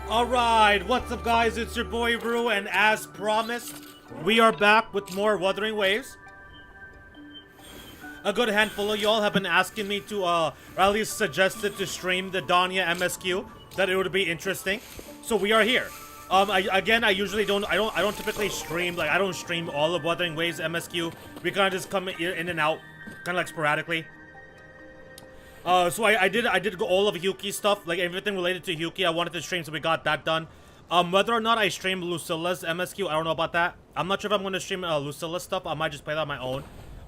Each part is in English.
Alright, what's up guys, it's your boy Rue, and as promised, we are back with more Wuthering Waves. A good handful of y'all have been asking me to, or at least suggested to stream the Denia MSQ, that it would be interesting. So we are here. I usually don't typically stream, I don't stream all of Wuthering Waves MSQ. We kind of just come in and out, kind of like sporadically. So I did go all of Hyuki's stuff, like everything related to Hyuki. I wanted to stream, so we got that done. Whether or not I stream Lucilla's MSQ, I don't know about that. I'm not sure if I'm going to stream Lucilla's stuff. I might just play that on my own.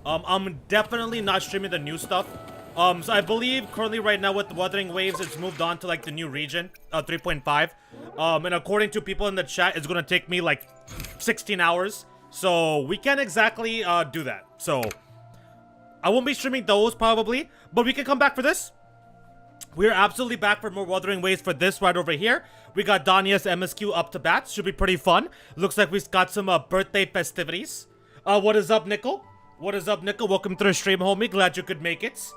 I'm definitely not streaming the new stuff. So I believe currently right now with Wuthering Waves, it's moved on to like the new region, 3.5. And according to people in the chat, it's going to take me like 16 hours. So we can't exactly do that. So I won't be streaming those probably, but we can come back for this. We're absolutely back for more Wuthering Waves for this right over here. We got Dania's MSQ up to bat. Should be pretty fun. Looks like we've got some birthday festivities. What is up, Nickel? What is up, Nickel? Welcome to the stream, homie. Glad you could make it.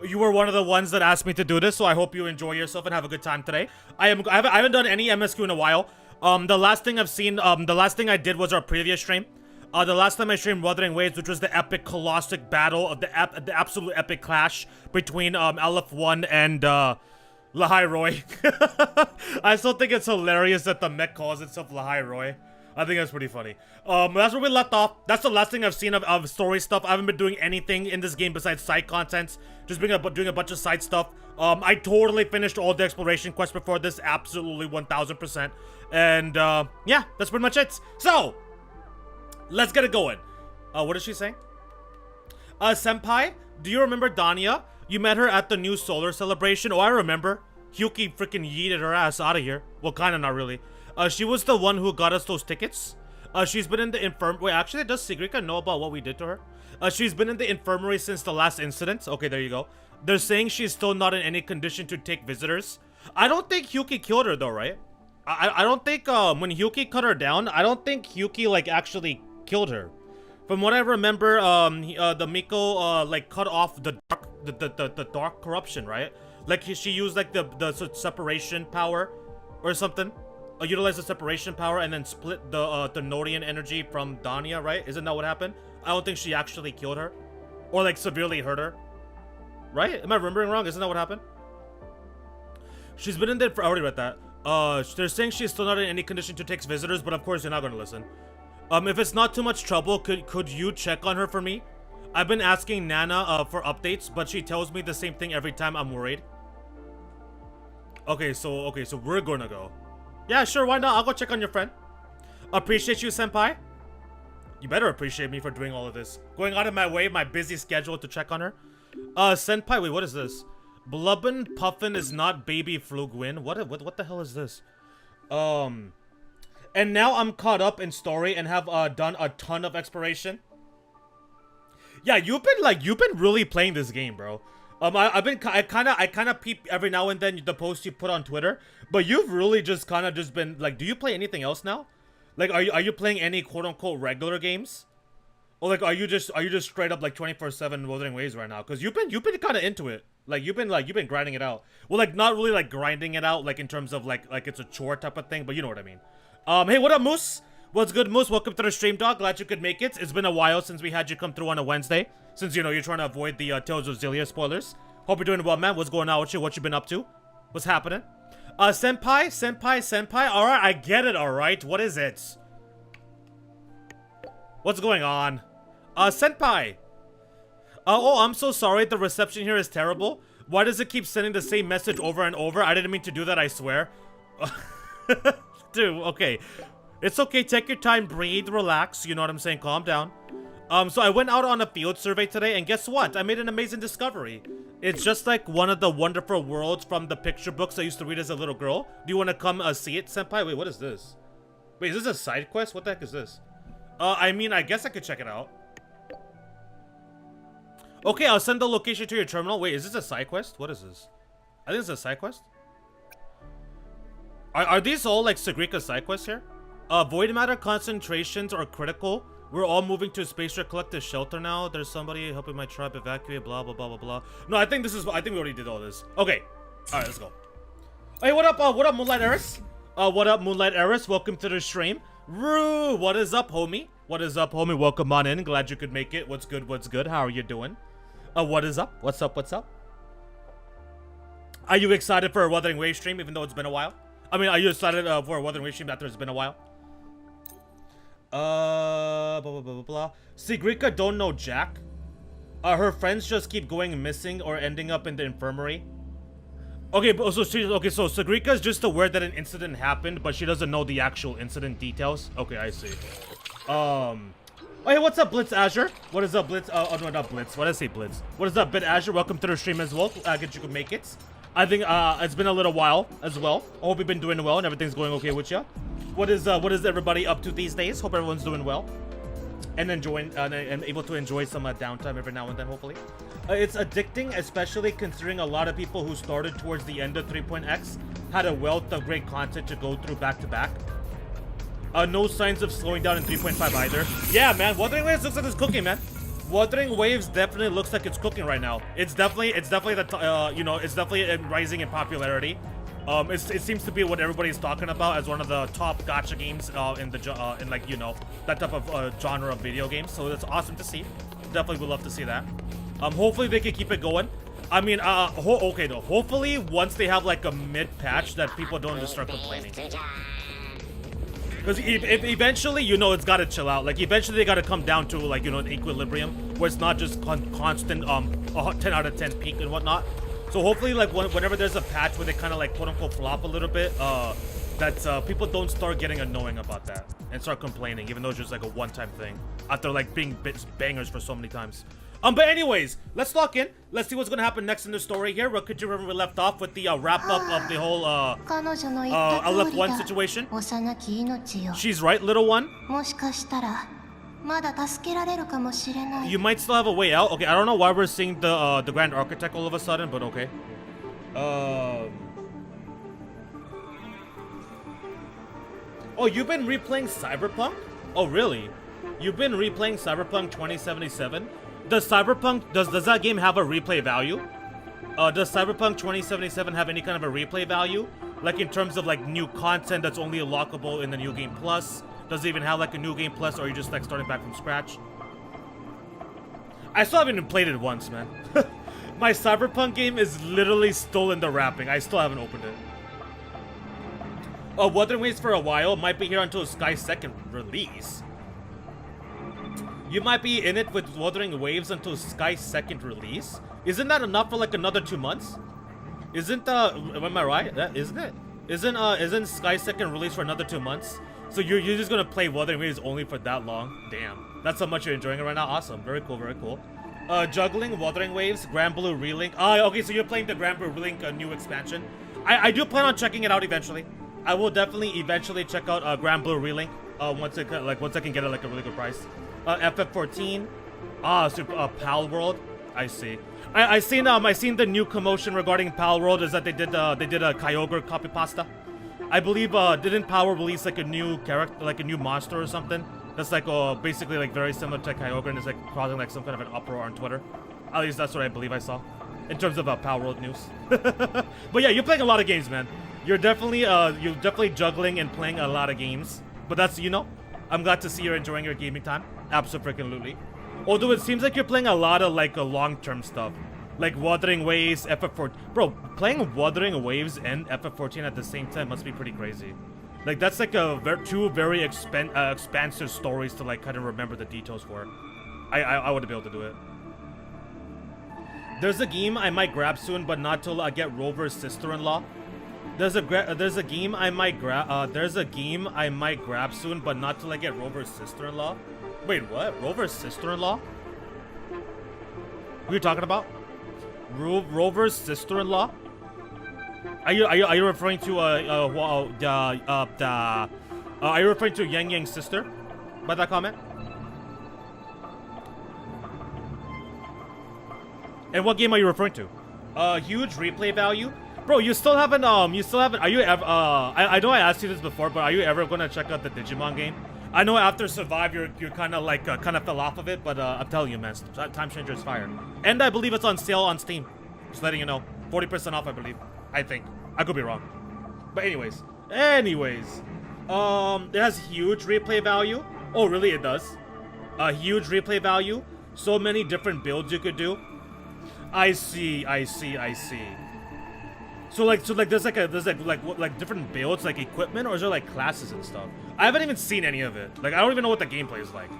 You were one of the ones that asked me to do this, so I hope you enjoy yourself and have a good time today. I haven't done any MSQ in a while. The last thing I've seen, the last thing I did was our previous stream. The last time I streamed Wuthering Waves, which was the epic colossal battle of the absolute epic clash between LF1 and Lahai Roy. I still think it's hilarious that the mech calls itself Lahai Roy. I think that's pretty funny. That's where we left off. That's the last thing I've seen of story stuff. I haven't been doing anything in this game besides side contents. Just doing a bunch of side stuff. I totally finished all the exploration quests before this. Absolutely 1000%. And yeah, that's pretty much it. So let's get it going. What is she saying? Senpai, do you remember Dania? You met her at the new solar celebration. Oh, I remember. Hyuki freaking yeeted her ass out of here. Well, kinda not really. She was the one who got us those tickets. She's been in the infirmary. Wait, actually, does Sigrika know about what we did to her? She's been in the infirmary since the last incident. Okay, there you go. They're saying she's still not in any condition to take visitors. I don't think Hyuki killed her though, right? I don't think when Hyuki cut her down, I don't think Hyuki like actually killed her. From what I remember, the Miko like cut off the dark corruption, right? Like she used like the separation power or something. Utilize the separation power and then split the Norian energy from Dania, right? Isn't that what happened? I don't think she actually killed her. Or like severely hurt her. Right? Am I remembering wrong? Isn't that what happened? She's been in there for, I already read that. They're saying she's still not in any condition to take visitors, but of course you're not going to listen. If it's not too much trouble, could you check on her for me? I've been asking Nana for updates, but she tells me the same thing every time I'm worried. Okay, so we're gonna go. Yeah, sure, why not? I'll go check on your friend. Appreciate you, senpai. You better appreciate me for doing all of this. Going out of my way, my busy schedule to check on her. Senpai, wait, what is this? Blubbin Puffin is not baby Flugwin. What the hell is this? And now I'm caught up in story and have done a ton of exploration. Yeah, you've been really playing this game, bro. I kind of peep every now and then the posts you put on Twitter, but you've really just kind of just been like, do you play anything else now? Like, are you playing any quote unquote regular games, or like are you just straight up like 24/7 Wuthering Waves right now? Because you've been kind of into it. Like you've been grinding it out. Well, like not really like grinding it out like in terms of like it's a chore type of thing, but you know what I mean. Hey, what up, Moose? What's good, Moose? Welcome to the stream, dog. Glad you could make it. It's been a while since we had you come through on a Wednesday. Since, you know, you're trying to avoid the Tales of Xillia spoilers. Hope you're doing well, man. What's going on with you? What you been up to? What's happening? Senpai. Alright, I get it, alright. What is it? What's going on? Senpai. Oh, I'm so sorry. The reception here is terrible. Why does it keep sending the same message over and over? I didn't mean to do that, I swear. Dude, okay. It's okay, take your time, breathe, relax, you know what I'm saying, calm down. So I went out on a field survey today, and guess what? I made an amazing discovery. It's just like one of the wonderful worlds from the picture books I used to read as a little girl. Do you want to come see it, senpai? Wait, what is this? Wait, is this a side quest? What the heck is this? I mean, I guess I could check it out. Okay, I'll send the location to your terminal. Wait, is this a side quest? What is this? I think it's a side quest. Are these all like Sigrika side quests here? Void matter concentrations are critical. We're all moving to a spaceship collective shelter now. There's somebody helping my tribe evacuate, blah, blah, blah, blah, blah. No, I think we already did all this. Okay. Alright, let's go. Hey, what up, Moonlight Eris? What up, Moonlight Eris? Welcome to the stream. Roo, what is up, homie? What is up, homie? Welcome on in. Glad you could make it. What's good? What's good? How are you doing? What is up? What's up? What's up? Are you excited for a Wuthering Waves stream, even though it's been a while? I mean, are you excited for a Wuthering Waves stream after it's been a while? Blah, blah, blah, blah, blah. Sigrika don't know Jack. Her friends just keep going missing or ending up in the infirmary. Okay, so Sigrika is just aware that an incident happened, but she doesn't know the actual incident details. Okay, I see. Oh, hey, what's up, Blitz Azure? What is up, Blitz? Oh, no, not Blitz. What did I say, Blitz? What is up, Bit Azure? Welcome to the stream as well. Good you can make it. I think it's been a little while as well. I hope you've been doing well and everything's going okay with you. What is everybody up to these days? Hope everyone's doing well and enjoying and able to enjoy some downtime every now and then, hopefully. It's addicting, especially considering a lot of people who started towards the end of 3.x had a wealth of great content to go through back to back. No signs of slowing down in 3.5 either. Yeah, man, Wuthering Waves looks like it's cooking, man. Wuthering Waves definitely looks like it's cooking right now. It's definitely the you know, it's definitely rising in popularity. It seems to be what everybody's talking about as one of the top gacha games in like, you know, that type of genre of video games. So that's awesome to see. Definitely would love to see that. Hopefully they can keep it going. I mean, okay though. Hopefully once they have like a mid patch that people don't just start complaining. Because if eventually, you know, it's got to chill out. Like, eventually they got to come down to, like, you know, an equilibrium where it's not just constant, 10 out of 10 peak and whatnot. So hopefully, like, whenever there's a patch where they kind of, like, quote-unquote flop a little bit, that people don't start getting annoying about that and start complaining, even though it's just, like, a one-time thing after, like, being bangers for so many times. But anyways, let's lock in. Let's see what's gonna happen next in the story here. What could you remember we left off with the wrap-up of the whole, LF1 situation? She's right, little one. You might still have a way out. Okay, I don't know why we're seeing the Grand Architect all of a sudden, but okay. Oh, you've been replaying Cyberpunk? Oh, really? You've been replaying Cyberpunk 2077? Does that game have a replay value? Does Cyberpunk 2077 have any kind of a replay value? Like in terms of like new content that's only unlockable in the New Game Plus? Does it even have like a New Game Plus, or are you just like starting back from scratch? I still haven't even played it once, man. My Cyberpunk game is literally still in the wrapping. I still haven't opened it. Wuthering Waves for a while. Might be here until Sky's second release. You might be in it with Wuthering Waves until Sky's second release. Isn't that enough for like another 2 months? Isn't am I right? Isn't it? Isn't Sky's second release for another 2 months? So you're just gonna play Wuthering Waves only for that long? Damn. That's how much you're enjoying it right now? Awesome. Very cool, very cool. Juggling, Wuthering Waves, Grand Blue Relink. Okay, so you're playing the Grand Blue Relink new expansion. I do plan on checking it out eventually. I will definitely eventually check out Grand Blue Relink once I can get it like a really good price. FF14. Pal World. I see. I seen the new commotion regarding Pal World is that they did a Kyogre copy pasta. I believe didn't Power release like a new character, like a new monster or something? That's like basically like very similar to Kyogre and is like causing like some kind of an uproar on Twitter. At least that's what I believe I saw in terms of Power World news. But yeah, you're playing a lot of games, man. You're definitely juggling and playing a lot of games. But that's, you know, I'm glad to see you're enjoying your gaming time. Absolutely. Although it seems like you're playing a lot of like long-term stuff, like Wuthering Waves, FF14. Bro, playing Wuthering Waves and FF14 at the same time must be pretty crazy. Like that's like two very expansive stories to like kind of remember the details for. I wouldn't be able to do it. There's a game I might grab soon, but not till I get Rover's sister-in-law. There's a game I might grab soon, but not till I get Rover's sister-in-law. Wait, what? Rover's sister-in-law? Who are you talking about? Rover's sister-in-law? Are you referring to are you referring to Yang Yang's sister by that comment? And what game are you referring to? Huge replay value? Bro, you still haven't, are you ever, I know I asked you this before, but are you ever gonna check out the Digimon game? I know after Survive, you're kind of like, kind of fell off of it, but I'm telling you, man, Time Changer is fire. And I believe it's on sale on Steam. Just letting you know. 40% off, I believe. I think. I could be wrong. But anyways, Anyways, it has huge replay value. Oh, really? It does. A huge replay value. So many different builds you could do. I see. So there's like different builds, like equipment, or is there like classes and stuff? I haven't even seen any of it. Like I don't even know what the gameplay is like.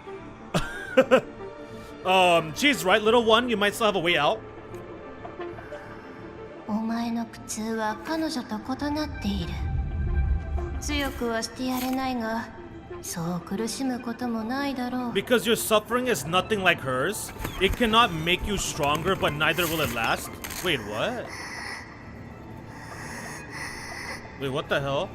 She's right, little one. You might still have a way out. お前の苦痛は彼女と異なっている。強くはしてやれないが、そう苦しむこともないだろう。Because your suffering is nothing like hers, it cannot make you stronger, but neither will it last. Wait, what? Wait, what the hell?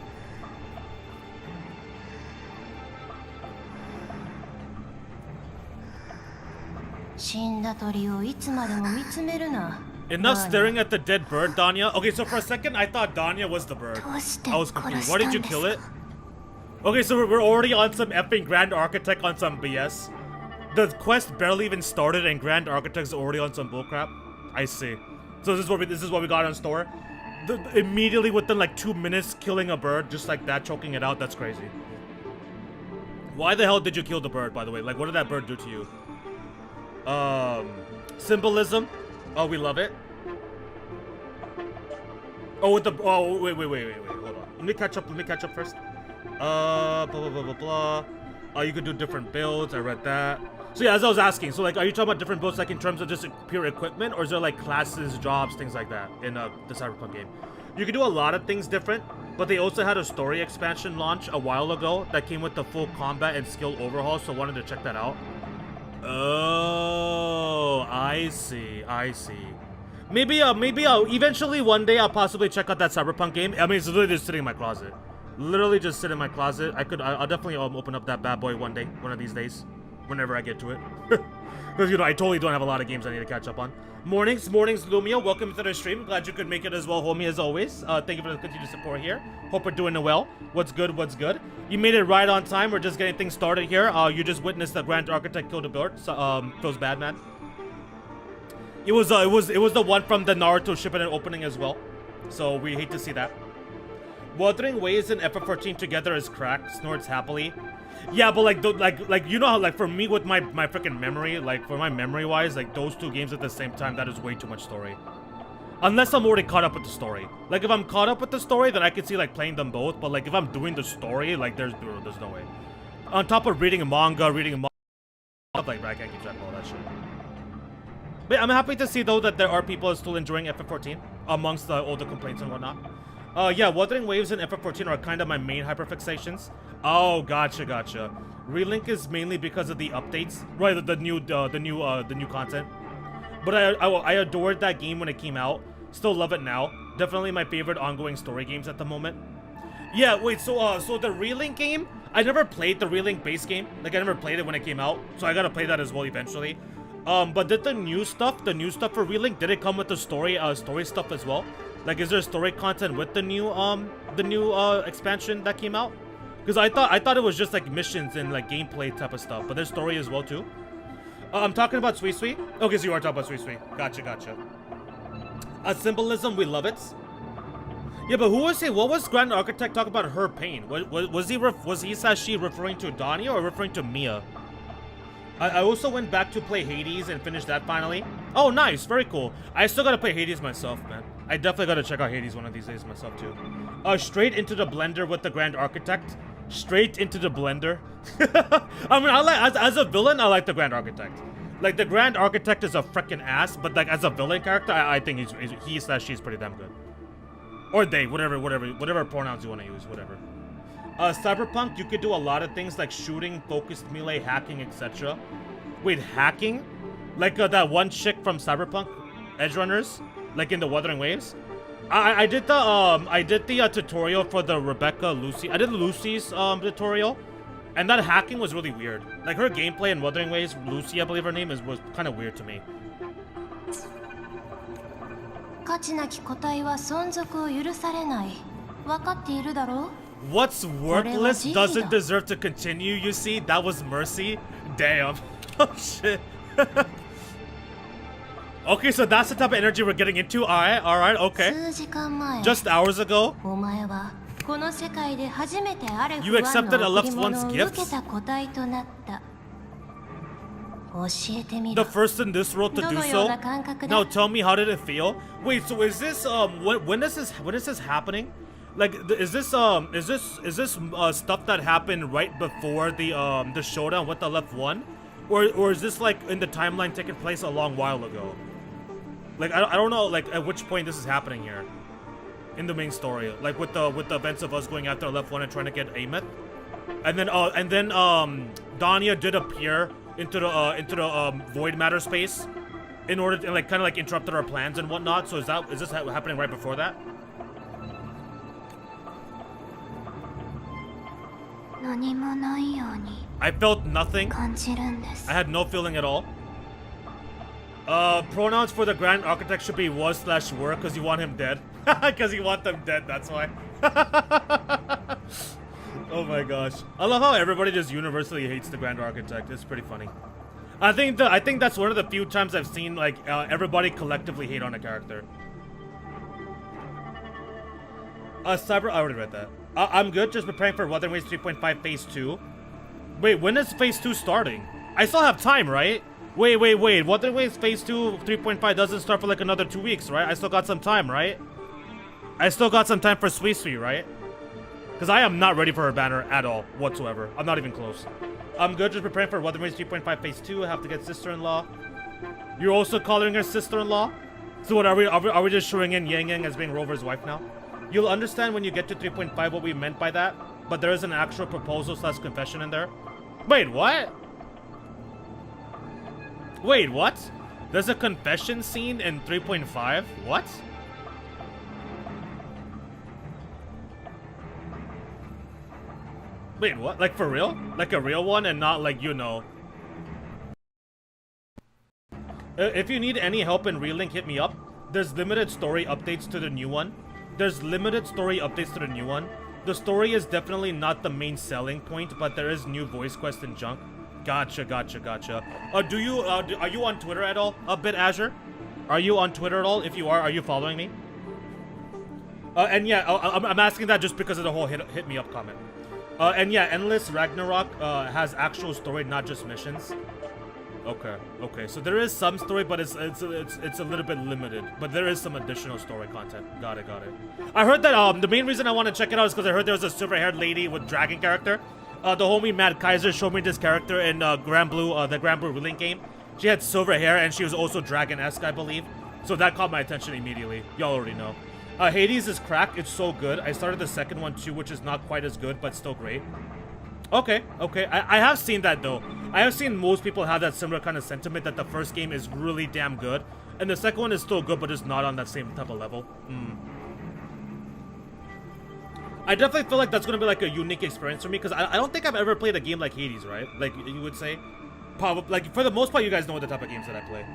Enough staring at the dead bird, Denia. Okay, so for a second I thought Denia was the bird. I was confused. Why did you kill it? Okay, so we're already on some effing Grand Architect on some BS. The quest barely even started and Grand Architect's already on some bullcrap. I see. So this is what we got on store. Immediately within like 2 minutes, killing a bird just like that, choking it out. That's crazy. Why the hell did you kill the bird, by the way? Like, what did that bird do to you? Symbolism. Oh, we love it. Oh, with the wait, hold on. Let me catch up first. Blah blah blah blah blah. Oh, you could do different builds. I read that. So yeah, as I was asking, so like, are you talking about different builds like in terms of just pure equipment, or is there like classes, jobs, things like that in the Cyberpunk game? You can do a lot of things different, but they also had a story expansion launch a while ago that came with the full combat and skill overhaul, so I wanted to check that out. Oh, I see. Maybe eventually one day I'll possibly check out that Cyberpunk game. I mean, it's literally just sitting in my closet. Literally just sit in my closet. I'll definitely open up that bad boy one day, one of these days, whenever I get to it. Because, you know, I totally don't have a lot of games I need to catch up on. Mornings, Lumia. Welcome to the stream. Glad you could make it as well, homie, as always. Thank you for the continued support here. Hope we're doing well. What's good? You made it right on time. We're just getting things started here. You just witnessed the Grand Architect kill the bird. So, feels bad, man. It was the one from the Naruto shipping and opening as well. So we hate to see that. Wuthering Waves and FF14 together is crack. Snorts happily. Yeah, but like you know how, like, for me with my freaking memory, like for my memory wise, like those two games at the same time, that is way too much story. Unless I'm already caught up with the story. Like if I'm caught up with the story, then I can see like playing them both. But like if I'm doing the story, like there's no way. On top of reading a manga, like I can't keep track of all that shit. But I'm happy to see though that there are people still enjoying FF14 amongst all the complaints and whatnot. Yeah, Wuthering Waves and FF14 are kind of my main hyperfixations. Oh, gotcha. Relink is mainly because of the updates, right? The new content. But I adored that game when it came out. Still love it now. Definitely my favorite ongoing story games at the moment. Yeah, wait. So the Relink game, I never played the Relink base game. Like I never played it when it came out. So I gotta play that as well eventually. But did the new stuff for Relink, did it come with the story stuff as well? Like, is there story content with the new expansion that came out? Because I thought it was just like missions and like gameplay type of stuff, but there's story as well too. I'm talking about Sweet Sweet. Okay, so you are talking about Sweet Sweet. Gotcha. Symbolism, we love it. Yeah, but what was Grand Architect talking about her pain? Was he referring to Denia or referring to Mia? I also went back to play Hades and finished that finally. Oh, nice. Very cool. I still gotta play Hades myself, man. I definitely gotta check out Hades one of these days myself, too. Straight into the blender with the Grand Architect. Straight into the blender. I mean, as a villain, I like the Grand Architect. Like, the Grand Architect is a freaking ass, but, like, as a villain character, I think she's pretty damn good. Or they, whatever pronouns you want to use, whatever. Cyberpunk, you could do a lot of things like shooting, focused melee, hacking, etc. Wait, hacking? Like that one chick from Cyberpunk, Edge Runners, like in the Wuthering Waves. I did the tutorial for the Lucy. I did Lucy's tutorial, and that hacking was really weird. Like her gameplay in Wuthering Waves, Lucy, I believe her name was kind of weird to me. What's worthless doesn't deserve to continue, you see? That was Mercy? Damn. Oh, shit. Okay, so that's the type of energy we're getting into. Alright, okay. Just hours ago. この世界で初めてある You 不安 accepted の贈り Alef's 物 once を gifts? 受けた個体となった。教えてみ The ろ。 first in this world to ど do のよう so? な感覚だ Now tell me, how did it feel? Wait, so is this when is this happening? Like is this stuff that happened right before the showdown with the left one? Or is this like in the timeline taking place a long while ago? Like I don't know like at which point this is happening here in the main story, like with the events of us going after left one and trying to get Ameth. And then Denia did appear into the void matter space in order to like kind of like interrupted our plans and whatnot. So is this happening right before that? 何もないように I felt nothing. 感じるんです。 I had no feeling at all. Pronouns for the Grand Architect should be was/were because you want him dead. Because you want them dead, that's why. Oh my gosh. I love how everybody just universally hates the Grand Architect. It's pretty funny. I think that's one of the few times I've seen like everybody collectively hate on a character. Cyber, I already read that. I'm good, just preparing for Wuthering 3.5 Phase 2. Wait, when is Phase 2 starting? I still have time, right? Wait. Wuthering Phase 2 3.5 doesn't start for like another 2 weeks, right? I still got some time, right? I still got some time for Sui, right? Because I am not ready for her banner at all, whatsoever. I'm not even close. I'm good, just preparing for Wuthering 3.5 Phase 2. I have to get sister-in-law. You're also calling her sister-in-law? So what, are we just showing in Yang Yang as being Rover's wife now? You'll understand when you get to 3.5 what we meant by that, but there is an actual proposal/confession in there. Wait, what? Wait, what? There's a confession scene in 3.5? What? Wait, what? Like for real? Like a real one and not like, you know. If you need any help in Relink, hit me up. There's limited story updates to the new one. The story is definitely not the main selling point, but there is new voice quest and junk. Gotcha. Are you on Twitter at all? A bit Azure? Are you on Twitter at all? If you are you following me? And yeah, I'm asking that just because of the whole hit me up comment. And yeah, Endless Ragnarok has actual story, not just missions. Okay. So there is some story, but it's a little bit limited. But there is some additional story content. Got it. I heard that the main reason I want to check it out is because I heard there was a silver-haired lady with dragon character. The homie Mad Kaiser showed me this character in Grand Blue, the Grand Blue Relink game. She had silver hair and she was also dragon-esque, I believe. So that caught my attention immediately. Y'all already know. Hades is crack. It's so good. I started the second one too, which is not quite as good, but still great. Okay. I have seen that though. I have seen most people have that similar kind of sentiment that the first game is really damn good, and the second one is still good, but it's not on that same type of level. I definitely feel like that's gonna be like a unique experience for me because I don't think I've ever played a game like Hades, right? Like you would say, probably. Like for the most part, you guys know the type of games that I play.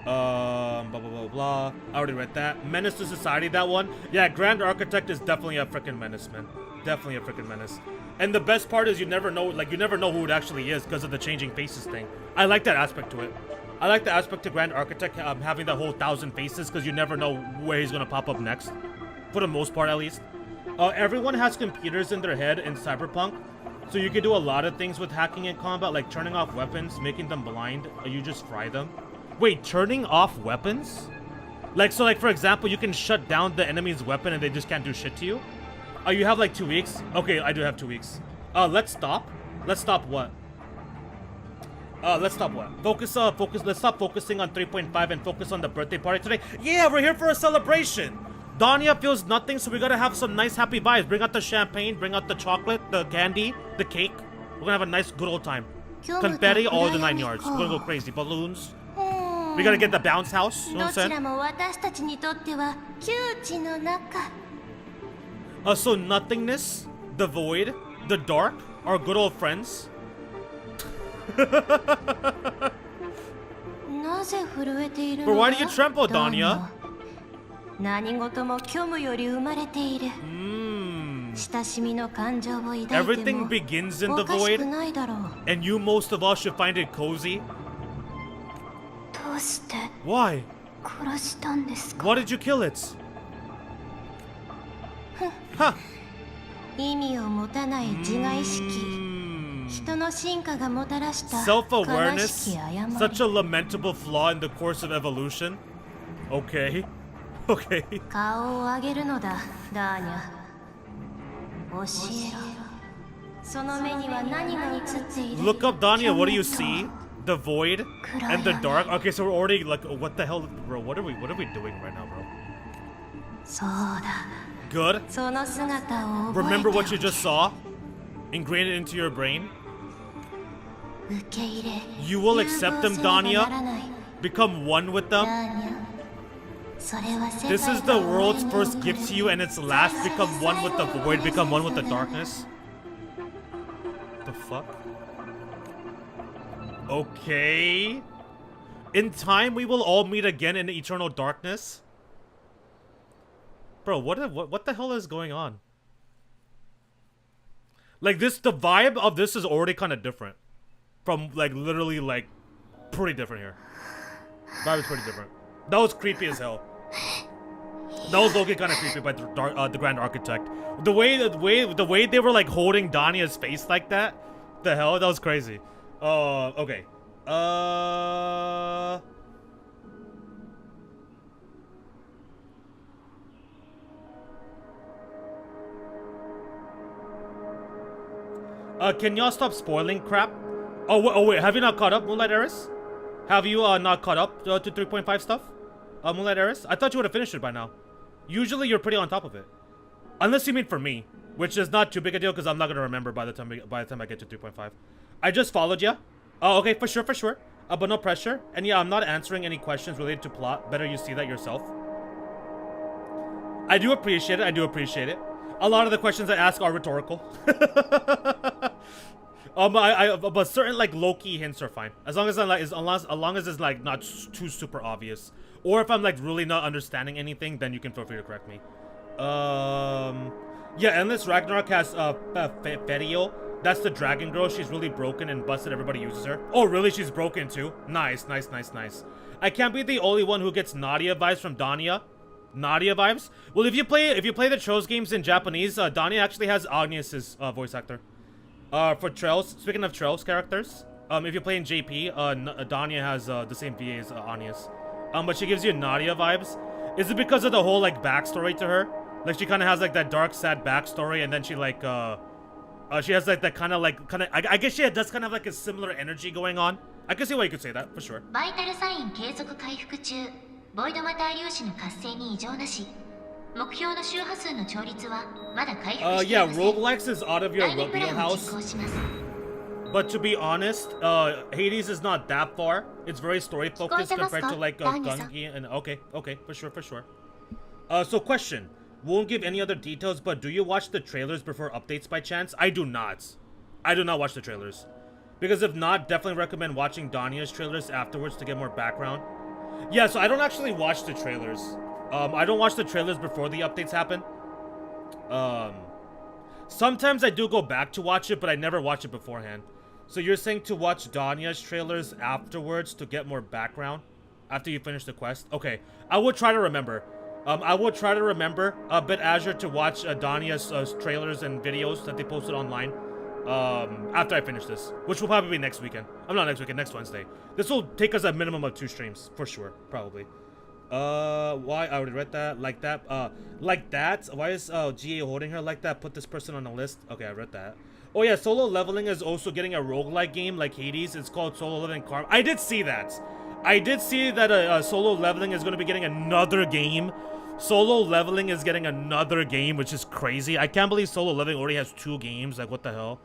Blah. I already read that. Menace to Society, that one. Yeah, Grand Architect is definitely a freaking menace, man. Definitely a freaking menace. And the best part is you never know who it actually is because of the changing faces thing. I like that aspect to it. I like the aspect to Grand Architect having that whole 1,000 faces because you never know where he's gonna pop up next. For the most part, at least. Everyone has computers in their head in Cyberpunk, so you can do a lot of things with hacking in combat, like turning off weapons, making them blind, or you just fry them. Wait, turning off weapons? Like, so like, for example, you can shut down the enemy's weapon and they just can't do shit to you? You have like 2 weeks? Okay, I do have 2 weeks. Let's stop. Let's stop what? Let's stop what? Focus, let's stop focusing on 3.5 and focus on the birthday party today. Yeah, we're here for a celebration! Dania feels nothing, so we gotta have some nice happy vibes. Bring out the champagne, bring out the chocolate, the candy, the cake. We're gonna have a nice good old time. Confetti, all the 9 yards. We're gonna go crazy. Balloons. We gotta get the bounce house, you know what I'm saying? So nothingness, the void, the dark, are good old friends. But why do you tremble, Dania? Everything begins in the void, and you most of all should find it cozy. Why? Why did you kill it? Huh. 意味を持たない自我意識、人の進化がもたらした悲 Self-awareness, しき誤り。 such a lamentable flaw in the course of evolution. Okay. Okay. 顔を上げるのだ、ダーニャ。教えろ。その目には何が映っている？ Look up, Denia. What do you see? The void and the dark. Okay, so we're already like, what the hell, bro? What are we doing right now, bro? そうだ。 Good. その姿を覚えて Remember おけ。 what you just saw? Ingrain it into your brain. 受け入れ。 You will accept them, 融合せねばな Denia. らない。 Become one with ダ them. ーニャ。それは世界 This is が the world's お前に first gift to you, and its last. Become one with the void. Become one with the darkness. The fuck? Okay. In time, we will all meet again in eternal darkness. Bro, what the hell is going on? Like this, the vibe of this is already kind of different. From like literally like pretty different here. Vibe is pretty different. That was creepy as hell. That was looking kind of creepy by the Grand Architect. The way they were like holding Dania's face like that. The hell, that was crazy. Okay. Can y'all stop spoiling crap? Oh wait, have you not caught up, Moonlight Heiress? Have you not caught up to 3.5 stuff? Moonlight Heiress? I thought you would have finished it by now. Usually you're pretty on top of it. Unless you mean for me, which is not too big a deal because I'm not gonna remember by the time I get to 3.5. I just followed ya. Oh, okay, for sure. But no pressure. And yeah, I'm not answering any questions related to plot. Better you see that yourself. I do appreciate it. A lot of the questions I ask are rhetorical. But certain like low-key hints are fine. As long as it's like not too super obvious. Or if I'm like really not understanding anything, then you can feel free to correct me. Yeah, Endless Ragnarok has Ferio. That's the dragon girl. She's really broken and busted. Everybody uses her. Oh, really? She's broken too? Nice. I can't be the only one who gets Nadia vibes from Denia. Nadia vibes? Well, if you play the Trails games in Japanese, Denia actually has Agnes's voice actor. For Trails, speaking of Trails characters, if you play in JP, Denia has the same VA as Agnes. But she gives you Nadia vibes. Is it because of the whole like backstory to her? Like she kind of has like that dark, sad backstory, and then she like she has like that kind of I guess she does kind of like a similar energy going on. I can see why you could say that for sure. バイタルサイン継続回復中。ボイドマター粒子の活性に異常なし。目標の周波数の調律はまだ回復していません。Yeah, roguelikes is out of your 第2プランを実 wheelhouse. 行します。 But to be honest, Hades is not that far. It's very story focused compared to like Gungi and okay, for sure. So question. Won't give any other details, but do you watch the trailers before updates by chance? I do not. I do not watch the trailers. Because if not, definitely recommend watching Dania's trailers afterwards to get more background. Yeah, so I don't actually watch the trailers. I don't watch the trailers before the updates happen. Sometimes I do go back to watch it, but I never watch it beforehand. So you're saying to watch Dania's trailers afterwards to get more background after you finish the quest? Okay, I will try to remember. I will try to remember a bit Azure to watch Dania's trailers and videos that they posted online after I finish this, which will probably be next weekend. I'm not next weekend, next Wednesday. This will take us a minimum of 2 streams for sure, probably. Why? I already read that. Like that. Why is GA holding her like that? Put this person on the list. Okay, I read that. Oh yeah, Solo Leveling is also getting a roguelike game like Hades. It's called Solo Leveling Karma. I did see that. Solo Leveling is going to be getting another game. Solo Leveling is getting another game, which is crazy. I can't believe Solo Leveling already has 2 games. Like, what the hell?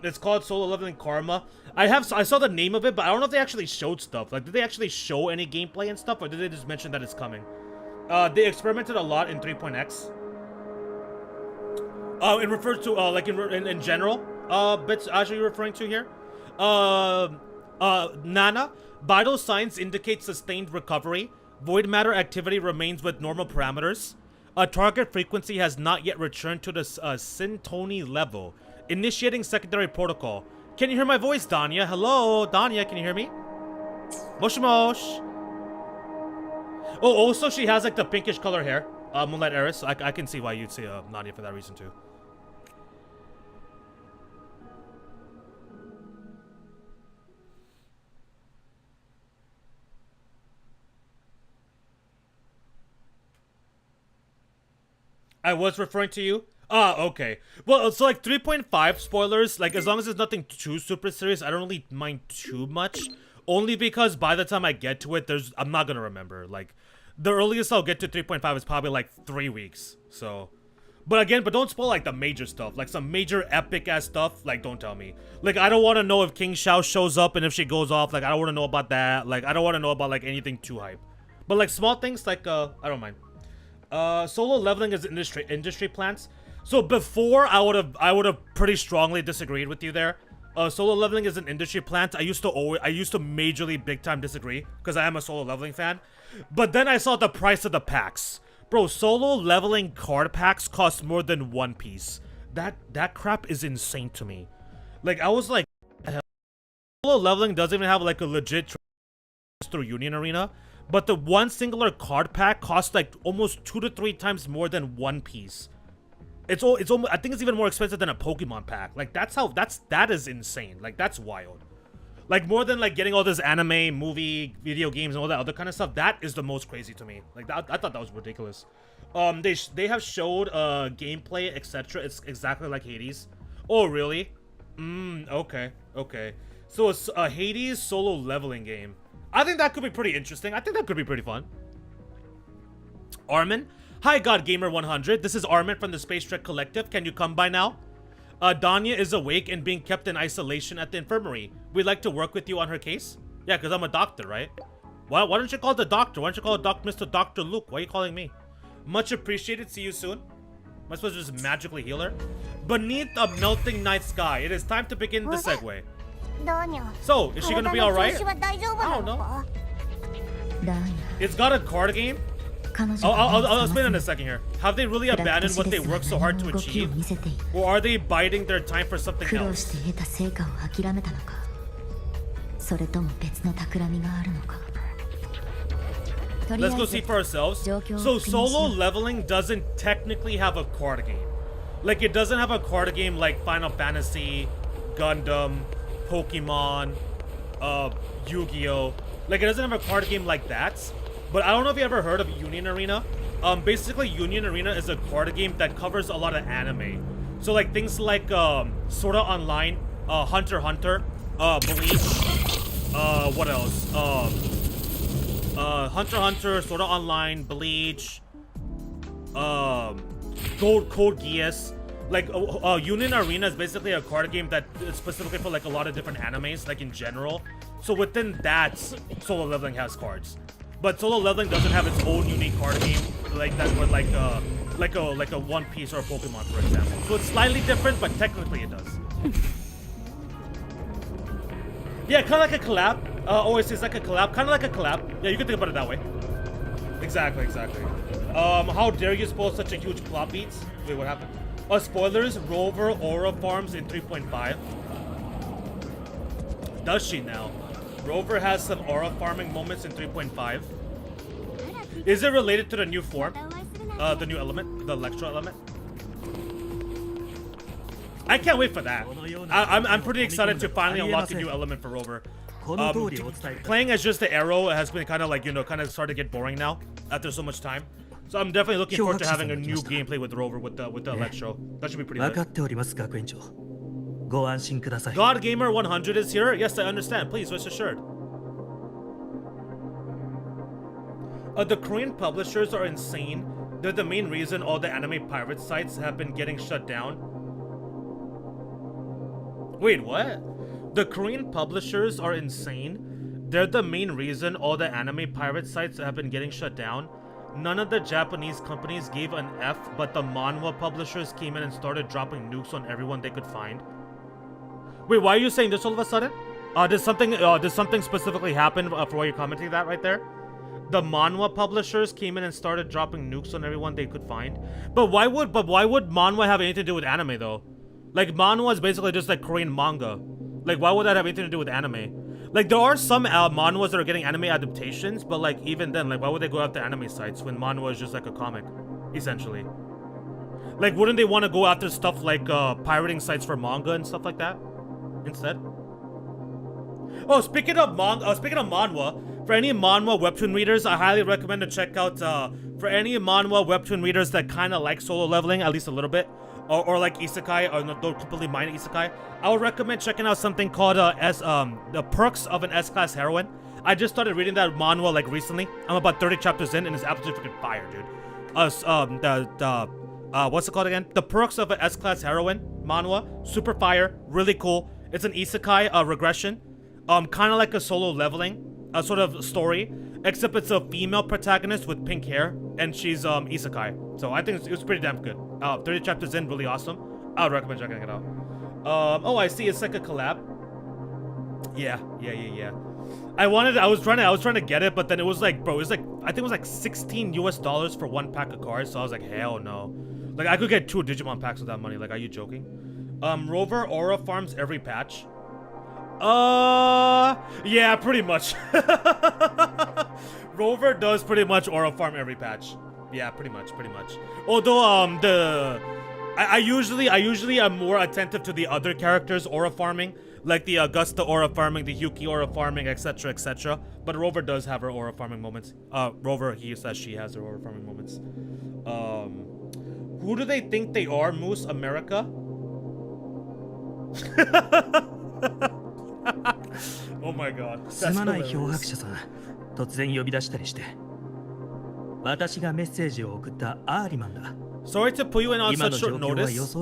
It's called Solo Leveling Karma. I saw the name of it, but I don't know if they actually showed stuff. Like, did they actually show any gameplay and stuff, or did they just mention that it's coming? They experimented a lot in 3.x. It refers to, like, in general, bits Azure you're referring to here. Nana, vital signs indicate sustained recovery. Void matter activity remains with normal parameters. Target frequency has not yet returned to the Syntony level. Initiating secondary protocol. Can you hear my voice, Denia? Hello, Denia, can you hear me? Mosh mosh. Oh, also she has like the pinkish color hair. Moonlight Heiress. I can see why you'd say Nadia for that reason too. I was referring to you. Okay. Well, so like 3.5 spoilers, like as long as it's nothing too super serious, I don't really mind too much. Only because by the time I get to it, I'm not gonna remember. Like, the earliest I'll get to 3.5 is probably like 3 weeks. So, but don't spoil like the major stuff, like some major epic ass stuff. Like, don't tell me. Like, I don't want to know if King Shao shows up and if she goes off. Like, I don't want to know about that. Like, I don't want to know about like anything too hype. But like small things, like I don't mind. Solo leveling is industry plants. So before I would have pretty strongly disagreed with you there. Solo leveling is an industry plant. I used to majorly big time disagree because I am a solo leveling fan. But then I saw the price of the packs. Bro, solo leveling card packs cost more than one piece. That crap is insane to me. Like, I was like, solo leveling doesn't even have like a legit through Union Arena, but the one singular card pack costs like almost 2 to 3 times more than one piece. It's almost, I think it's even more expensive than a Pokemon pack. Like, that is insane. Like, that's wild. Like, more than like getting all this anime, movie, video games, and all that other kind of stuff. That is the most crazy to me. Like, I thought that was ridiculous. They have showed gameplay, etc. It's exactly like Hades. Oh, really? Okay. So it's a Hades solo leveling game. I think that could be pretty interesting. I think that could be pretty fun. Armin? Hi, God Gamer 100. This is Armin from the Space Trek Collective. Can you come by now? Denia is awake and being kept in isolation at the infirmary. We'd like to work with you on her case. Yeah, because I'm a doctor, right? Why don't you call the doctor? Why don't you call Mr. Dr. Luke? Why are you calling me? Much appreciated. See you soon. Am I supposed to just magically heal her? Beneath a melting night sky, it is time to begin the segue. So, is she gonna be alright? I don't know. It's got a card game? I'll explain in a second here. Have they really abandoned what they worked so hard to achieve? Or are they biding their time for something else? Let's go see for ourselves. So solo leveling doesn't technically have a card game. Like, it doesn't have a card game like Final Fantasy, Gundam, Pokemon, Yu-Gi-Oh! Like, it doesn't have a card game like that. But I don't know if you ever heard of Union Arena. Basically, Union Arena is a card game that covers a lot of anime. So, like, things like Sword Art Online, Hunter x Hunter, Bleach, what else? Hunter x Hunter, Sword Art Online, Bleach, Code Geass. Like, Union Arena is basically a card game that is specifically for, like, a lot of different animes, like, in general. So within that, solo leveling has cards. But solo leveling doesn't have its own unique card game like that with like a One Piece or a Pokemon, for example. So it's slightly different, but technically it does. Yeah, kind of like a collab. It's like a collab, kind of like a collab. Yeah, you can think about it that way. Exactly. How dare you spoil such a huge plot beats? Wait, what happened? Spoilers. Rover aura farms in 3.5. Does she now? Rover has some aura farming moments in 3.5. Is it related to the new form? The new element? The electro element? I can't wait for that. I'm pretty excited to finally unlock the new element for Rover. Playing as just the arrow has been kind of like, kind of started to get boring now after so much time. So I'm definitely looking forward to having a new gameplay with Rover with the electro. That should be pretty good. God Gamer 100 is here? Yes, I understand. Please, rest assured. The Korean publishers are insane. They're the main reason all the anime pirate sites have been getting shut down. Wait, what? The Korean publishers are insane. They're the main reason all the anime pirate sites have been getting shut down. None of the Japanese companies gave an F, but the manhwa publishers came in and started dropping nukes on everyone they could find. Wait, why are you saying this all of a sudden? Did something specifically happen for why you're commenting that right there? The manhwa publishers came in and started dropping nukes on everyone they could find. But why would manhwa have anything to do with anime though? Like, manhwa is basically just like Korean manga. Like, why would that have anything to do with anime? Like, there are some manhwas that are getting anime adaptations, but like, even then, like, why would they go after anime sites when manhwa is just like a comic, essentially? Like, wouldn't they want to go after stuff like pirating sites for manga and stuff like that instead? Oh, speaking of manhwa, For any manhwa webtoon readers, I highly recommend to check out, for any manhwa webtoon readers that kind of like solo leveling, at least a little bit, or like isekai, or don't completely mind isekai, I would recommend checking out something called, The Perks of an S-Class Heroine. I just started reading that manhwa, like, recently. I'm about 30 chapters in, and it's absolutely freaking fire, dude. What's it called again? The Perks of an S-Class Heroine manhwa. Super fire, really cool. It's an isekai, regression. Kind of like a solo leveling, sort of story, except it's a female protagonist with pink hair, and she's isekai. So I think it was pretty damn good. 30 chapters in, really awesome. I would recommend checking it out. Oh, I see. It's like a collab. Yeah. I was trying to get it, but then it was like, bro, it was like, I think it was like $16 for one pack of cards. So I was like, hell no. Like, I could get 2 Digimon packs with that money. Like, are you joking? Rover aura farms every patch. Yeah, pretty much. Rover does pretty much aura farm every patch. Yeah, pretty much. Although, I usually am more attentive to the other characters aura farming, like the Augusta aura farming, the Yuki aura farming, etc. But Rover does have her aura farming moments. Rover, he says she has her aura farming moments. Who do they think they are, Moose? America? Oh my god. That's hilarious. Sorry to put you in on such short notice.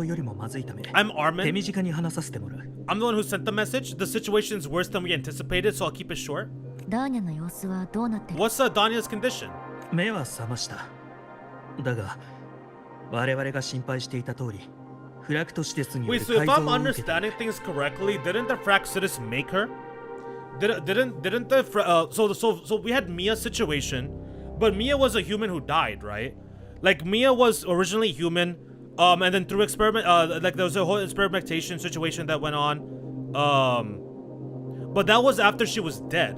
I'm Armin. I'm the one who sent the message. The situation is worse than we anticipated, so I'll keep it short. What's Dania's condition? Wait, so if I'm understanding things correctly, didn't the Fraxidus make her? Didn't the so we had Mia's situation, but Mia was a human who died, right? Like, Mia was originally human, and then through experiment, like, there was a whole experimentation situation that went on, but that was after she was dead.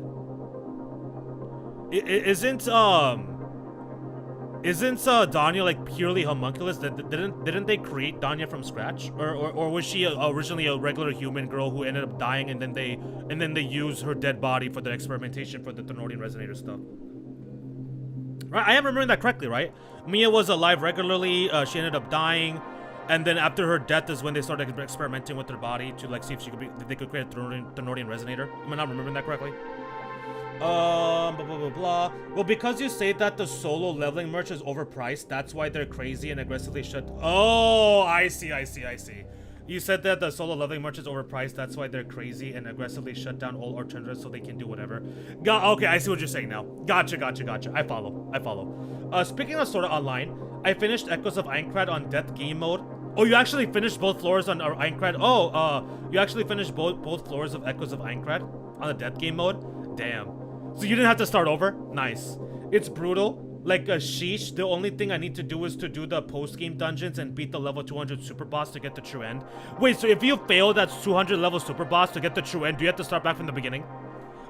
Isn't Dania like purely homunculus? Didn't they create Dania from scratch, or was she originally a regular human girl who ended up dying, and then they used her dead body for the experimentation for the Thenardian resonator stuff? Right, I am remembering that correctly, right? Mia was alive regularly. She ended up dying, and then after her death is when they started experimenting with her body to like see if they could create a Thenardian resonator. Am I not remembering that correctly? Blah, blah, blah, blah. Well, because you say that the solo leveling merch is overpriced, that's why they're crazy and aggressively shut. Oh, I see. You said that the solo leveling merch is overpriced, that's why they're crazy and aggressively shut down all alternatives so they can do whatever. Okay, I see what you're saying now. Gotcha. I follow. Speaking of Sword Art Online, I finished Echoes of Aincrad on Death Game Mode. Oh, you actually finished both floors on Aincrad? Oh, you actually finished both floors of Echoes of Aincrad on the Death Game Mode? Damn. So you didn't have to start over? Nice. It's brutal. Like, sheesh, the only thing I need to do is to do the post-game dungeons and beat the level 200 super boss to get the true end. Wait, so if you fail that 200 level super boss to get the true end, do you have to start back from the beginning?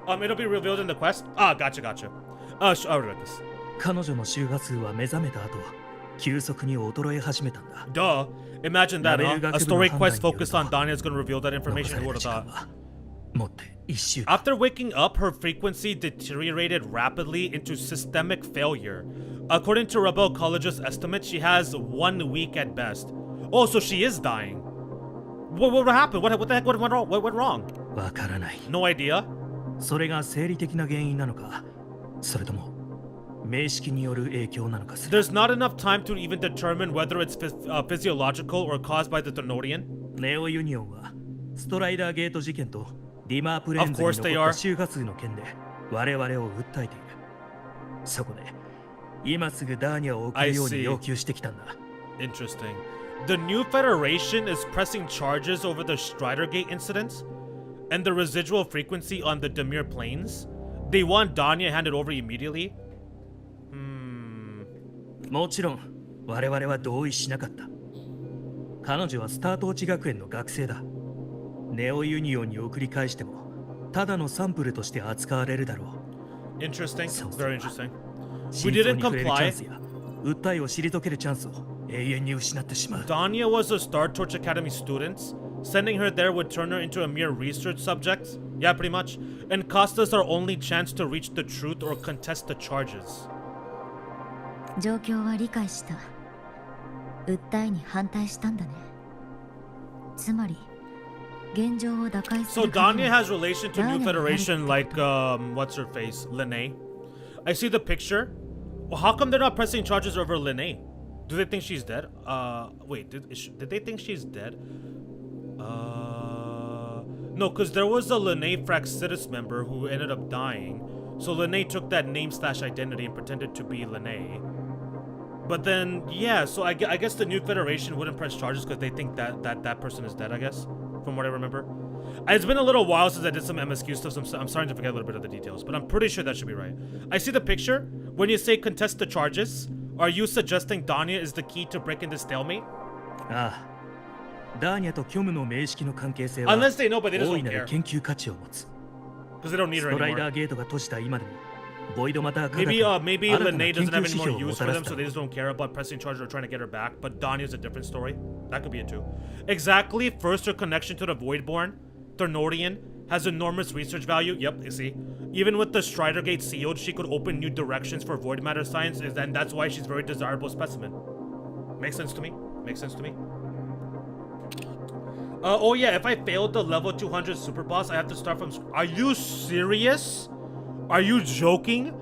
It'll be revealed in the quest? Ah, gotcha. I'll read this. Duh. Imagine that, huh? A story quest focused on Dania is gonna reveal that information. Who would've thought? After waking up, her frequency deteriorated rapidly into systemic failure. According to Rebel College's estimate, she has 1 week at best. Oh, so she is dying. What happened? What the heck went wrong? What went wrong? No idea. There's not enough time to even determine whether it's physiological or caused by the Thenardian. Of course they are. I see. Interesting. The new Federation is pressing charges over the Stridergate incidents and the residual frequency on the Demir Plains. They want Dania handed over immediately. もちろん我々は同意しなかった。彼女はスタート落ち学園の学生だ。ネオユニオンに送り返してもただのサンプルとして扱われるだろう。Interesting. Very interesting. We didn't comply. 訴えを退けるチャンスを永遠に失ってしまう。Dania was a Star Torch Academy student. Sending her there would turn her into a mere research subject. Yeah, pretty much. And cost us our only chance to reach the truth or contest the charges. 状況は理解した。訴えに反対したんだね。つまり現状を打開す So る鍵 Denia は has relation to New Federation like what's her face? Linnae. I see the picture. Well, how come they're not pressing charges over Linnae? Do they think she's dead? Wait, did they think she's dead? No, because there was a Linnae Fraxidus member who ended up dying. So Linnae took that name/identity and pretended to be Linnae. But then, yeah, so I guess the New Federation wouldn't press charges because they think that person is dead, I guess, from what I remember. It's been a little while since I did some MSQ stuff, so I'm starting to forget a little bit of the details, but I'm pretty sure that should be right. I see the picture. When you say contest the charges, are you suggesting Denia is the key to breaking the stalemate? ああ。ダーニャと虚無の名式の関係性は Unless they know, but they just 大い don't なる care. 研究価値を持つ。 Because they don't need ス her トライダ anymore. ーゲートが閉じた今でも、ボイドマター科学 Maybe が maybe 新たな Linnae 研 doesn't 究 have 指 any more 標を use も for たら them, す so た they め just don't care about pressing charges or trying to get her back. But Dania's a different story. That could be it too. Exactly. First, her connection to the Voidborn, Ternorian, has enormous research value. Yep, you see. Even with the Strider Gate sealed, she could open new directions for void matter science, and that's why she's a very desirable specimen. Makes sense to me. Makes sense to me. Oh yeah, if I failed the level 200 super boss, I have to start from. Are you serious? Are you joking?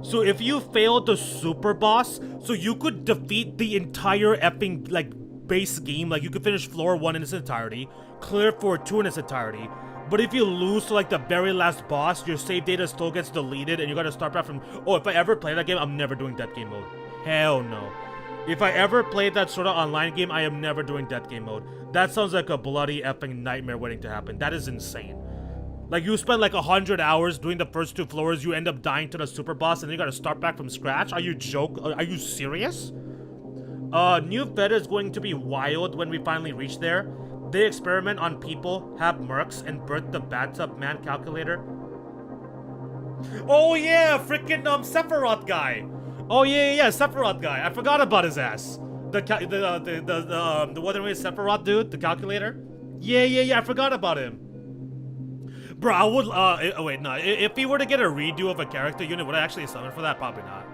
So if you failed the super boss, so you could defeat the entire effing like base game, like you could finish floor 1 in its entirety, clear floor 2 in its entirety. But if you lose to like the very last boss, your save data still gets deleted and you gotta start back from. Oh, if I ever play that game, I'm never doing death game mode. Hell no. If I ever played that sort of online game, I am never doing death game mode. That sounds like a bloody effing nightmare waiting to happen. That is insane. Like you spend like 100 hours doing the first 2 floors, you end up dying to the super boss, and then you gotta start back from scratch. Are you Are you serious? New Fed is going to be wild when we finally reach there. They experiment on people, have mercs, and birth the bathtub man calculator. Oh yeah, freaking Sephiroth guy. Oh yeah, Sephiroth guy. I forgot about his ass. The Wuthering Sephiroth dude, the calculator. Yeah. I forgot about him. Bro, I would. Wait, no. If he were to get a redo of a character unit, would I actually summon for that? Probably not.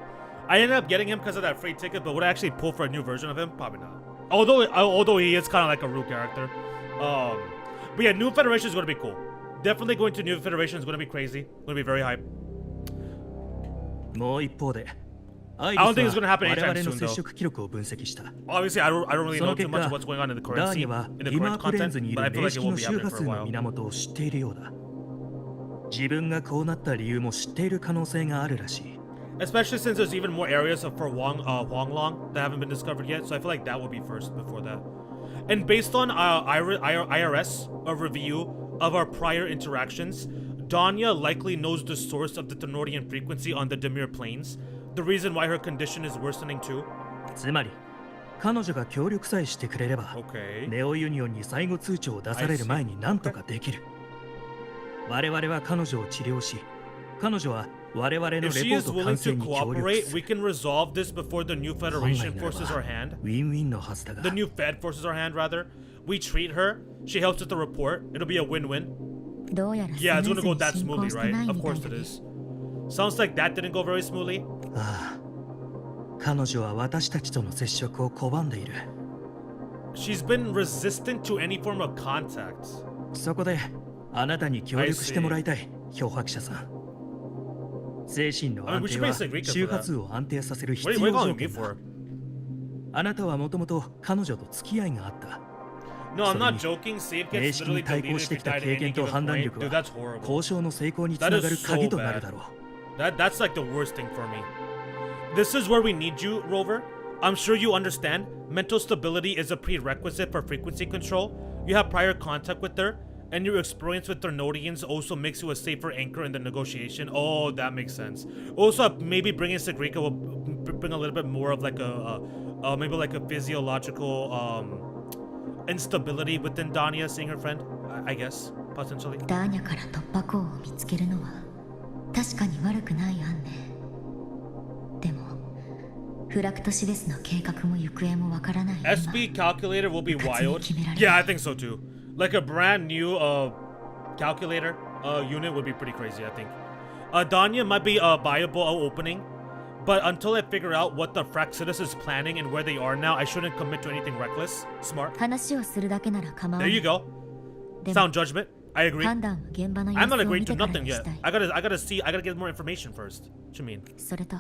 I ended up getting him because of that free ticket, but would I actually pull for a new version of him? Probably not. Although he is kind of like a Rue character. But yeah, New Federation is going to be cool. Definitely going to New Federation is going to be crazy. Going to be very hype. もう一方で、I don't think it's gonna happen anytime 我々の soon, 接 though. 触記録を分析した。 Obviously, I don't really そ know の too 結 much 果 of what's going on in the ダ current ーニャ scene, は in the リマ current ークレンズ content, にい but I る feel 名 like it 式 won't の be 周 happening 波 for a 数の while. 源を知っているようだ。自分がこうなった理由も知っている可能性があるらしい。 Especially since there's even more areas for Huanglong that haven't been discovered yet, so I feel like that will be first before that. And based on IRS, a review of our prior interactions, Denia likely knows the source of the Ternorian frequency on the Demir Plains, the reason why her condition is worsening too. つまり、彼女が協力さえしてくれれば、 Okay. ネオユニオンに最後通帳を出される前に何とかできる。我々は彼女を治療し、彼女は我々のレポ If she ー is ト willing 完 to 成に協力 cooperate, す we る。 can resolve this before the New 本 Federation 来なら forces ば our hand. ウィンウィンのはずだが The New Fed forces our hand, rather. We treat her, she helps with the report, it'll be a win-win. どうやら Yeah, it's スム gonna ーズ go に that 進行 smoothly, して right? ない Of みたい course だ it ね is. Sounds like that didn't go very smoothly. ああ、彼女は私たちとの接触を拒んでいる。 She's been resistant to any form of contact. そこであなたに協力してもらいたい、漂白者さん。精神の I mean, 安 we 定 should は basically agree 周 to 波 that. 数を安定させる必 What 要 are you 条 calling me 件だ。 for? あなたはもともと彼女と付き合いがあった。 No, I'm not それに joking. Save 名 gets 式に literally 対抗 deleted し if て you きた died 経 at any 験と given 判断 point. 力 Dude, は that's horrible. 交渉の成功につ That な is がる so 鍵となる bad. だろう。That's like the worst thing for me. This is where we need you, Rover. I'm sure you understand. Mental stability is a prerequisite for frequency control. You have prior contact with her, and your experience with Ternodians also makes you a safer anchor in the negotiation. Oh, that makes sense. Also, maybe bringing Sigrika will bring a little bit more of like maybe like a physiological instability within Denia seeing her friend. I guess potentially. ダーニャから突破口を見つけるのは確かに悪くない案ね。でもフラクトシベスの計画も行方もわからない今 SP calculator will be wild. Yeah, I think so too. Like a brand new calculator unit would be pretty crazy, I think. Denia might be a viable opening, but until I figure out what the Fraxidus is planning and where they are now, I shouldn't commit to anything reckless. Smart. 話をするだけなら構わな There い you go. でも Sound judgment. I agree. 判断は現場の様 I'm 子 not を見 agreeing て to から nothing に yet. したい I gotta get more information first. What you mean? それと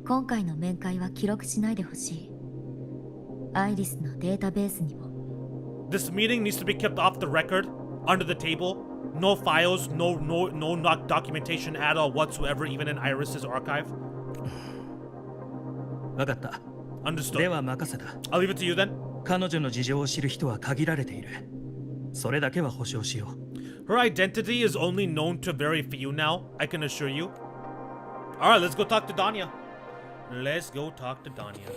今回の面会は記録しないでほしいアイリスのデータベースにも This meeting needs to be kept off the record, under the table. No files, no documentation at all whatsoever, even in Iris's archive. わかった。 Understood. では任せた。 I'll leave it to you then. 彼女の事情を知る人は限られている。それだけは保証しよう。Her identity is only known to very few now, I can assure you. Alright, let's go talk to Denia. Let's go talk to Denia.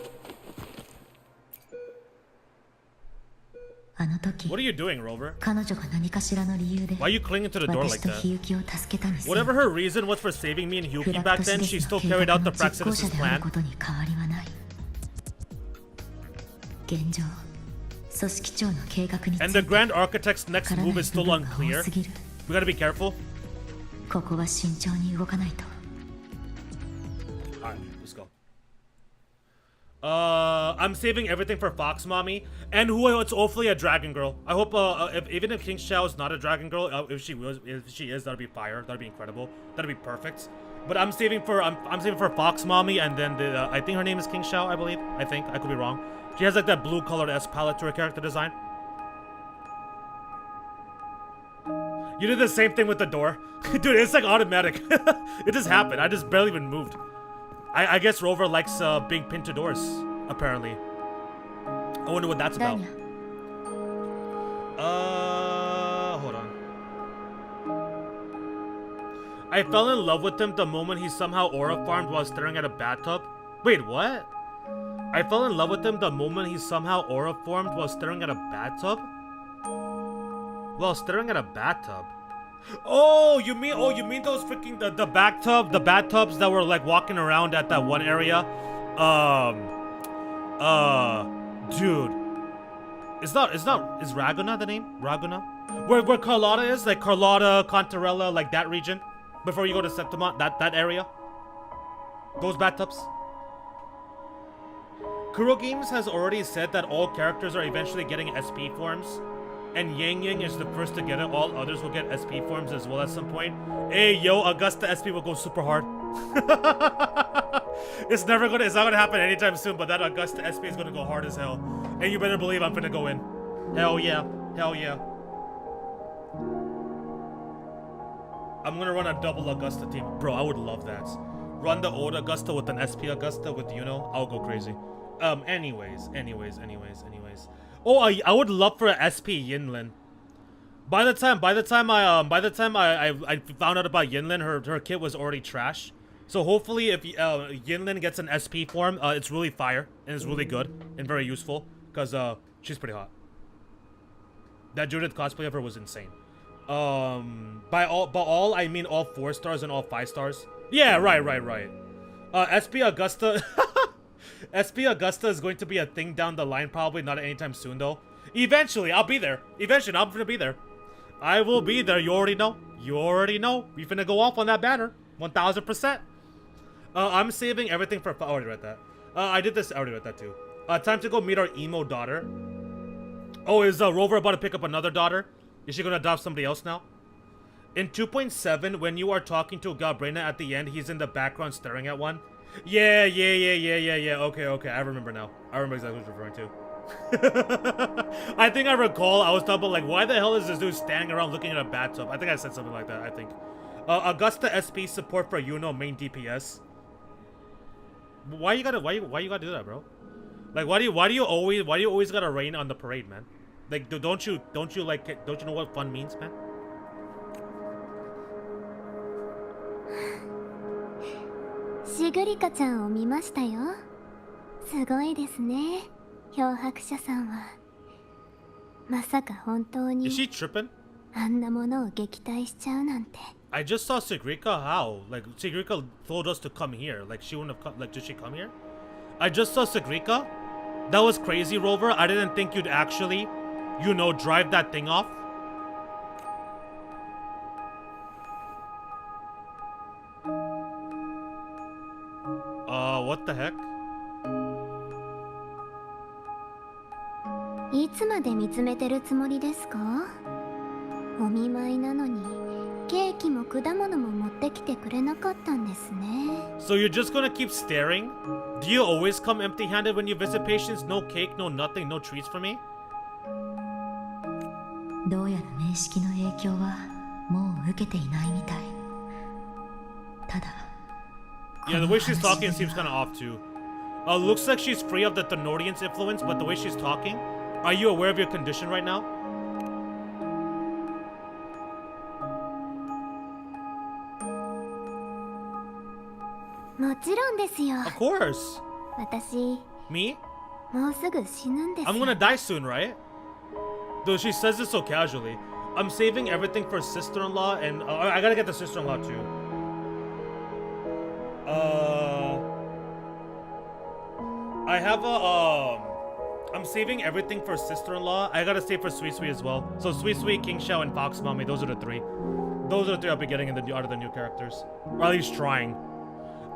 あの時 What are you doing, Rover? 彼女が何かしらの理由で Why are you clinging to the door 私 like と that? 日雪を助けたにせよ Whatever her reason was for saving me and フ Hyuki ラッ back トシ then, デ she ス still の計 carried 画 out の the 実行 Fraxidus' 者である plan. ことに変わりはない現状組織長の計画につ And い the て Grand Architect's next わからない move is 部 still 分が unclear. 多すぎる We gotta be careful. ここは慎重に動かないと Alright, let's go. I'm saving everything for Fox Mommy, and who it's hopefully a dragon girl. I hope even if King Xiao is not a dragon girl, if she is, that'd be fire. That'd be incredible. That'd be perfect. But I'm saving for Fox Mommy, and then I think her name is King Xiao. I believe. I think I could be wrong. She has like that blue colored S palette to her character design. You did the same thing with the door, dude. It's like automatic. It just happened. I just barely even moved. I guess Rover likes being pinned to doors, apparently. I wonder what that's about. ダニャ Hold on. I fell in love with him the moment he somehow aura farmed while staring at a bathtub. Wait, what? I fell in love with him the moment he somehow aura formed while staring at a bathtub? While staring at a bathtub? Oh, you mean those freaking the bathtubs that were like walking around at that one area? Dude. Is Raguna the name? Raguna? Where Carlotta is? Like Carlotta, Contarella, like that region? Before you go to Septimont, that area? Those bathtubs? Kuro Games has already said that all characters are eventually getting SP forms. And Yang Yang is the first to get it. All others will get SP forms as well at some point. Hey, yo, Augusta SP will go super hard. It's not gonna happen anytime soon, but that Augusta SP is gonna go hard as hell. And you better believe I'm gonna go in. Hell yeah. Hell yeah. I'm gonna run a double Augusta team. Bro, I would love that. Run the old Augusta with an SP Augusta with, you know, I'll go crazy. Anyways. Oh, I would love for an SP Yinlin. By the time I found out about Yinlin, her kit was already trash. So hopefully, if Yinlin gets an SP form, it's really fire and it's really good and very useful because she's pretty hot. That Judith cosplay of her was insane. By all I mean all 4 stars and all 5 stars. Yeah, right. SP Augusta. SP Augusta is going to be a thing down the line, probably not anytime soon though. Eventually, I'll be there. Eventually, I'm gonna be there. I will be there. You already know. We finna go off on that banner. 1000%. I'm saving everything for. I already read that. I already read that too. Time to go meet our emo daughter. Oh, is Rover about to pick up another daughter? Is she gonna adopt somebody else now? In 2.7, when you are talking to Galbrena at the end, he's in the background staring at one. Yeah. Okay. I remember now. I remember exactly what you're referring to. I think I recall I was talking about like, why the hell is this dude standing around looking at a bathtub? I think I said something like that. I think. Augusta SP support for Yuno main DPS. Why you gotta do that, bro? Like, why do you always gotta rain on the parade, man? Like, don't you know what fun means, man? シグリカちゃんを見ましたよ。すごいですね。漂白者さんは。まさか本当に Is she tripping? あんなものを撃退しちゃうなんて。I just saw Sigrika. How? Like, Sigrika told us to come here. Like, she wouldn't have come. Like, did she come here? I just saw Sigrika. That was crazy, Rover. I didn't think you'd actually you know, drive that thing off. What the heck? いつまで見つめてるつもりですか？お見舞いなのにケーキも果物も持ってきてくれなかったんですね。 So you're just gonna keep staring? Do you always come empty-handed when you visit patients? No cake, no nothing, no treats for me? どうやら面識の影響はもう受けていないみたい。ただ Yeah, the way she's talking seems kind of off too. Looks like she's free of the Thenorian's influence, but the way she's talking, are you aware of your condition right now? もちろんですよ。 Of course. 私 Me? もうすぐ死ぬんです。 I'm gonna die soon, right? Though she says this so casually. I'm saving everything for sister-in-law, and I gotta get the sister-in-law too. I have a I'm saving everything for sister-in-law. I gotta save for Sweet Sweet as well. So Sweet Sweet, King Xiao, and Fox Mommy. Those are the three. Those are the three I'll be getting in the out of the new characters, or at least trying.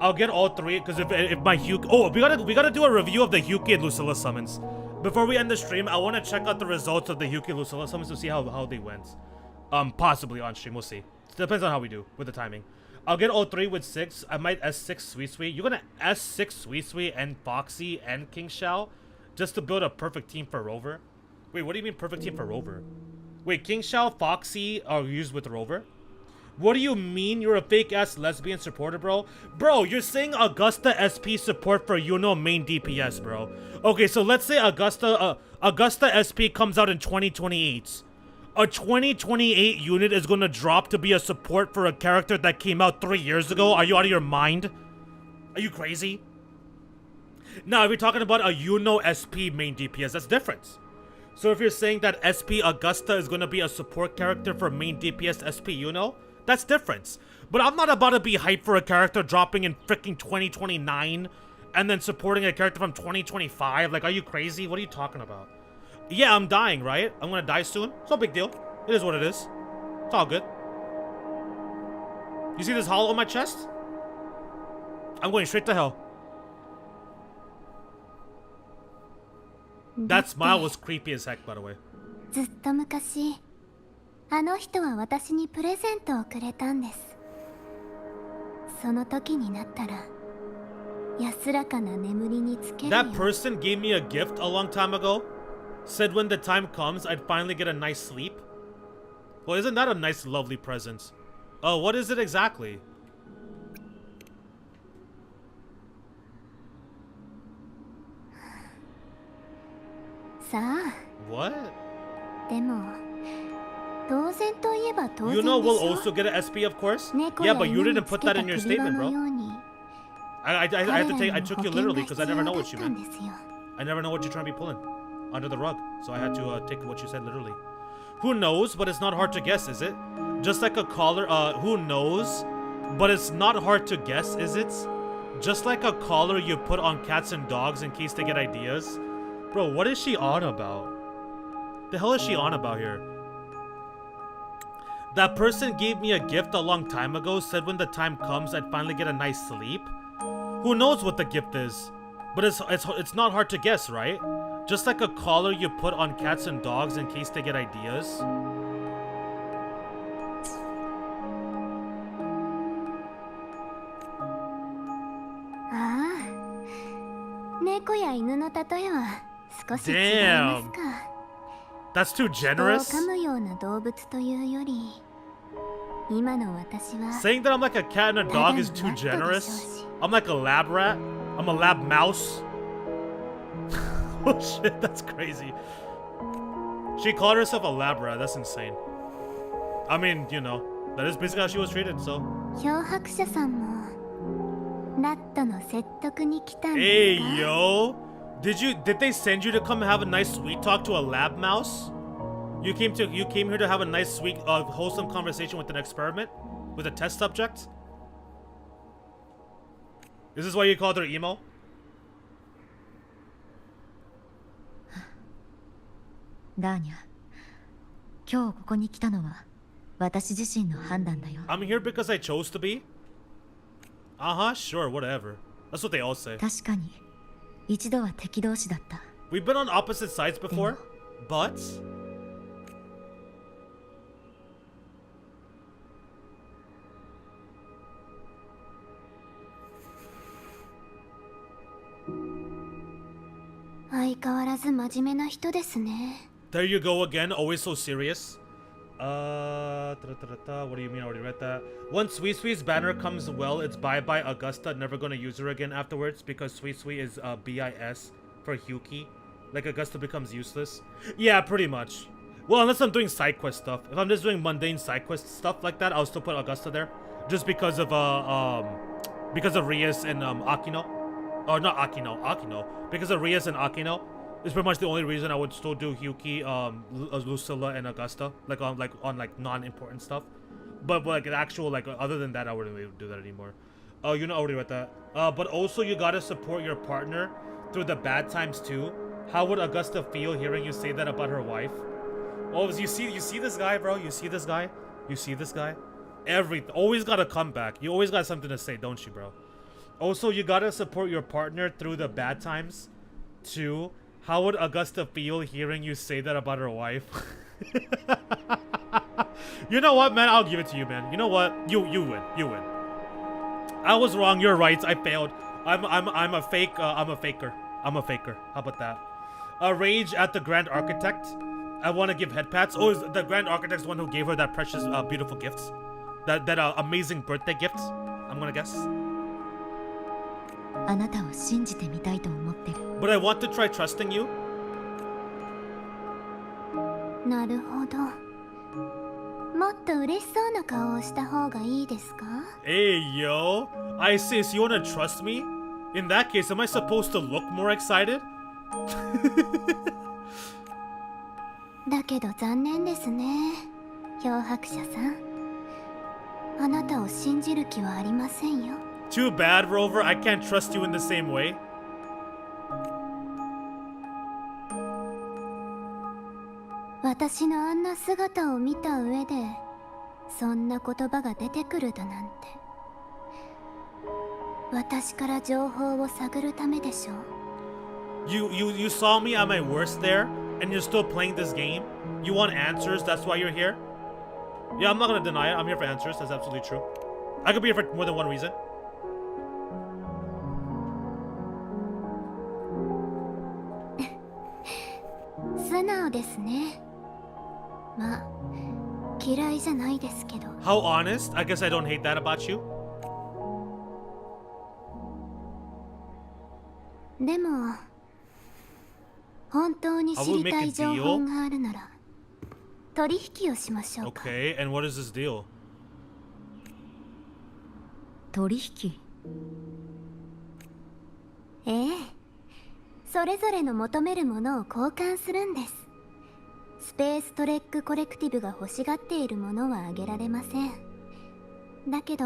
I'll get all three because if my Hyuki, we gotta do a review of the Hyuki and Lucilla summons. Before we end the stream, I want to check out the results of the Hyuki and Lucilla summons to see how they went. Possibly on stream, we'll see. Depends on how we do with the timing. I'll get all three with 6. I might S6 Sweet Sweet. You're gonna S6 Sweet Sweet and Foxy and King Xiao just to build a perfect team for Rover. Wait, what do you mean perfect team for Rover? Wait, King Xiao, Foxy are used with Rover? What do you mean you're a fake-ass lesbian supporter, bro? Bro, you're saying Augusta SP support for Yuno main DPS, bro. Okay, so let's say Augusta SP comes out in 2028. A 2028 unit is gonna drop to be a support for a character that came out 3 years ago? Are you out of your mind? Are you crazy? Now, if you're talking about a Yuno SP main DPS, that's different. So if you're saying that SP Augusta is gonna be a support character for main DPS SP Yuno, that's different. But I'm not about to be hyped for a character dropping in freaking 2029 and then supporting a character from 2025. Like, are you crazy? What are you talking about? Yeah, I'm dying, right? I'm gonna die soon. It's no big deal. It is what it is. It's all good. You see this hollow on my chest? I'm going straight to hell. That smile was creepy as heck, by the way. ずっと昔あの人は私にプレゼントをくれたんです。その時になったら安らかな眠りにつけるよ。 That person gave me a gift a long time ago. Said when the time comes, I'd finally get a nice sleep. Well, isn't that a nice, lovely present? Oh, what is it exactly? さあ。 What? でも当然といえば当然 You でし know ょ。 we'll also get an SP, of course. 猫 Yeah, や but you 犬に didn't つ put け that た in your 首輪 statement, の bro. ように I 彼ら took に you も保 literally 険 because I が never 必 know 要だ what っ you たん meant. ですよ。 I never know what you're trying to be pulling under the rug, so I had to take what you said literally. Who knows? But it's not hard to guess, is it? Just like a collar. Who knows? But it's not hard to guess, is it? Just like a collar you put on cats and dogs in case they get ideas. Bro, what is she on about? The hell is she on about here? That person gave me a gift a long time ago. Said when the time comes, I'd finally get a nice sleep. Who knows what the gift is? But it's not hard to guess, right? Just like a collar you put on cats and dogs in case they get ideas. Ah, 猫や犬の例えは少し違いますか。 That's too 人を generous. 噛むような動物というより、今の私は Saying that I'm like a cat and a dog is too generous. I'm like a lab rat. I'm a lab mouse. Oh shit, that's crazy. She called herself a lab rat. That's insane. I mean, you know, that is basically how she was treated, so. 漂白者さんもラットの説得に来たん Hey, ですか？ yo. Did they send you to come have a nice sweet talk to a lab mouse? You came here to have a nice sweet wholesome conversation with an experiment? With a test subject? Is this why you called her emo? Denia, 今日ここに来たのは私自身の判断だよ。 I'm here because I chose to be? Uh-huh, sure, whatever. That's what they all say. 確かに一度は敵同士だった。 We've been on opposite sides before, but... 相変わらず真面目な人ですね。 There you go again, always so serious. What do you mean? I already read that. Once Sweet Sweet's banner comes well, it's bye-bye Augusta. Never gonna use her again afterwards because Sweet Sweet is BIS for Hyuki. Like Augusta becomes useless. Yeah, pretty much. Well, unless I'm doing side quest stuff. If I'm just doing mundane side quest stuff like that, I'll still put Augusta there, just because of Rias and Akino. Or not Akino. Because of Rias and Akino. It's pretty much the only reason I would still do Hyuki, Lucilla, and Augusta, like on non-important stuff. But like an actual, like, other than that, I wouldn't really do that anymore. Oh, you know, I already read that. But also you gotta support your partner through the bad times too. How would Augusta feel hearing you say that about her wife? Oh, you see this guy, bro? You see this guy? Always gotta come back. You always got something to say, don't you, bro? Also, you gotta support your partner through the bad times too. How would Augusta feel hearing you say that about her wife? You know what, man? I'll give it to you, man. You know what? You win. I was wrong. You're right. I failed. I'm a fake. I'm a faker. How about that? Rage at the Grand Architect. I want to give head pats. Oh, is the Grand Architect's one who gave her that precious, beautiful gifts? That amazing birthday gift? I'm gonna guess. あなたを信じてみたいと思ってる。 But I want to try trusting you. なるほど。もっと嬉しそうな顔をした方がいいですか？ Hey, yo. I sis, you wanna trust me? In that case, am I supposed to look more excited? だけど残念ですね。漂白者さん。あなたを信じる気はありませんよ。 Too bad, Rover. I can't trust you in the same way. 私のあんな姿を見た上でそんな言葉が出てくるだなんて。私から情報を探るためでしょう。 You saw me at my worst there, and you're still playing this game? You want answers, that's why you're here? Yeah, I'm not gonna deny it. I'm here for answers. That's absolutely true. I could be here for more than one reason. 素直ですね。まあ、嫌いじゃないですけど。 How honest? I guess I don't hate that about you. でも、本当に知りたい情報があるなら、取引をしましょうか。 Okay, and what is this deal? 取引。ええ。それぞれの求めるものを交換するんです。スペーストレックコレクティブが欲しがっているものはあげられません。だけど、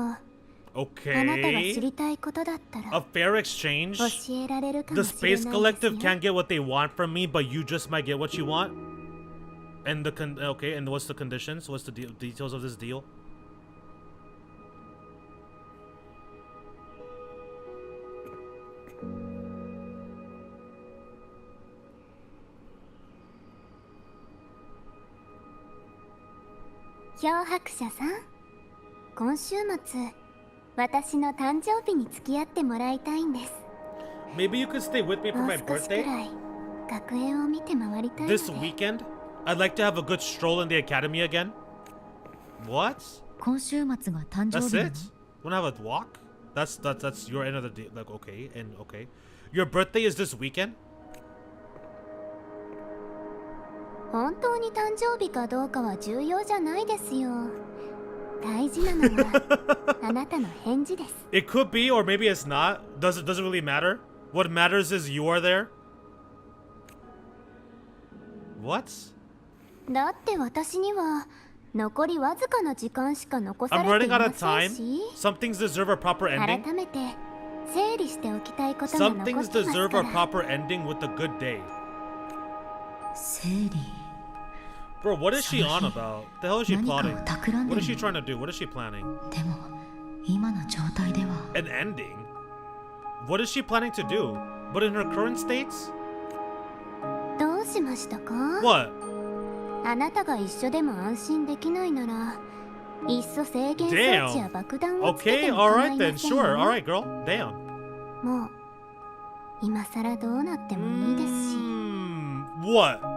Okay. あなたが知りたいことだったら A fair exchange? 教えられるか The もしれない Space ですよ。 Collective can't get what they want from me, but you just might get what you want? And okay, and what's the conditions? What's the details of this deal? – 漂白者さん、今週末、私の誕生日に付き合ってもらいたいんです。 Maybe you could stay with me for もう my 少しく birthday? らい学園を見て回りたいので。 This weekend? I'd like to have a good stroll in the academy again. What? 今週末が誕生 That's 日なの。 it? Wanna have a walk? That's your end of the deal. Like, okay, and okay. Your birthday is this weekend? 本当に誕生日かどうかは重要じゃないですよ。大事なのはあなたの返事です。 It could be, or maybe it's not. Does it really matter? What matters is you are there. What? だって私には残りわずかな時間しか残さ I'm れて running い out ま of せ time. んし、 Some things deserve a proper 改 ending. めて整理しておきたいことが Some 残 things ってます deserve か a ら。 proper ending with a good day. 整理。Bro, what is she on about? The hell is she 何かを plotting? 企ん What で is る she trying to do? What is she planning? でも今の状態では An ending? What is she planning to do? But in her current states? どうしましたか？ What? あなたが一緒でも安心できないなら、いっそ制限装置や爆弾をつけ Okay, ても構 alright い then, ません sure. よ。 Alright, girl. Damn. もう今さらどうなってもいいですし。What?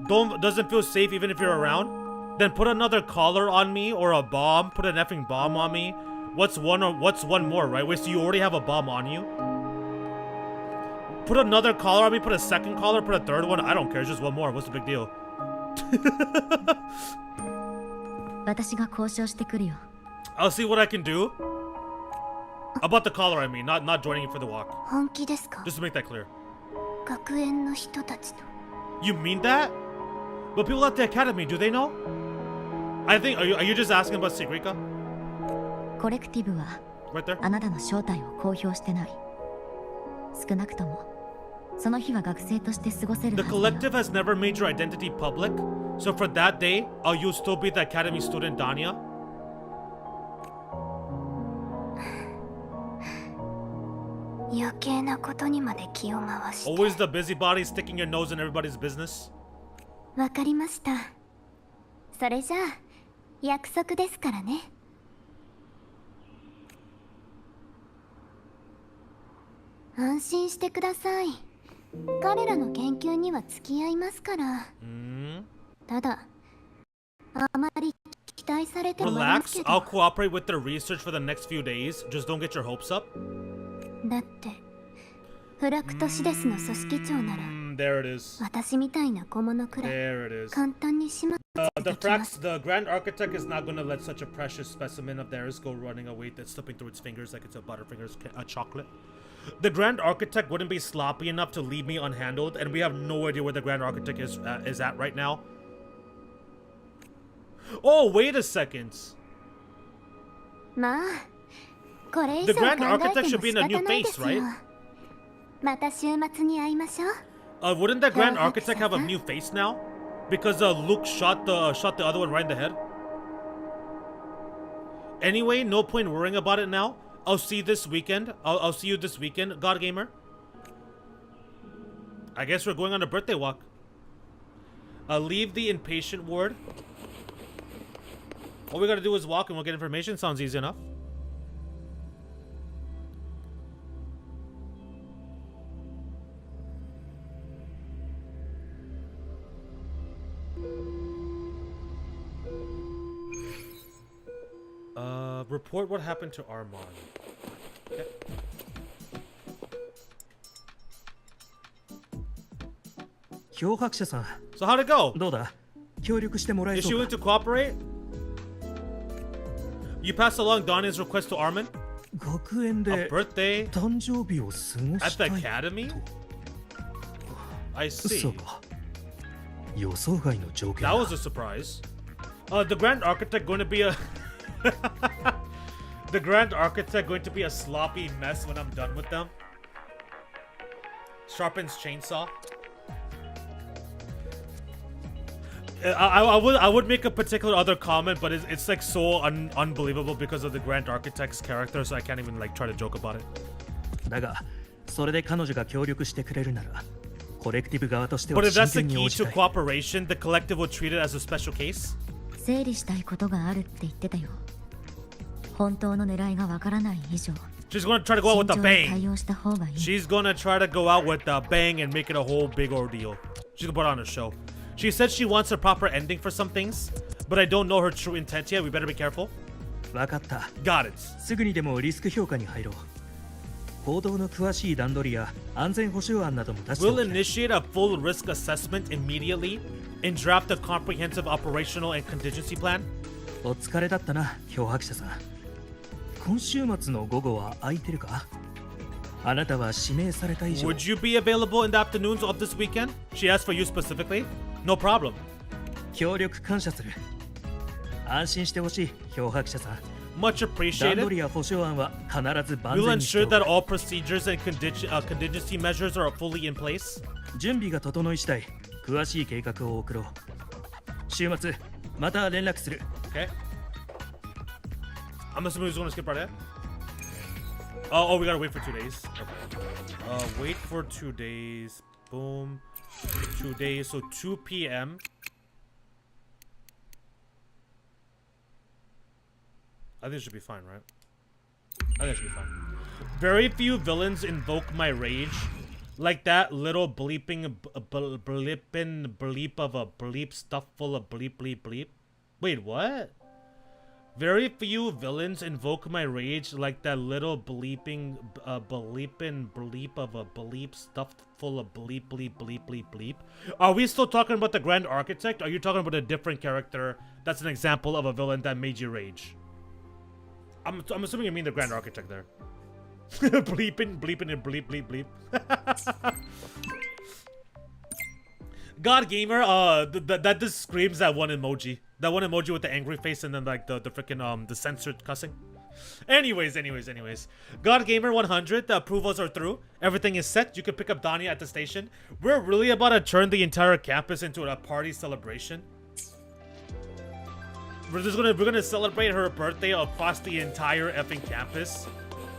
Doesn't feel safe even if you're around? Then put another collar on me or a bomb. Put an effing bomb on me. What's one more, right? Wait, so you already have a bomb on you? Put another collar on me, put a second collar, put a third one. I don't care, it's just one more. What's the big deal? 私が交渉してくるよ I'll see what I can do. About the collar, I mean, not joining you for the walk. 本気ですか？ Just to make that clear. 学園の人たちと。You mean that? But people at the academy, do they know? I think, are you just asking about Sigrika? コレクティブは Right there? あなたの正体を公表してない少なくともその日は学生として過ごせる The はずだよ collective has never made your identity public, so for that day, you'll still be the academy student, Dania. 余計なことにまで気を回して。 Always the busybody sticking your nose in everybody's business. わかりました。それじゃあ約束ですからね。安心してください。彼らの研究には付き合いますから。ただ、あまり期待されてもらいますけ Relax, ど。 I'll cooperate with the research for the next few days. Just don't get your hopes up. だってフラクトシデスの組織長なら There it is. 私みたいな小物くらい There it is. 簡単にしま The Grand Architect is not going to let such a precious specimen of theirs go running away that's slipping through its fingers like it's a Butterfinger's chocolate. The Grand Architect wouldn't be sloppy enough to leave me unhandled, and we have no idea where the Grand Architect is at right now. Oh, wait a second. まあこれ以 The 上考 Grand えて Architect も should be 仕 in a 方 new ないで face, すよ right? また週末に会いましょう。 Wouldn't the Grand Architect have a new face now? Because Luke shot the other one right in the head. Anyway, no point worrying about it now. I'll see you this weekend. I'll see you this weekend, God Gamer. I guess we're going on a birthday walk. Leave the impatient ward. All we gotta do is walk and we'll get information. Sounds easy enough. Report what happened to Armand. Okay. 漂白者さん So how'd it go? どうだ協力してもらえ Is そ she う willing か to cooperate? You passed along Donna's request to Armin? 学園 A で birthday 誕生日を過ご at し the たい academy? I そ see. うか予想外の条件 That だ was a surprise. The Grand Architect going to be a... the Grand Architect going to be a sloppy mess when I'm done with them. Sharpens chainsaw. I would make a particular other comment, but it's like so unbelievable because of the Grand Architect's character, so I can't even like try to joke about it. だがそれで彼女が協力してくれるならコレクティブ側として But は if 真 that's the 剣に key 応じ to たい cooperation, the collective will treat it as a special case. 整理したいことがあるって言ってたよ本当の狙いがわからない以上 She's gonna try to go out with a 慎重に bang. 対応した方がいい She's gonna try to go out with a bang and make it a whole big ordeal. She's gonna put on a show. She said she wants a proper ending for some things, but I don't know her true intent yet. We better be careful. 分かった Got it. すぐにでもリスク評価に入ろう行動の詳しい段取りや安全保障案なども出して We'll おきたい initiate a full risk assessment immediately and draft a comprehensive operational and contingency plan. お疲れだったな漂白者さん今週末の午後は空いてるかあなたは指名された以上 Would you be available in the afternoons of this weekend? She asked for you specifically. No problem. 協力感謝する安心してほしい漂白者さん Much 段取 appreciated. りや保証案は必ず万 We'll 全にしてお ensure く that all procedures and contingency measures are fully in place. 準備が整い次第詳しい計画を送ろう週末また連絡する。 Okay. I'm assuming he's gonna skip right ahead. Oh, we gotta wait for 2 days. Okay. Wait for 2 days. Boom. 2 days. So 2 p.m. I think it should be fine, right? I think it should be fine. Very few villains invoke my rage. Like that little bleeping bleep of a bleep stuff full of bleep bleep bleep. Wait, what? Very few villains invoke my rage like that little bleeping bleep of a bleep stuffed full of bleep bleep bleep bleep bleep. Are we still talking about the Grand Architect? Or are you talking about a different character that's an example of a villain that made you rage? I'm assuming you mean the Grand Architect there. Bleeping and bleep bleep bleep. God Gamer, that just screams that one emoji. That one emoji with the angry face and then like the freaking the censored cussing. Anyways. God Gamer 100, the approvals are through. Everything is set. You can pick up Denia at the station. We're really about to turn the entire campus into a party celebration. We're gonna celebrate her birthday across the entire effing campus.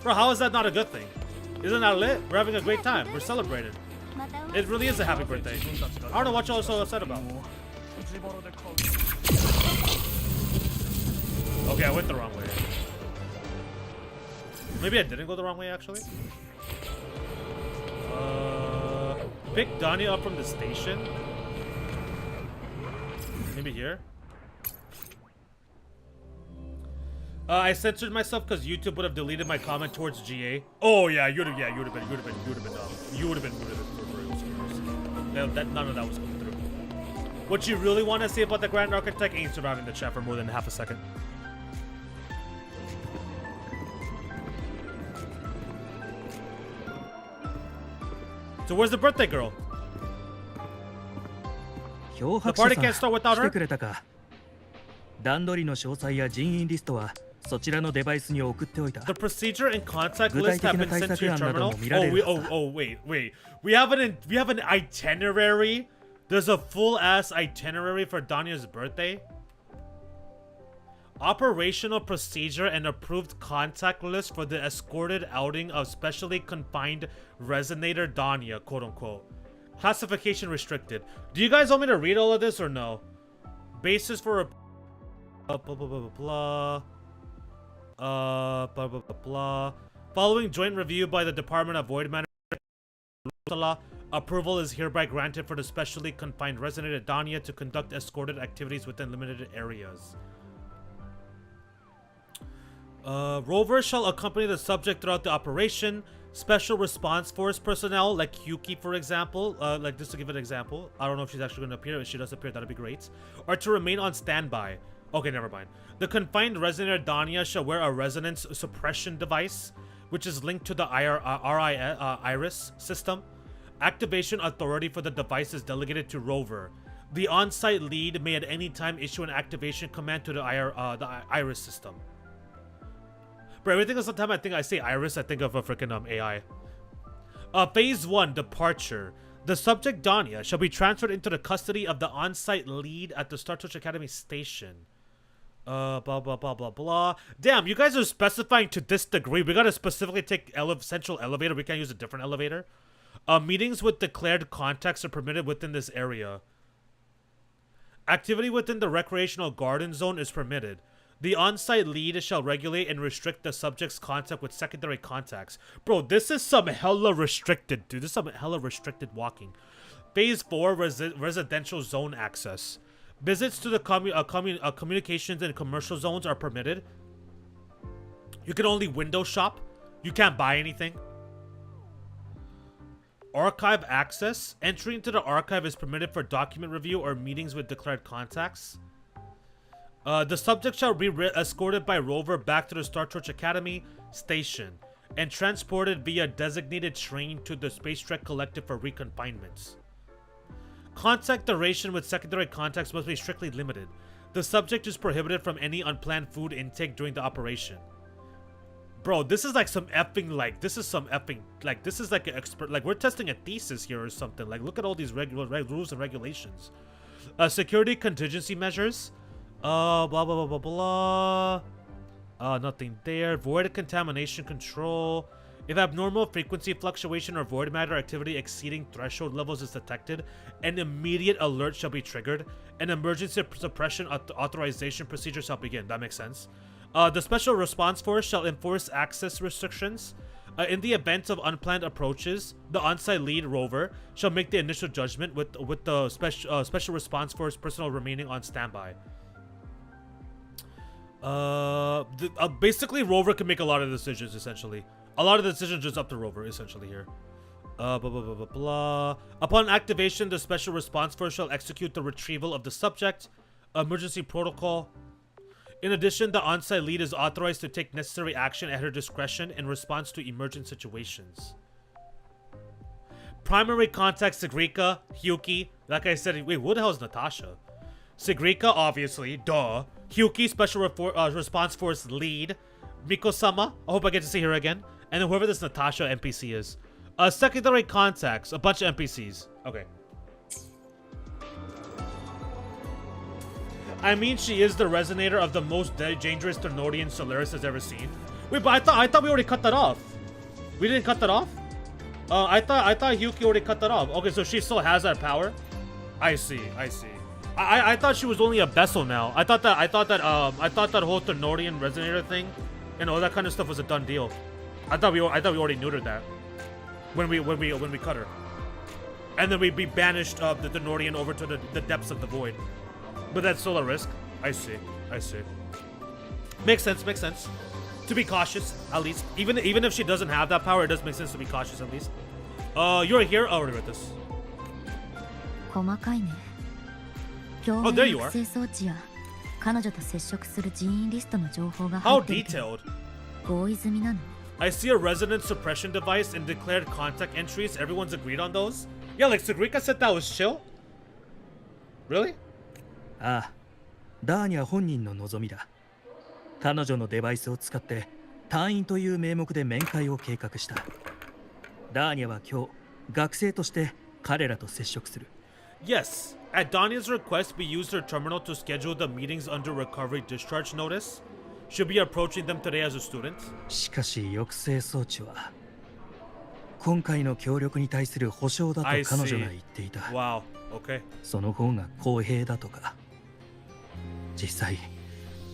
Bro, how is that not a good thing? Isn't that lit? We're having a great time. We're celebrating. It really is a happy birthday. I don't know what y'all are so upset about. Okay, I went the wrong way. Maybe I didn't go the wrong way, actually. Pick Dania up from the station. Maybe here. I censored myself because YouTube would have deleted my comment towards GA. Oh yeah, you would have been none of that was coming through. What you really want to see about the Grand Architect ain't surviving the chat for more than half a second. So where's the birthday girl? The party can't start without her. 段取りの詳細や人員リストはそちらのデバイスに送っておいた。 The procedure and contact list have been sent to your terminal. Wait. We have an itinerary. There's a full ass itinerary for Dania's birthday. Operational procedure and approved contact list for the escorted outing of specially confined resonator Dania, quote unquote. Classification restricted. Do you guys want me to read all of this or no? Basis for Following joint review by the Department of Void Management, approval is hereby granted for the specially confined resonator Dania to conduct escorted activities within limited areas. Rover shall accompany the subject throughout the operation. Special response force personnel, like Yuki, for example, like just to give an example, I don't know if she's actually going to appear. If she does appear, that'd be great. Or to remain on standby. Okay, never mind. The confined resonator Dania shall wear a resonance suppression device, which is linked to the Iris system. Activation authority for the device is delegated to Rover. The on-site lead may at any time issue an activation command to the Iris system. Bro, every single time I say Iris, I think of a freaking AI. Phase 1, departure. The subject Dania shall be transferred into the custody of the on-site lead at the Star Touch Academy station. Blah, blah, blah, blah, blah. Damn, you guys are specifying to this degree. We gotta specifically take central elevator. We can't use a different elevator. Meetings with declared contacts are permitted within this area. Activity within the recreational garden zone is permitted. The on-site lead shall regulate and restrict the subject's contact with secondary contacts. Bro, this is some hella restricted, dude. This is some hella restricted walking. Phase 4, residential zone access. Visits to the communications and commercial zones are permitted. You can only window shop. You can't buy anything. Archive access. Entry into the archive is permitted for document review or meetings with declared contacts. The subject shall be escorted by Rover back to the Star Torch Academy station and transported via designated train to the Space Trek Collective for reconfinements. Contact duration with secondary contacts must be strictly limited. The subject is prohibited from any unplanned food intake during the operation. Bro, this is like some effing, like, this is like an expert, like, we're testing a thesis here or something. Like, look at all these rules and regulations. Security contingency measures. Blah blah blah blah blah. Nothing there. Void contamination control. If abnormal frequency fluctuation or void matter activity exceeding threshold levels is detected, an immediate alert shall be triggered. An emergency suppression authorization procedure shall begin. That makes sense. The Special Response Force shall enforce access restrictions. In the event of unplanned approaches, the on-site lead rover shall make the initial judgment with the Special Response Force personnel remaining on standby. Basically, rover can make a lot of decisions, essentially. A lot of the decisions just up to rover, essentially, here. Blah, blah, blah, blah, blah. Upon activation, the Special Response Force shall execute the retrieval of the subject. Emergency protocol. In addition, the on-site lead is authorized to take necessary action at her discretion in response to emergent situations. Primary contact, Sigrika, Hyuki. Like I said, wait, who the hell is Natasha? Sigrika, obviously, duh. Hyuki, Special Response Force lead. Miko-sama, I hope I get to see her again. And then whoever this Natasha NPC is. Secondary contacts, a bunch of NPCs. Okay. I mean, she is the resonator of the most dangerous Ternodian Solaris has ever seen. Wait, but I thought we already cut that off. We didn't cut that off? I thought Hyuki already cut that off. Okay, so she still has that power. I see. I thought she was only a vessel now. I thought that whole Ternodian resonator thing and all that kind of stuff was a done deal. I thought we already neutered that when we cut her, and then we banished the Ternodian over to the depths of the void. But that's still a risk. I see. Makes sense. To be cautious, at least. Even if she doesn't have that power, it does make sense to be cautious, at least. You're here? I already read this. Oh, there you are. How detailed? I see a resonance suppression device and declared contact entries. Everyone's agreed on those? Yeah, like Sigrika said that was chill? Really? ああ、ダーニャ本人の望みだ。彼女のデバイスを使って隊員という名目で面会を計画した。ダーニャは今日学生として彼らと接触する。Yes, at Dania's request, we used her terminal to schedule the meetings under recovery discharge notice. She'll be approaching them today as a student. しかし抑制装置は今回の協力に対する保証だと彼女が言っていた。Wow, okay. その方が公平だとか。実際、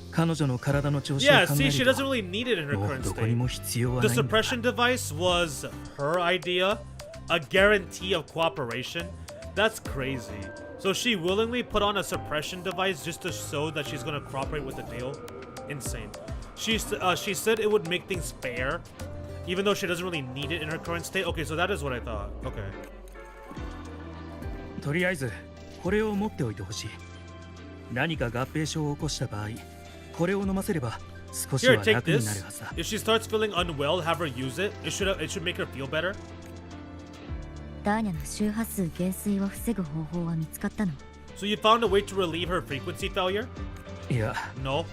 彼女の体の調子を考えると、 Yeah, see, she doesn't really need it in her もう current どこに state. も必要はないん The だ。 suppression device was her idea, a guarantee of cooperation. That's crazy. So she willingly put on a suppression device just to show that she's gonna cooperate with the deal. Insane. She said it would make things fair, even though she doesn't really need it in her current state. Okay, so that is what I thought. Okay. とりあえずこれを持っておいてほしい。何か合併症を起こした場合、これを飲ませれば少し Here, は take 楽になる this. はずだ。 If she starts feeling unwell, have her use it. It should make her feel better. ダーニャの周波数減衰を防ぐ方法は見つかったの？ So you found a way to relieve her frequency failure? いや、 No.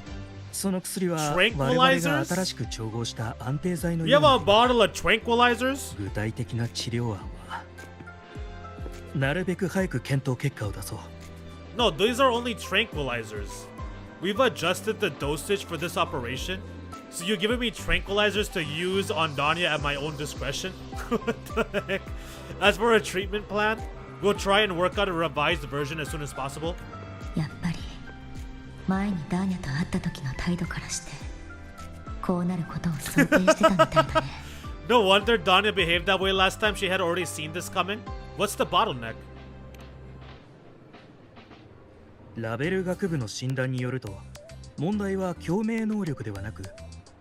その薬は Tranquilizers? 我々が新しく調合した安定剤の You よう have a な bottle of tranquilizers? 具体的な治療案はなるべく早く検討結果を出そう。 No, these are only tranquilizers. We've adjusted the dosage for this operation. So you're giving me tranquilizers to use on Denia at my own discretion? What the heck? As for a treatment plan, we'll try and work out a revised version as soon as possible. やっぱり前にダーニャと会った時の態度からしてこうなることを想定してたみたいだね。No wonder Denia behaved that way last time. She had already seen this coming. What's the bottleneck? ラベル学部の診断によると、問題は共鳴能力ではなく、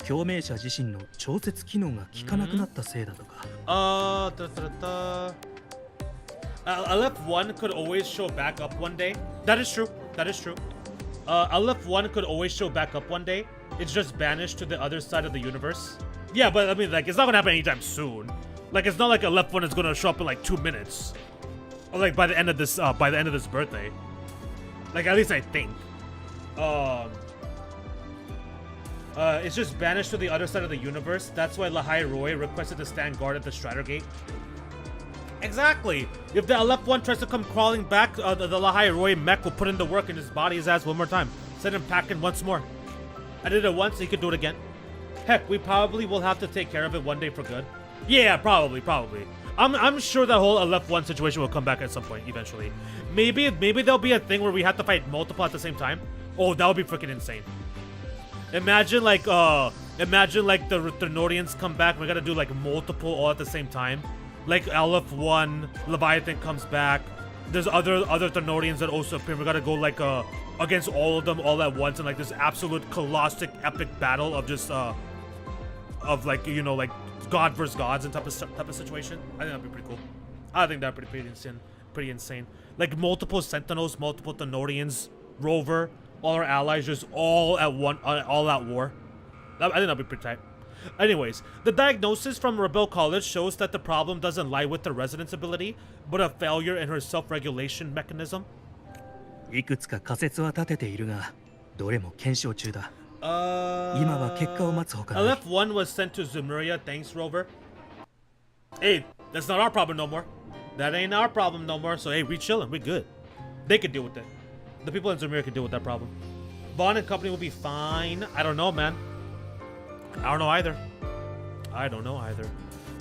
共鳴者自身の調節機能が効かなくなったせいだとか。LF1 could always show back up one day. That is true. LF1 could always show back up one day. It's just banished to the other side of the universe. Yeah, but I mean, like, it's not gonna happen anytime soon. Like, it's not like LF1 is gonna show up in like 2 minutes, or like by the end of this birthday. Like, at least I think. It's just banished to the other side of the universe. That's why Lahai Roy requested to stand guard at the Strider Gate. Exactly. If the LF1 tries to come crawling back, the Lahai Roy mech will put in the work and just body his ass one more time. Send him packing once more. I did it once, he could do it again. Heck, we probably will have to take care of it one day for good. Yeah, probably. I'm sure that whole LF1 situation will come back at some point eventually. Maybe there'll be a thing where we have to fight multiple at the same time. Oh, that would be freaking insane. Imagine like the Nordians come back. We gotta do like multiple all at the same time. Like LF1, Leviathan comes back. There's other Thenorians that also appear. We gotta go like against all of them all at once in like this absolute colossal epic battle of just of like, you know, like god versus gods and type of situation. I think that'd be pretty cool. I think that'd be pretty insane. Like multiple Sentinels, multiple Thenorians, Rover, all our allies just all at war. I think that'd be pretty tight. Anyways, the diagnosis from Rebel College shows that the problem doesn't lie with the resident's ability, but a failure in her self-regulation mechanism. いくつか仮説は立てているが、どれも検証中だ。今は結果を待つほかない。LF1 was sent to Zemuria, thanks Rover. Hey, that's not our problem no more. That ain't our problem no more, so hey, we chillin', we good. They could deal with it. The people in Zemuria could deal with that problem. Bond and company will be fine. I don't know, man. I don't know either.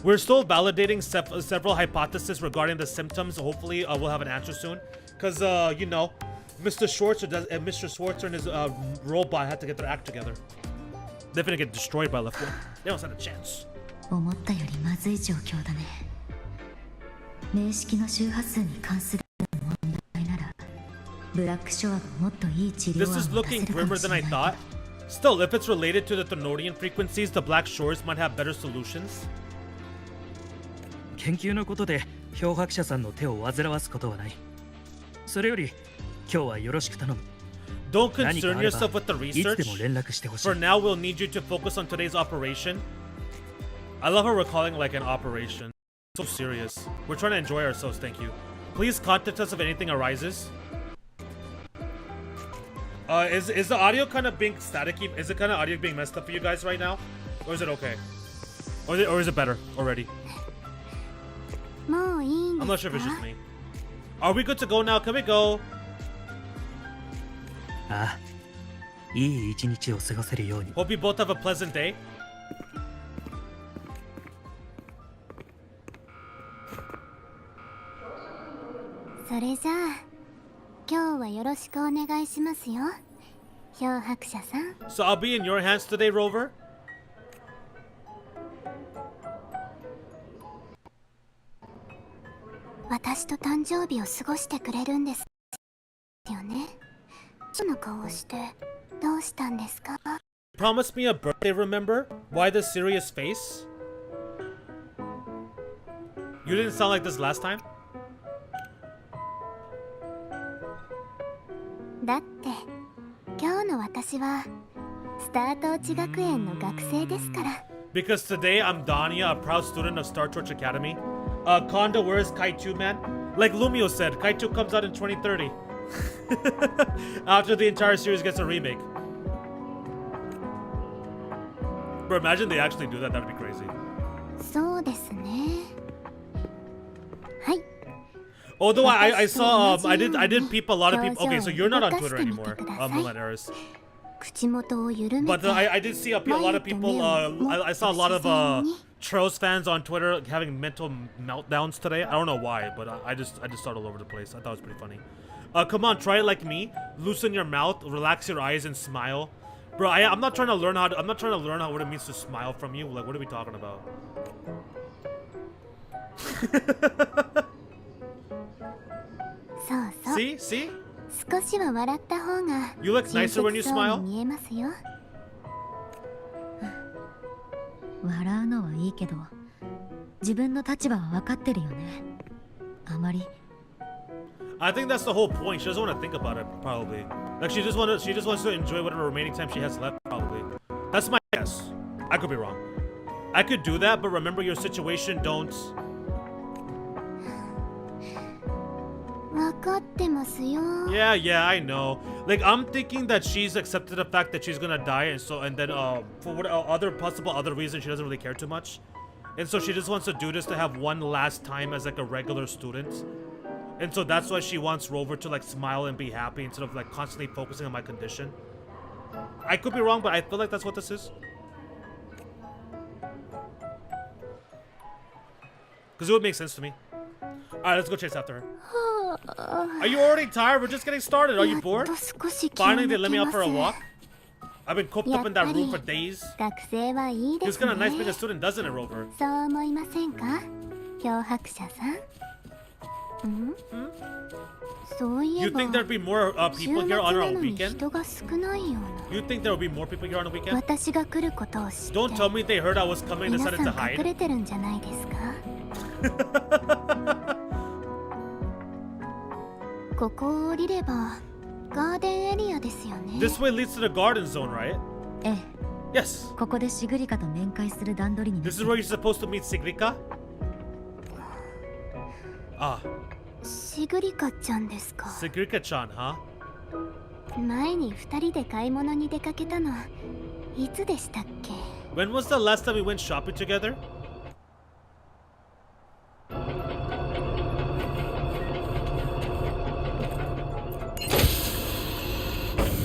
We're still validating several hypotheses regarding the symptoms. Hopefully, we'll have an answer soon. Because, you know, Mr. Schwarzer and his robot had to get their act together. They're gonna get destroyed by LF1. They don't stand a chance. 思ったよりまずい状況だね。名式の周波数に関する問題なら、ブラックショアがもっといい治療 This 案 is を出せ looking るかも grimmer し than れ I ない thought. Still, if it's related to the Thenorian frequencies, the Black Shores might have better solutions. 研究のことで漂白者さんの手を煩わすことはない。それより今日はよろしく頼む。 Don't concern yourself with the いつで research. も連絡してほしい。 For now, we'll need you to focus on today's operation. I love how we're calling it like an operation. So serious. We're trying to enjoy ourselves, thank you. Please contact us if anything arises. Is the audio kind of being staticky? Is the kind of audio being messed up for you guys right now? Or is it okay? Or is it better already? もういいん I'm で not す sure if it's か just me. Are we good to go now? Can we go? ああ、いい一日を過ごせるように。 Hope you both have a pleasant day. それじゃあ今日はよろしくお願いしますよ漂白者さん So I'll be in your hands today, Rover. 私と誕生日を過ごしてくれるんですよねその顔をしてどうしたんですか Promise me a birthday, remember? Why the serious face? You didn't sound like this last time? だって今日の私はスタートーチ学園の学生ですから Because today I'm Denia, a proud student of Star Torch Academy. Konda, where is Kaitu, man? Like Lumio said, Kaitu comes out in 2030. After the entire series gets a remake. Bro, imagine they actually do that, that'd be crazy. そうですねはい Although I saw, I did peep a lot of people. Okay, so you're not on Twitter anymore, Mulan Eris. 口元を緩め But て I did see a lot of people, I saw a lot of Tros fans on Twitter having mental meltdowns today. I don't know why, but I just started all over the place. I thought it was pretty funny. Come on, try it like me. Loosen your mouth, relax your eyes, and smile. Bro, I'm not trying to learn how. I'm not trying to learn what it means to smile from you. Like, what are we talking about? そうそう See? 少しは笑った方が You look nicer when you 親切そう smile. に見えますよ笑うのはいいけど自分の立場は分かってるよねあまり I think that's the whole point. She doesn't want to think about it, probably. Like she just wants to enjoy whatever remaining time she has left, probably. That's my guess. I could be wrong. I could do that, but remember your situation. Don't. 分かってますよ Yeah, I know. Like I'm thinking that she's accepted the fact that she's gonna die, and then for what other possible other reason she doesn't really care too much. And so she just wants to do this to have one last time as like a regular student. And so that's why she wants Rover to like smile and be happy instead of like constantly focusing on my condition. I could be wrong, but I feel like that's what this is. Because it would make sense to me. Alright, let's go chase after her. Are you already tired? We're just getting started. Are you bored? Finally, they let me out for a walk. I've been cooped up in that room for days. It's kind of nice being a student, doesn't it, Rover? そう思いませんか漂白者さんそういえ You ば think there'd be more 週 people 末 here な on の our に weekend? 人が少ないよう You think there will be more people here on the な weekend? 私が来ることを知って Don't tell me they heard I was coming and 皆 decided さ to ん隠 hide. れてるんじゃないですかここを降りればガーデンエリアですよね This way leads to the garden zone, right? ええ Yes. ここでシグリカと面会する段取りにな This っ is て where you're supposed to meet Sigrika? Ah, シグリカちゃんですか Sigrika-chan, huh? 前に2人で買い物に出かけたのいつでしたっけ When was the last time we went shopping together?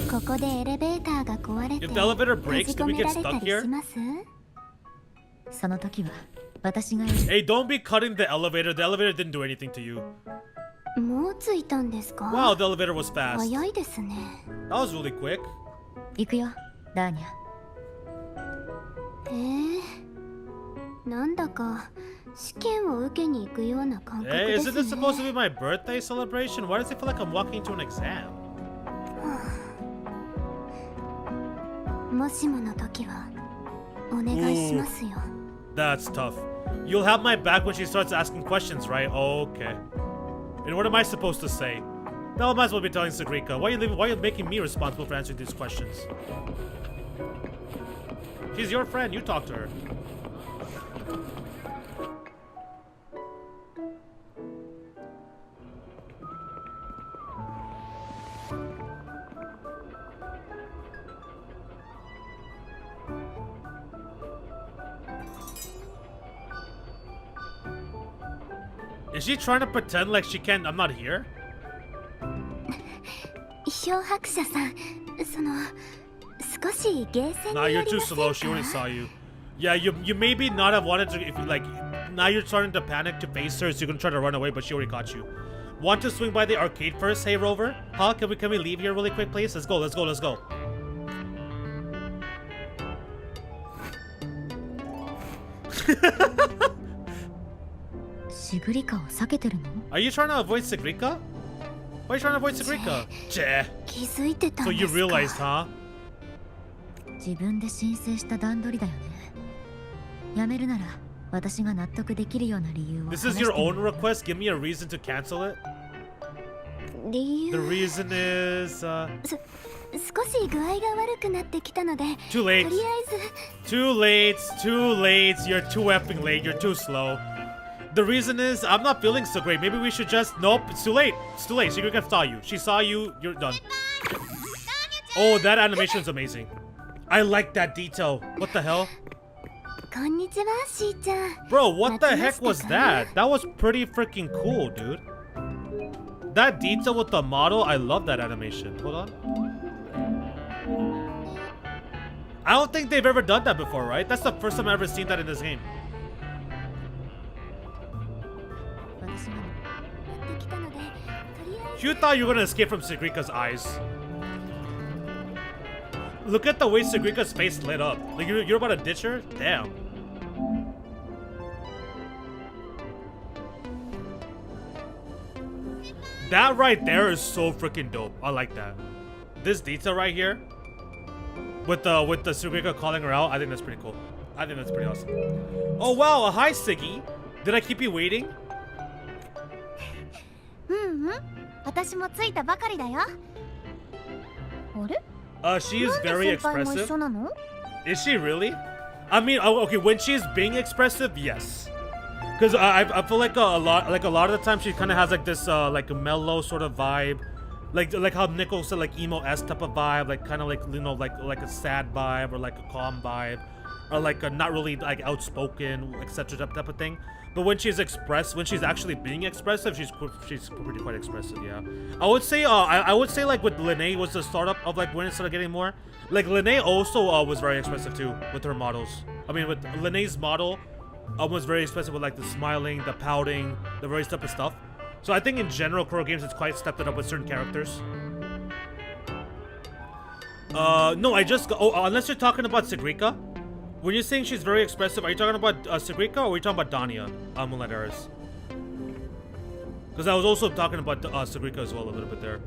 ここでエレベーターが壊れて If the elevator 閉 breaks, じ do 込 we め get られた stuck り here? しますその時は私がいる Hey, don't be cutting the elevator. The elevator didn't do anything to you. もう着いたんですか Wow, the elevator was fast. 早いですね That was really quick. 行くよダーニャなんだか試験を受けに行くような感覚 Hey, です isn't this ね supposed to be my birthday celebration? Why does it feel like I'm walking into an exam? もしもの時はお願いしますよ That's tough. You'll have my back when she starts asking questions, right? Okay. And what am I supposed to say? No, I might as well be telling Sigrika. Why are you making me responsible for answering these questions? She's your friend. You talk to her. Is she trying to pretend like she can't? I'm not here? 漂白者さんその少しゲーセンに Nah, 寄 you're り too ません slow. She already か saw you. Yeah, you maybe not have wanted to if you like. Now you're starting to panic to face her, so you're gonna try to run away, but she already caught you. Want to swing by the arcade first? Hey, Rover. Huh? Can we leave here really quick, please? Let's go. Let's go. Let's go. Are you trying to avoid Sigrika? Why are you trying to avoid Sigrika? Jeh. 気づいてたん So で you す realized, か huh? 自分で申請した段取りだよねやめるなら私が納得できるような理由を This is your own request. Give me a reason to cancel it. 理由 The reason is 少し具合が悪くなってきたので too late. とりあえず Too late. Too late. You're too effing late. You're too slow. The reason is I'm not feeling so great. Maybe we should just nope. It's too late. It's too late. Sigrika saw you. She saw you. You're done. Oh, that animation is amazing. I like that detail. What the hell? こんにちはしーちゃん Bro, what the heck was that? That was pretty freaking cool, dude. That detail with the model, I love that animation. Hold on. I don't think they've ever done that before, right? That's the first time I've ever seen that in this game. 私がやってきたのでとりあえず You thought you were gonna escape from Sigrika's eyes. Look at the way Sigrika's face lit up. Like you're about to ditch her? Damn. That right there is so freaking dope. I like that. This detail right here, with the Sigrika calling her out, I think that's pretty cool. I think that's pretty awesome. Oh wow, hi Siggy. Did I keep you waiting? 私も着いたばかりだよあれ She is very 先輩も一 expressive. 緒なの Is she really? I mean, okay, when she's being expressive, yes. Because I feel like a lot of the time she kind of has like this like a mellow sort of vibe, like how Nico said, like emo-esque type of vibe, like kind of like, you know, like a sad vibe or like a calm vibe. are like not really like outspoken, etc. Type of thing. But when she's actually being expressive, she's pretty quite expressive. Yeah, I would say I would say like with Lene was the startup of like when it started getting more. Like Lene also was very expressive too with her models. I mean, with Lene's model, was very expressive with like the smiling, the pouting, the various type of stuff. So I think in general, Kuro games it's quite stepped it up with certain characters. No, unless you're talking about Sigrika. When you're saying she's very expressive, are you talking about Sigrika or are you talking about Denia, Moonlight Eris? Because I was also talking about Sigrika as well a little bit there.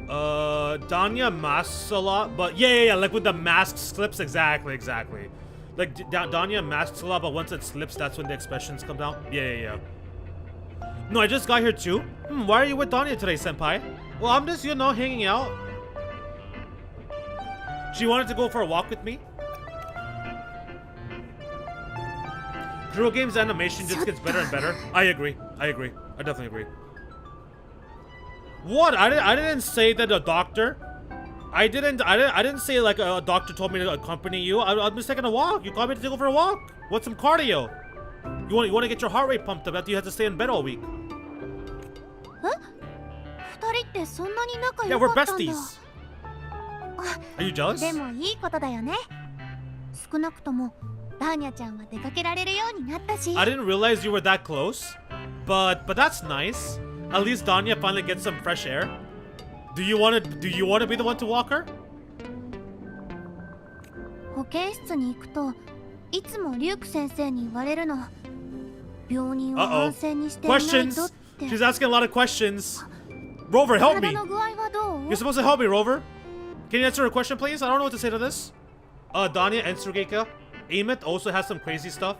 Dania masks a lot, but yeah, like with the mask slips, exactly. Like Dania masks a lot, but once it slips, that's when the expressions come down. Yeah. No, I just got here too. Why are you with Dania today, senpai? Well, I'm just, hanging out. She wanted to go for a walk with me. Kuro Games animation just gets better and better. I agree. I definitely agree. What? I didn't say that a doctor. I didn't say like a doctor told me to accompany you. I'm just taking a walk. You called me to go for a walk. What's some cardio? You want to get your heart rate pumped up after you have to stay in bed all week. Yeah, we're besties. Are you jealous? I didn't realize you were that close, but that's nice. At least Dania finally gets some fresh air. Do you want to be the one to walk her? Uh-oh. Questions. She's asking a lot of questions. Rover, help me. You're supposed to help me, Rover. Can you answer a question, please? I don't know what to say to this. Dania and Sugeka. Amit also has some crazy stuff.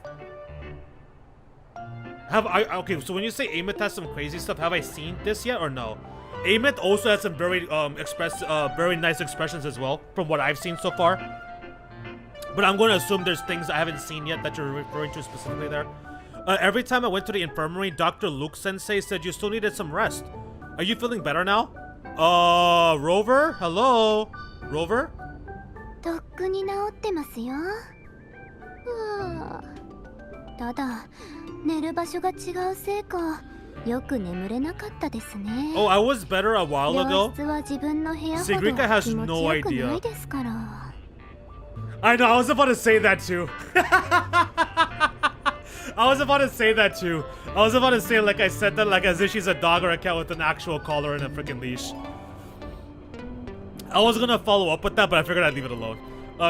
Okay, so when you say Amit has some crazy stuff, have I seen this yet or no? Amit also has some very very nice expressions as well, from what I've seen so far. But I'm going to assume there's things I haven't seen yet that you're referring to specifically there. Every time I went to the infirmary, Dr. Luke Sensei said you still needed some rest. Are you feeling better now? Rover? Hello? Rover? Oh, I was better a while ago. Sigrika has no idea. I know, I was about to say that too. I was about to say like I said that like as if she's a dog or a cat with an actual collar and a freaking leash. I was gonna follow up with that, but I figured I'd leave it alone.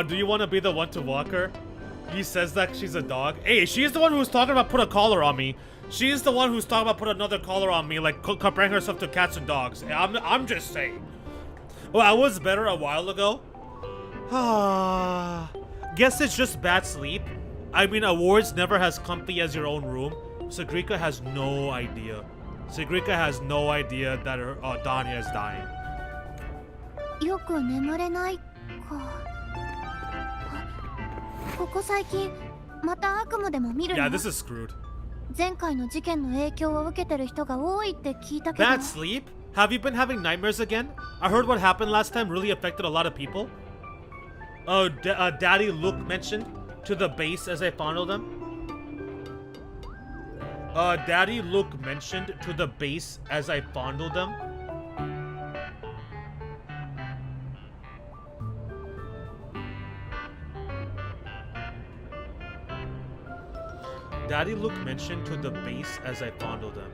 Do you want to be the one to walk her? He says that she's a dog. Hey, she's the one who was talking about put a collar on me. She's the one who's talking about put another collar on me, like comparing herself to cats and dogs. I'm just saying. Well, I was better a while ago. Guess it's just bad sleep. I mean, awards never as comfy as your own room. Sigrika has no idea. Sigrika has no idea that her Dania is dying. Yeah, this is screwed. Bad sleep? Have you been having nightmares again? I heard what happened last time really affected a lot of people. Daddy Luke mentioned to the base as I fondled him. Daddy Luke mentioned to the base as I fondled him. Daddy Luke mentioned to the base as I fondled him.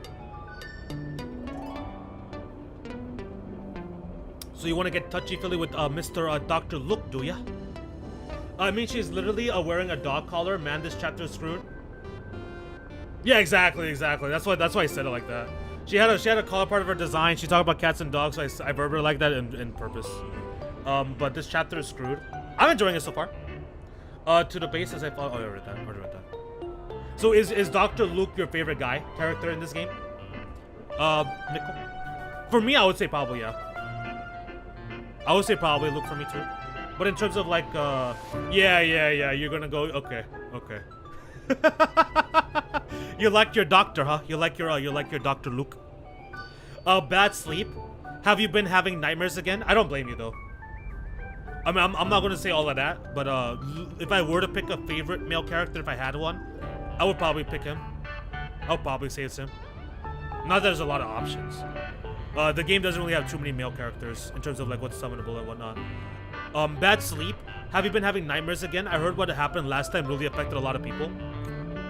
So you want to get touchy-feely with Mr. Dr. Luke, do ya? I mean, she's literally wearing a dog collar. Man, this chapter is screwed. Yeah, exactly. That's why I said it like that. She had a collar part of her design. She talked about cats and dogs, so I verbally like that in purpose. But this chapter is screwed. I'm enjoying it so far. To the base as I thought. Oh, I read that. So is Dr. Luke your favorite character in this game? Nicole? For me, I would say probably, yeah. I would say probably Luke for me too. But in terms of like, yeah, you're gonna go, okay. You like your doctor, huh? You like your Dr. Luke. Bad sleep. Have you been having nightmares again? I don't blame you though. I mean, I'm not gonna say all of that, but if I were to pick a favorite male character, if I had one, I would probably pick him. I would probably say it's him. Not that there's a lot of options. The game doesn't really have too many male characters in terms of like what's summonable and whatnot. Bad sleep. Have you been having nightmares again? I heard what happened last time really affected a lot of people.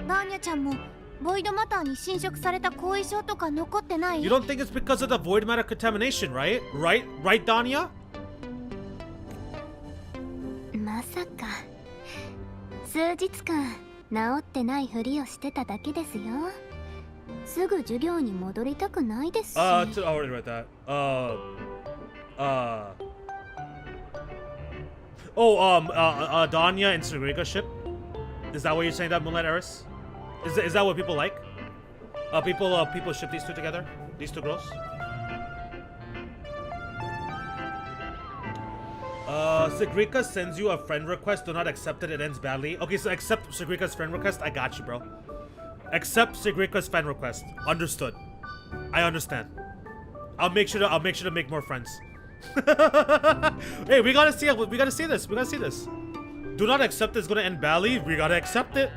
ダーニャちゃんもボイドマターに侵食された後遺症とか残ってない？ You don't think it's because of the void matter contamination, right? Right, Denia? まさか数日間治ってないふりをしてただけですよ。すぐ授業に戻りたくないですし。I already read that. Denia and Segrega's ship? Is that what you're saying, that Moonlight Eris? Is that what people like? People ship these two together? These two girls? Segreca sends you a friend request. Do not accept it. It ends badly. Okay, so accept Segreca's friend request. I got you, bro. Accept Segreca's friend request. Understood. I understand. I'll make sure to make more friends. Hey, we gotta see this. We gotta see this. Do not accept it's gonna end badly. We gotta accept it.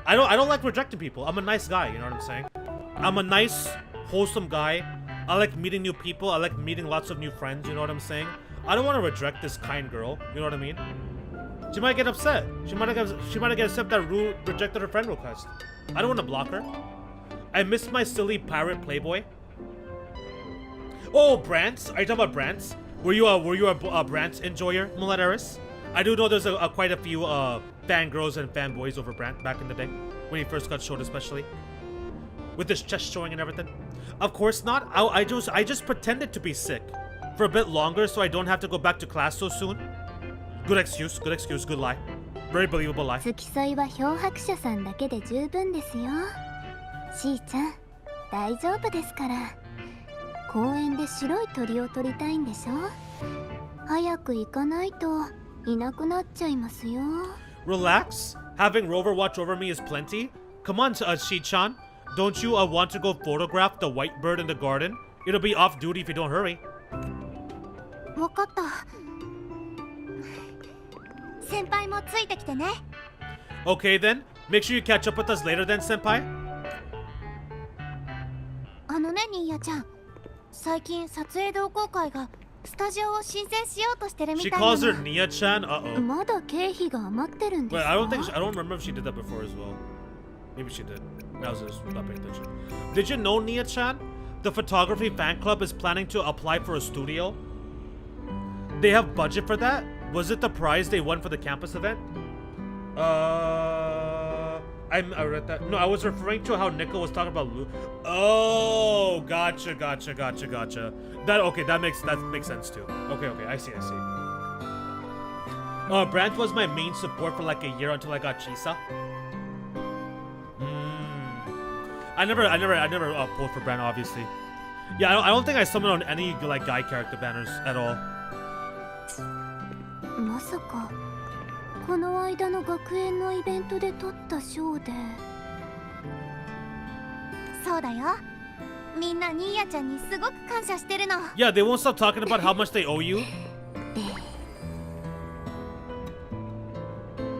I don't like rejecting people. I'm a nice guy, you know what I'm saying? I'm a nice, wholesome guy. I like meeting new people. I like meeting lots of new friends, you know what I'm saying? I don't want to reject this kind girl, you know what I mean? She might get upset. She might get upset that Rue rejected her friend request. I don't want to block her. I miss my silly pirate playboy. Oh, Brant? Are you talking about Brant? Were you a Brant enjoyer, Moonlight Eris? I do know there's quite a few fangirls and fanboys over Brant back in the day, when he first got showed, especially with his chest showing and everything. Of course not. I just pretended to be sick for a bit longer so I don't have to go back to class so soon. Good excuse, good lie. Very believable lie. 付き添いは漂白者さんだけで十分ですよ。しーちゃん、大丈夫ですから。公園で白い鳥を取りたいんでしょ？早く行かないといなくなっちゃいますよ。Relax. Having Rover watch over me is plenty. Come on, Shi-chan. Don't you want to go photograph the white bird in the garden? It'll be off duty if you don't hurry. わかった。先輩もついてきてね。Okay then. Make sure you catch up with us later then, senpai. あのね、ニーヤちゃん。最近撮影同好会がスタジオを申請しようとしてるみたいなの。 She calls her Nia-chan. Uh-oh. まだ経費が余ってるんです Wait, か？ I don't remember if she did that before as well. Maybe she did. I was just not paying attention. Did you know, Nia-chan? The photography fan club is planning to apply for a studio. They have budget for that? Was it the prize they won for the campus event? I read that. No, I was referring to how Nico was talking about Lu. Oh, gotcha. That makes sense too. Okay, I see. Brant was my main support for like a year until I got Chisa. I never pulled for Brant, obviously. Yeah, I don't think I summoned on any like guy character banners at all. まさかこの間の学園のイベントで取った賞で。そうだよ。みんなニーヤちゃんにすごく感謝してるの。Yeah, they won't stop talking about how much they owe you.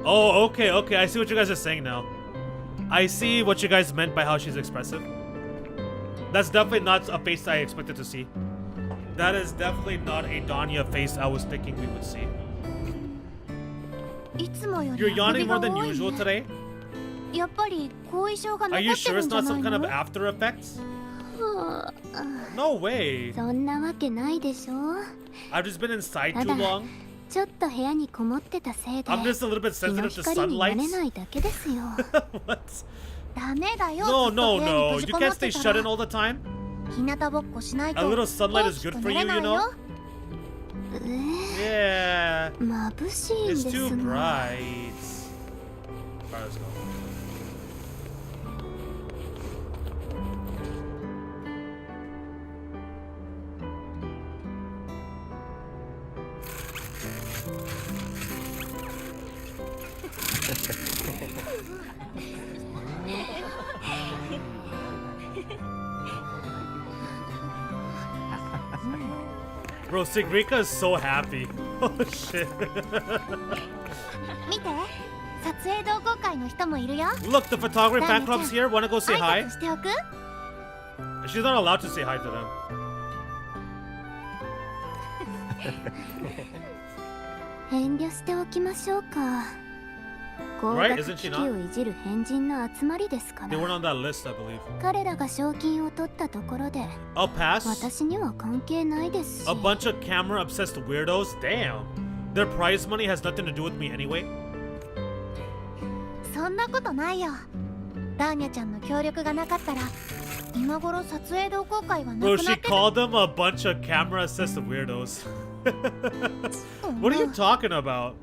Oh, okay. I see what you guys are saying now. I see what you guys meant by how she's expressive. That's definitely not a face I expected to see. That is definitely not a Denia face I was thinking we would see. You're yawning more than usual today? やっぱり後遺症が Are 残 you って sure る it's んじゃ not な some い kind of の？ after effects? No way. そんなわけないでしょ。 I've just been inside た too だ long. ちょっと部屋にこもってたせいで I'm just a little bit 日の sensitive to 光に慣れ sunlight. ないだけですよ。 What? ダメだよ。 No, ずっと no, 部屋に no. 閉じ You こも can't っ stay てた shut in ら all the time. 日向ぼっこしないと A little sunlight is 大 good きく for な you, れ you ないよ。 know? Yeah. 眩しいんで It's す too が。 bright. Alright, let's go. Bro, Sigrika is so happy. Oh shit. 見て、撮影同好会の人もいるよ。 Look, the photography fan club's here. Wanna go say 挨 hi? 拶しておく？ She's not allowed to say hi to them. 遠慮しておきましょうか。高 Right? 額 Isn't 機 she 器 not? をいじる変人の集まりですか They weren't ら。 on that list, I believe. 彼らが賞金を取ったところで I'll pass. 私には関係ないですし。 A bunch of camera obsessed weirdos? Damn. Their prize money has nothing to do with me anyway. そんなことないよ。ダーニャちゃんの協力がなかったら今頃撮影同好会はな Bro, く she なってた。 called them a bunch of camera obsessed weirdos. What are you talking about?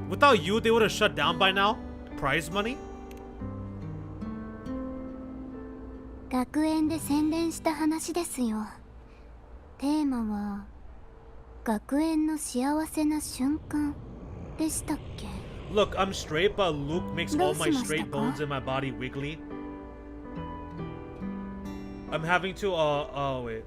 Without you, they would have shut down by now? Prize money? 学園で宣伝した話ですよ。テーマは学園の幸せな瞬間でしたっけ？ Look, I'm straight, but Luke makes all my どうしましたか？ straight bones in my body wiggly. I'm having to, wait.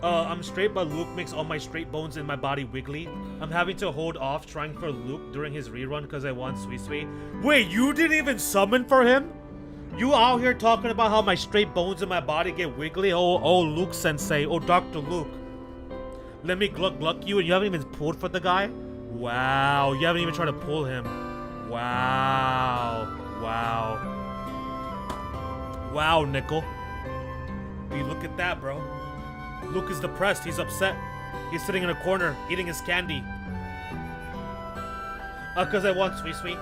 I'm straight, but Luke makes all my straight bones in my body wiggly. I'm having to hold off trying for Luke during his rerun because I want Sui Sui. Wait, you didn't even summon for him? You out here talking about how my straight bones in my body get wiggly? Oh, Luke Sensei. Oh, Dr. Luke. Let me gluck you and you haven't even pulled for the guy? Wow, you haven't even tried to pull him. Wow. Wow, Nickel. You look at that, bro. Luke is depressed. He's upset. He's sitting in a corner eating his candy. Because I want Sweet Sweet.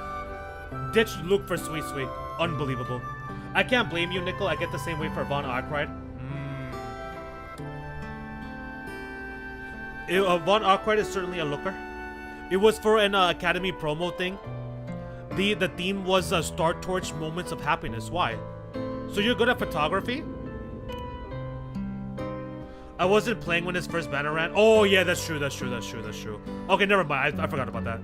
Ditch Luke for Sweet Sweet. Unbelievable. I can't blame you, Nickel. I get the same way for Von Arkwright. Von Arkwright is certainly a looker. It was for an Academy promo thing. The theme was Star Torch Moments of Happiness. Why? So you're good at photography? I wasn't playing when his first banner ran. Oh yeah, that's true. Okay, never mind. I forgot about that.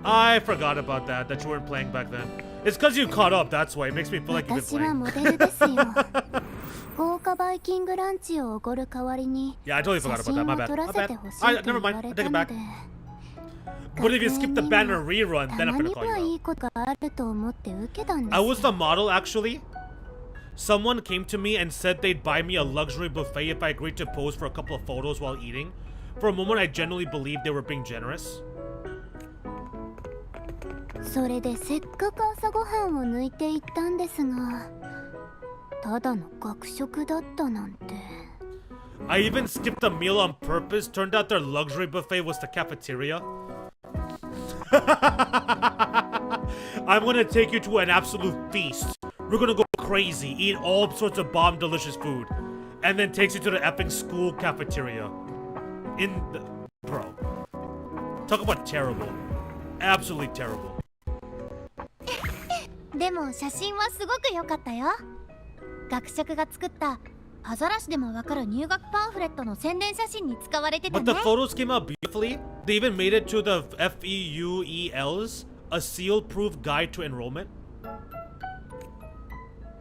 I forgot about that you weren't playing back then. It's because you caught up, that's why. It makes me feel like you've been 私は playing. モデルですよ。豪華バイキングランチをおごる代わりに Yeah, I totally 写 forgot about 真 that. を My 撮 bad. ら My せ bad. てほしい Alright, と never 言 mind. わ I れ take た it の back. で。 But if you skip the 学園に banner も rerun, た then ま I'm に gonna call はい you いことがあると思って受けたん out. で I was す the よ。 model actually. Someone came to me and said they'd buy me a luxury buffet if I agreed to pose for a couple of photos while eating. For a moment, I genuinely believed they were being generous. それでせっかく朝ごはんを抜いていったんですが、ただの学食だったなんて。 I even skipped a meal on purpose. Turned out their luxury buffet was the cafeteria. I'm gonna take you to an absolute feast. We're gonna go crazy, eat all sorts of bomb delicious food. And then takes you to the effing school cafeteria. Bro. Talk about terrible. Absolutely terrible. でも写真はすごく良かったよ。学食が作ったアザラシでもわかる入学パンフレットの宣伝写真に使われてた But ね。 the photos came out beautifully. They even made it to the FEUELs, a seal-proof guide to enrollment.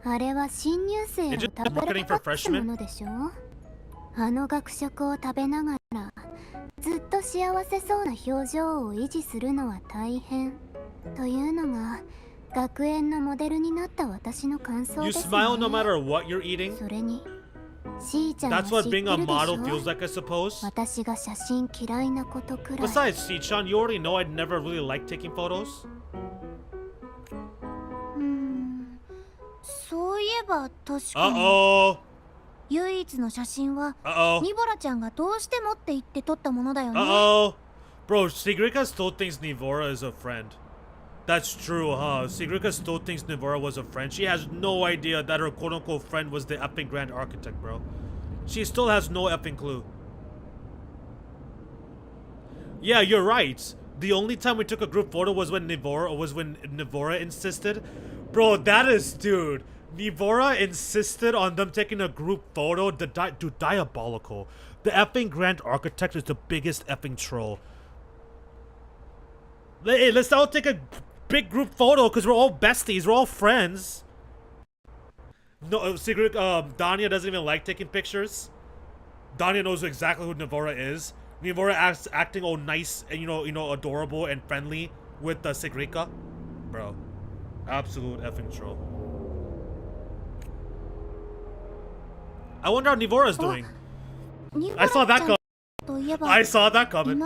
あれは新入生を It's just 食べ marketing る for 隠すものでしょ。あの学食を食べながらずっと幸せそうな表情を維持するのは大変というのが学園のモデルになった私の感想 You です smile no ね。 matter what you're eating. それにしーちゃんは That's 知っ what て being a るで model し feels ょ。 like, I suppose. 私が写真嫌いなことくらい。 Besides, Sichan, you already know I'd never really liked taking photos. そういえば確かに Uh-oh. 唯一の写真は Uh-oh. ニボラちゃんがどうしてもって言って撮ったものだよね。 Uh-oh. Bro, Sigrika still thinks Nivora is a friend. That's true, huh? Sigrika still thinks Nivora was a friend. She has no idea that her quote-unquote friend was the effing Grand Architect, bro. She still has no effing clue. Yeah, you're right. The only time we took a group photo was when Nivora insisted. Bro, that is, dude. Nivora insisted on them taking a group photo. Dude, diabolical. The effing Grand Architect is the biggest effing troll. Hey, let's all take a big group photo because we're all besties. We're all friends. No, Sigrid, Dania doesn't even like taking pictures. Dania knows exactly who Nivora is. Nivora acting all nice and adorable and friendly with Sigrika. Bro, absolute effing troll. I wonder how Nivora's doing. I saw that coming. I saw that coming.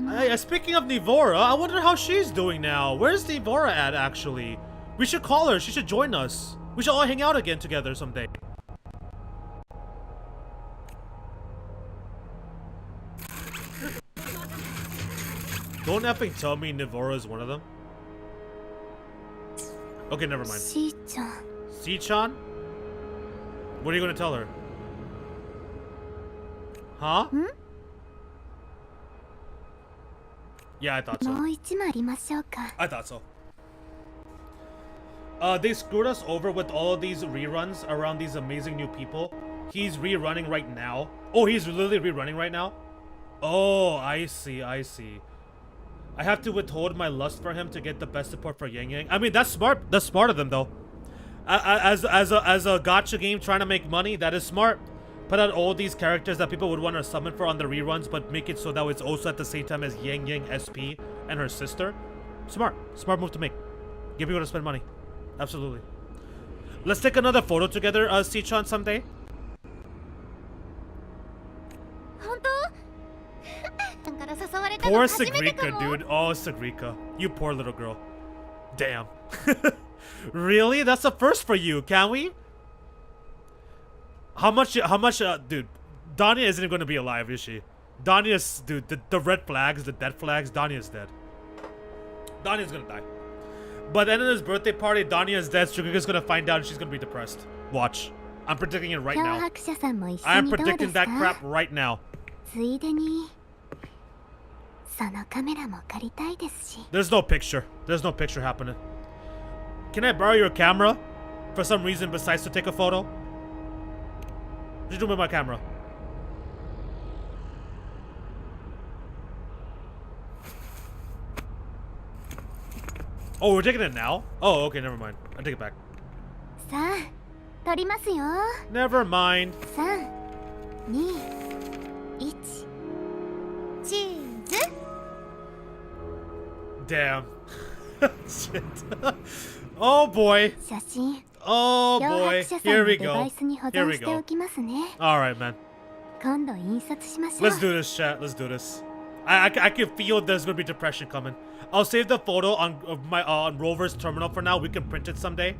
Hey, speaking of Nivora, I wonder how she's doing now. Where's Nivora at, actually? We should call her. She should join us. We should all hang out again together someday. Don't effing tell me Nivora is one of them. Okay, never mind. Si-chan? What are you gonna tell her? Huh? Yeah, I thought so. I thought so. They screwed us over with all of these reruns around these amazing new people. He's rerunning right now. Oh, he's literally rerunning right now? Oh, I see, I see. I have to withhold my lust for him to get the best support for Yang Yang. I mean, that's smart. That's smart of them, though. As a gacha game trying to make money, that is smart. Put out all these characters that people would want to summon for on the reruns, but make it so that it's also at the same time as Yang Yang SP and her sister. Smart. Smart move to make. Give people to spend money. Absolutely. Let's take another photo together, Si-chan, someday. Poor Sigrika, dude. Oh, Sigrika. You poor little girl. Damn. Really? That's a first for you, can we? How much, dude, Denia isn't going to be alive, is she? Denia's, dude, the red flags, the dead flags, Denia's dead. Denia's gonna die. By the end of this birthday party, Denia's dead, Sigrika's gonna find out and she's gonna be depressed. Watch. I'm predicting it right now. I am predicting that crap right now. There's no picture. There's no picture happening. Can I borrow your camera? For some reason besides to take a photo? What you doing with my camera? Oh, we're taking it now? Oh, okay, never mind. I take it back. Never mind. 3、2、1 チーズ Damn. Shit. Oh boy. 写真 Oh boy. 漂白者さん Here の we デバイ go. スに保 Here 存 we して go. おきますね。 Alright, man. 今度印刷しましょう。 Let's do this, chat. Let's do this. I can feel there's gonna be depression coming. I'll save the photo on my on Rover's terminal for now. We can print it someday.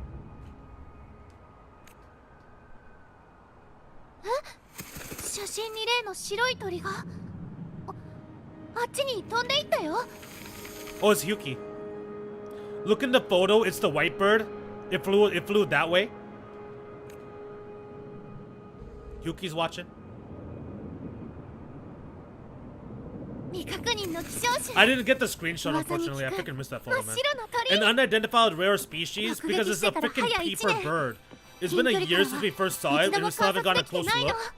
写真に例の白い鳥が あっちに飛んでいったよ。 Oh, it's Yuki. Look in the photo. It's the white bird. It flew that way. Yuki's watching. 未確認の希少種 I didn't get the screenshot, unfortunately. I freaking missed that photo, man. An unidentified rare species because it's a freaking peeper bird. It's been a year since we first saw it, and we still haven't gotten a close look.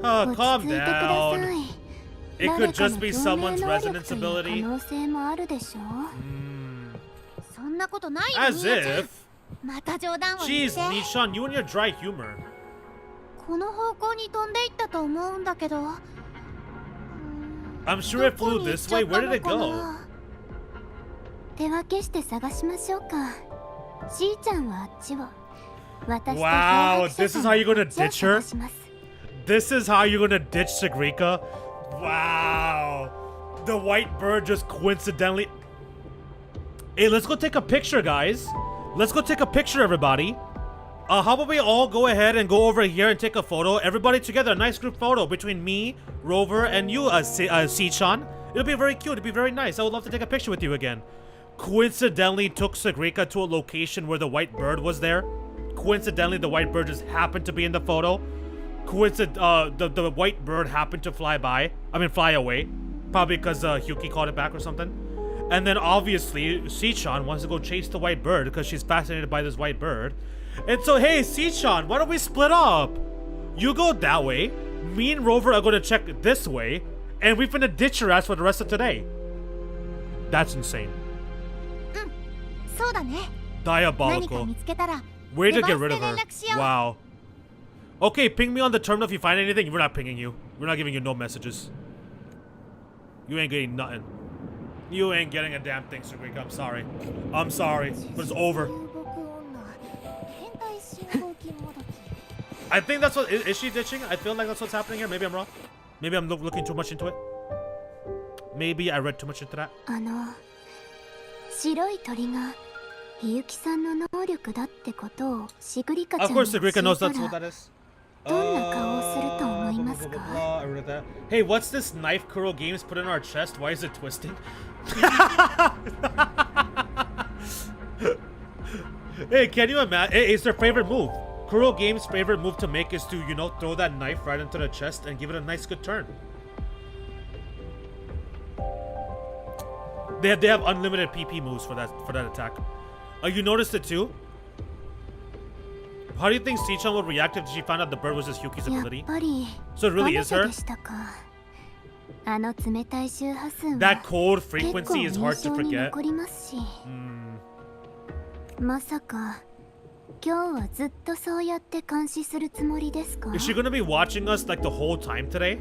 Oh, calm down. It could just be someone's resonance ability. As if. Jeez, Nishan, you and your dry humor. この方向に飛んでいったと思うんだけど。 I'm sure it flew this way. Where did it go? 手分けして探しましょうか。しーちゃんはあっちを。私と Wow, this is how you're gonna こっちを ditch her? 探します。 This is how you're gonna ditch Sigrika? Wow. The white bird just coincidentally... Hey, let's go take a picture, guys. Let's go take a picture, everybody. How about we all go ahead and go over here and take a photo? Everybody together, a nice group photo between me, Rover, and you, Si-chan. It'll be very cute. It'll be very nice. I would love to take a picture with you again. Coincidentally took Sigrika to a location where the white bird was there. Coincidentally, the white bird just happened to be in the photo. The white bird happened to fly away. Probably because Hyuki called it back or something. And then obviously, Si-chan wants to go chase the white bird because she's fascinated by this white bird. And so, hey, Si-chan, why don't we split up? You go that way. Me and Rover are going to check this way. And we finna ditch your ass for the rest of today. That's insane. そうだね。 Diabolical. 何か見つけたら Way to get rid of her. Wow. Okay, ping me on the terminal if you find anything. We're not pinging you. We're not giving you no messages. You ain't getting nothing. You ain't getting a damn thing, Sugrika. I'm sorry. I'm sorry, but it's over. I think that's what... Is she ditching? I feel like that's what's happening here. Maybe I'm wrong. Maybe I'm looking too much into it. Maybe I read too much into that. 白い鳥がみゆきさんの能力だってことをシグリカちゃん Of に course, 教えた Sugrika knows ら that's what that is. どんな顔をすると思いますか？ I read that. Hey, what's this knife Kuro Games put in our chest? Why is it twisting? Hey, can you imagine? Hey, it's their favorite move. Kuro Games' favorite move to make is to, you know, throw that knife right into the chest and give it a nice good turn. They have unlimited PP moves for that attack. You noticed it too? How do you think Sichan would react if she found out the bird was just Yuki's やっ ability? ぱり So it really is あな her? たでしたか。あの冷たい周波数は That cold 結構 frequency is 印 hard to 象に forget. 残りますし、 Mm. まさか今日はずっとそうやって監視するつもりですか？ Is she gonna be watching us like the whole time today?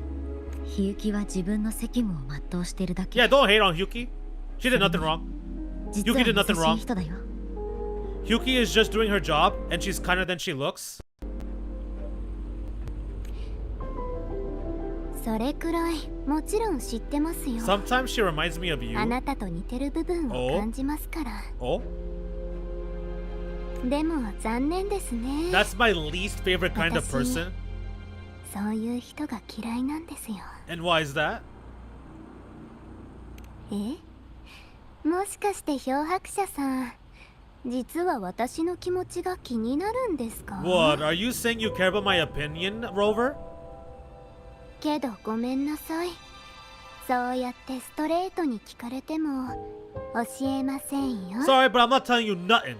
ひゆきは自分の責務を全うしているだけ。 Yeah, don't hate on Hyuki. She did nothing wrong. 実は Yuki did nothing 優 wrong. しい人だよ。 Hyuki is just doing her job, and she's kinder than she looks. それくらいもちろん知ってますよ。 Sometimes she reminds me of あ you. なたと似てる部分を感じますから。 Oh? でも残念ですね。 That's my least favorite kind of person. そういう人が嫌いなんですよ。 And why is that? もしかして漂白者さん、実は私の気持ちが気になるんですか？ What? Are you saying you care about my opinion, Rover? けどごめんなさい。そうやってストレートに聞かれても教えませんよ。 Sorry, but I'm not telling you nothing.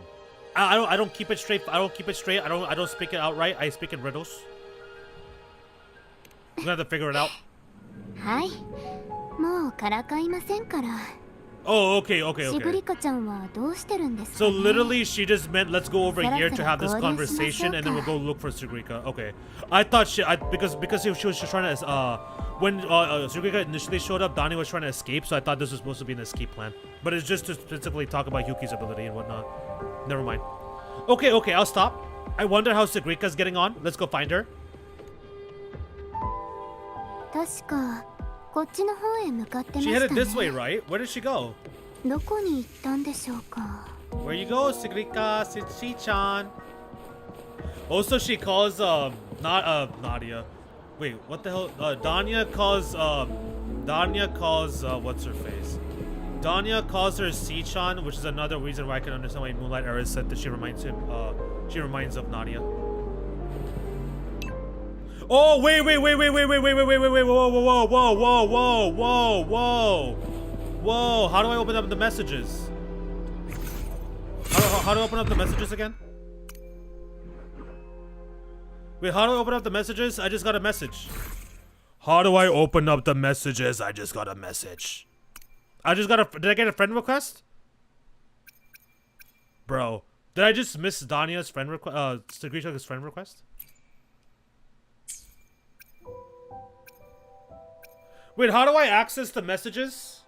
I don't keep it straight. I don't keep it straight. I don't speak it outright. I speak in riddles. We're gonna have to figure it out. はい。もうからかいませんから。 Oh, okay, okay, シグリ okay. カちゃんはどうしてるんですか So ね？ literally, she just meant let's go over here to have this conversation, and then we'll go look for Sugrika. Okay, I thought because she was trying to when Sugrika initially showed up, Denia was trying to escape, so I thought this was supposed to be an escape plan. But it's just to specifically talk about Yuki's ability and whatnot. Never mind. Okay, okay, I'll stop. I wonder how Sugrika's getting on. Let's go find her. 確かこっちの方へ向かってま She した headed this way, ね。 right? Where did she go? どこに行ったんでしょうか？ Where you go, Sugrika? Shichi-chan. Also, she calls Nadia. Wait, what the hell? Denia calls what's her face? Denia calls her Sichan, which is another reason why I can understand why Moonlight Era said that she reminds of Nadia. Oh, wait, whoa, how do I open up the messages? How do I open up the messages again? Wait, how do I open up the messages? I just got a message. How do I open up the messages? I just got a message. Did I get a friend request? Bro, did I just miss Dania's friend request? Sugrika's friend request? Wait, how do I access the messages?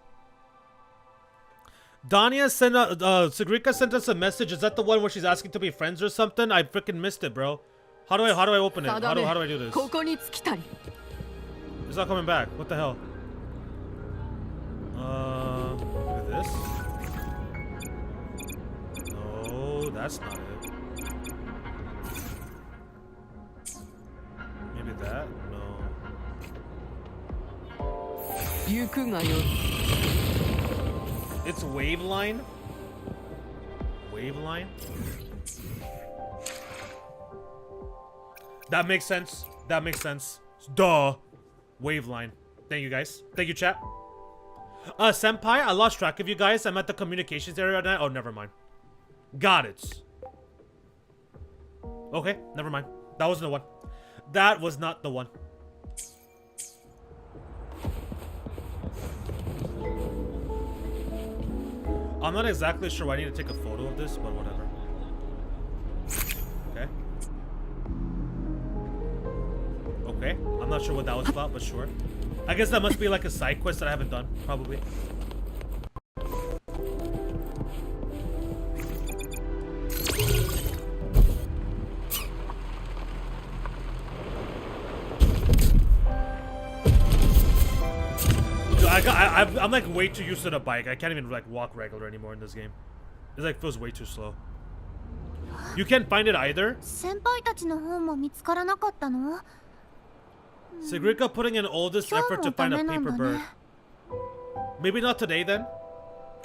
Denia sent Sugrika sent us a message. Is that the one where she's asking to be friends or something? I freaking missed it, bro. How do I open it? How do I do this? It's not coming back. What the hell? Maybe this? No, that's not it. Maybe that? No. It's Waveline? Waveline? That makes sense. That makes sense. Duh. Waveline. Thank you guys. Thank you, chat. Senpai, I lost track of you guys. I'm at the communications area right now. Oh, never mind. Got it. Okay, never mind. That wasn't the one. That was not the one. I'm not exactly sure why I need to take a photo of this, but whatever. Okay. Okay, I'm not sure what that was about, but sure. I guess that must be like a side quest that I haven't done, probably. I'm like way too used to the bike. I can't even like walk regular anymore in this game. It like feels way too slow. You can't find it either. 先輩たちの方も見つからなかったの？ Sigrika putting in all this effort to find a paper bird. Maybe not today then.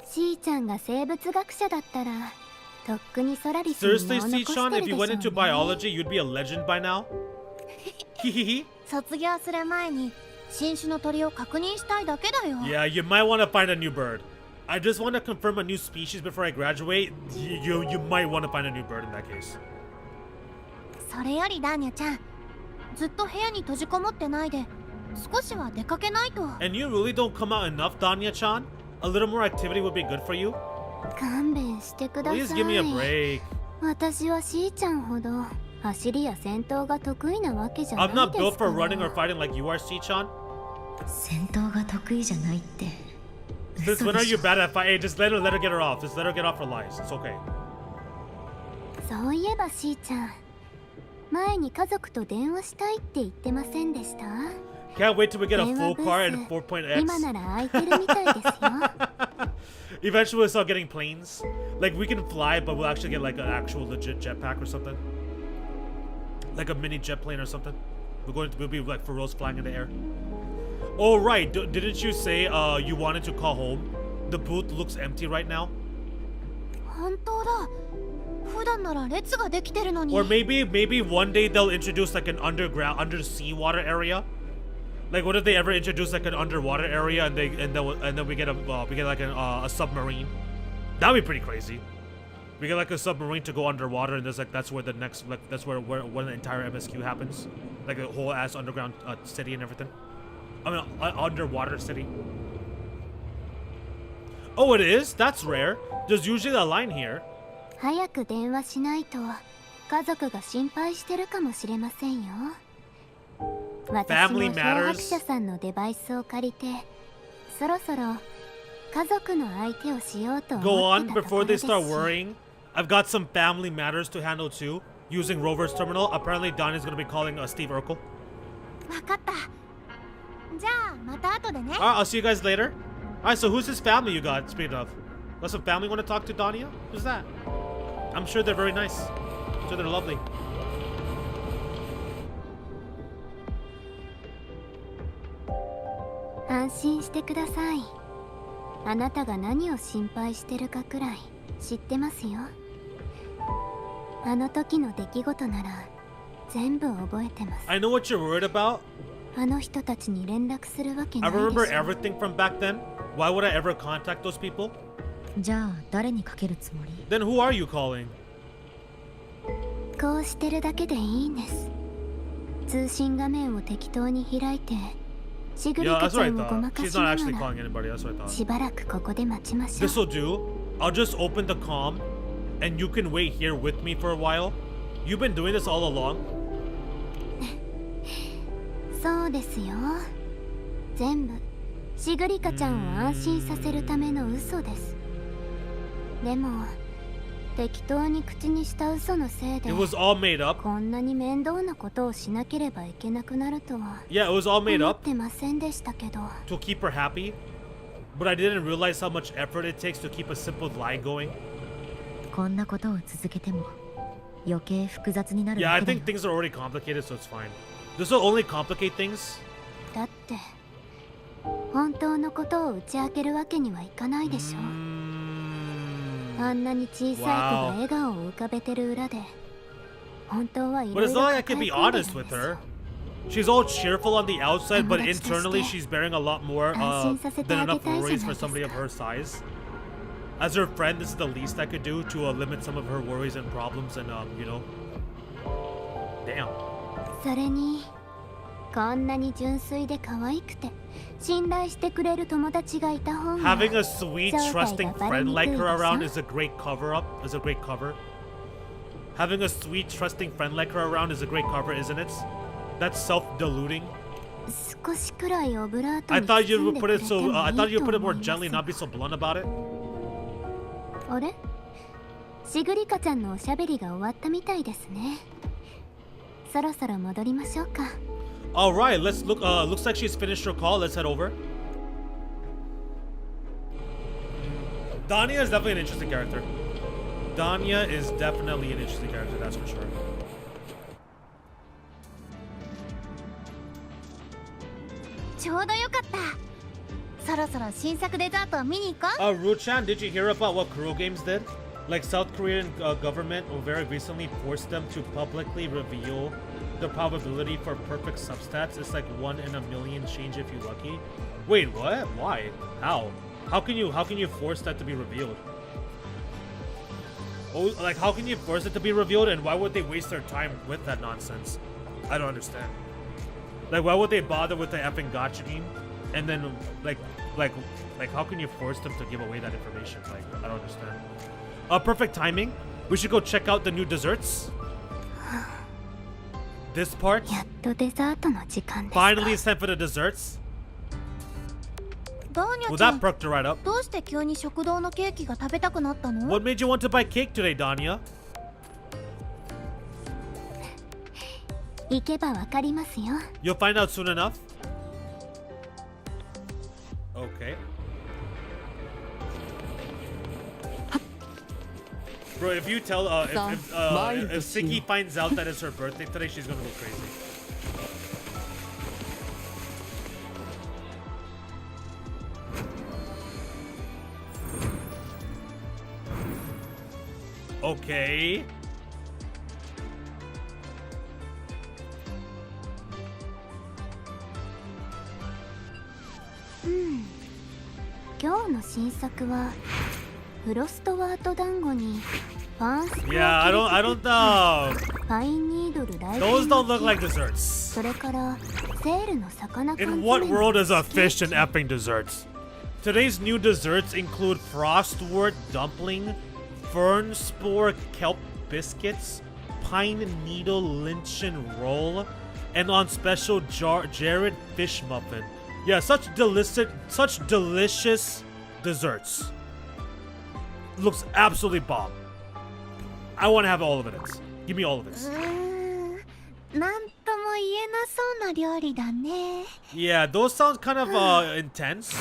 しーちゃんが生物学者だったらとっくにソラリスに名を Seriously, 残して Sichan, る if でし you ょう went ね。 into biology, you'd be a legend by now. Hehehe. 卒業する前に新種の鳥を確認したいだけだよ。 Yeah, you might want to find a new bird. I just want to confirm a new species before I graduate. You might want to find a new bird in that case. それよりダーニャちゃん、ずっと部屋に閉じこもってないで少しは出かけないと。 And you really don't come out enough, Danya-chan? A little more activity would be good for you? 勘弁してください。 Please give me a break. 私はしーちゃんほど走りや戦闘が得意なわけじゃない I'm です not から。 built for running or fighting like you are, Sichan. 戦闘が得意じゃないって Since 嘘 when で are し you ょ bad at fighting? Hey, just let her get her off. Just let her get off her lies. It's okay. そういえばしーちゃん、前に家族と電話したいって言ってませんでした？ Can't wait till we get a 電 full 話ブ car ー and ス 4.x. 今なら空いてるみたいですよ。Eventually we'll start getting planes. Like we can fly, but we'll actually get like an actual legit jetpack or something. Like a mini jet plane or something. We'll be like for reals flying in the air. Oh right, didn't you say you wanted to call home? The booth looks empty right now. 本当だ。普段なら列ができてるのに。 Or maybe one day they'll introduce like an undersea water area. Like what if they ever introduce like an underwater area and then we get like a submarine? That'd be pretty crazy. We get like a submarine to go underwater and that's where the next that's where the entire MSQ happens. Like a whole ass underground city and everything. I mean underwater city. Oh, it is? That's rare. There's usually a line here. 早く電話しないと家族が心配してるかもしれませんよ。私も Family 漂 matters. 白者さんのデバイスを借りてそろそろ家族の相手をしようと Go 思っ on てたとこ before ろ they です。 start worrying. I've got some family matters to handle too. Using Rover's terminal. Apparently Don is gonna be calling Steve Urkel. わかった。じゃあまた後でね。 Alright, I'll see you guys later. Alright, so who's this family you got, speaking of? Got some family want to talk to Denia? Who's that? I'm sure they're very nice. I'm sure they're lovely. 安心してください。あなたが何を心配してるかくらい知ってますよ。あの時の出来事なら全部覚えてます。 I know what you're worried about. あの人たちに連絡するわけな I いでしょ。 remember everything from back then. Why would I ever contact those people? じゃあ誰にかけるつもり Then who are you calling? こうしてるだけでいいんです。通信画面を適当に開いてシグリ Yeah, カ that's ち what ゃ I んをご thought. まか She's し not な actually がら calling anybody. That's what I thought. しばらくここで待ちましょう。 This'll do. I'll just open the comm, and you can wait here with me for a while. You've been doing this all along. そうですよ。全部シグリカちゃんを安心させるための嘘です。でも適当に口にした嘘のせいで It was all made up. こんなに面倒なことをしなければいけなくなるとは Yeah, it was all made 思っ up てませんでしたけど。 to keep her happy. But I didn't realize how much effort it takes to keep a simple lie going. こんなことを続けても余計複雑になる Yeah, だ I けだよ think things are already complicated, so it's fine. This will only complicate things. だって本当のことを打ち明けるわけにはいかないでしょ。あんなに小さい子が笑顔を浮かべてる裏で本当はい But ろい it's ろ not 抱 like え I can be 込んでるん honest で with す her. よ。 She's all cheerful on the outside, but 友達として internally she's bearing a lot more 安心させて than あげ enough たいじゃない worries for ですか。 somebody of her size. As her friend, this is the least I could do to limit some of her worries and problems and, you know. Damn. それにこんなに純粋で可愛くて信頼してくれる友達がいた方が Having a sweet, trusting friend like her around is a great cover up, is a great cover. Having a sweet, trusting friend like her around is a great cover, isn't it? That's self-deluding. 少しくらいオブラート I に thought you 包ん would で put くれ it て so. も I い thought い you と would put it 思 more いま gently, す not be so blunt about it. あれシグリカちゃんのおしゃべりが終わったみたいですねそろそろ戻りましょうか All right, let's look. Looks like she's finished her call. Let's head over. Denia is definitely an interesting character. Denia is definitely an interesting character. That's for sure. ちょうどよかったそろそろ新作デザートを見に行こう Ruchan, did you hear about what Kuro Games did? Like South Korean government very recently forced them to publicly reveal the probability for perfect substats. It's like 1 in a million change if you're lucky. Wait, what? Why? How? How can you force that to be revealed? Oh, like how can you force it to be revealed, and why would they waste their time with that nonsense? I don't understand. Like, why would they bother with the effing gacha game? And then, like, how can you force them to give away that information? Like, I don't understand. Perfect timing. We should go check out the new desserts. This part. やっとデザートの時間ですか Finally, it's time for the desserts. バーニャ Well, ちゃ that ん perked her right up. どうして急に食堂のケーキが食べたくなったの What made you want to buy cake today, Dania? 行けばわかりますよ You'll find out soon enough. Okay. Bro, if you tell, if Siki finds out that it's her birthday today, she's gonna go crazy. Okay. 今日の新作はフロストワート団子にファンスコ Yeah, I don't know. パインニードルライ Those don't look like desserts. それからセールの魚缶 In what world is a fish and effing desserts? Today's new desserts include frostwort dumpling, fern spore kelp biscuits, pine needle lynchen roll, and on special Jared fish muffin. Yeah, such delicious desserts. Looks absolutely bomb. I want to have all of it. Give me all of this. なんとも言えなそうな料理だね Yeah, those sound kind of intense.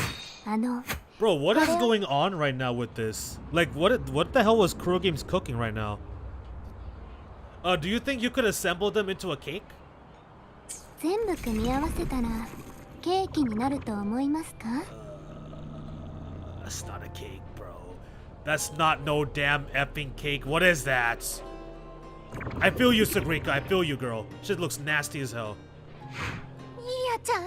あの Bro, what is going on right now with this? Like, what the hell was Kuro Games cooking right now? Do you think you could assemble them into a cake? 全部組み合わせたらケーキになると思いますか That's not a cake, bro. That's not no damn effing cake. What is that? I feel you, Sagrika. I feel you, girl. Shit looks nasty as hell. ニアちゃん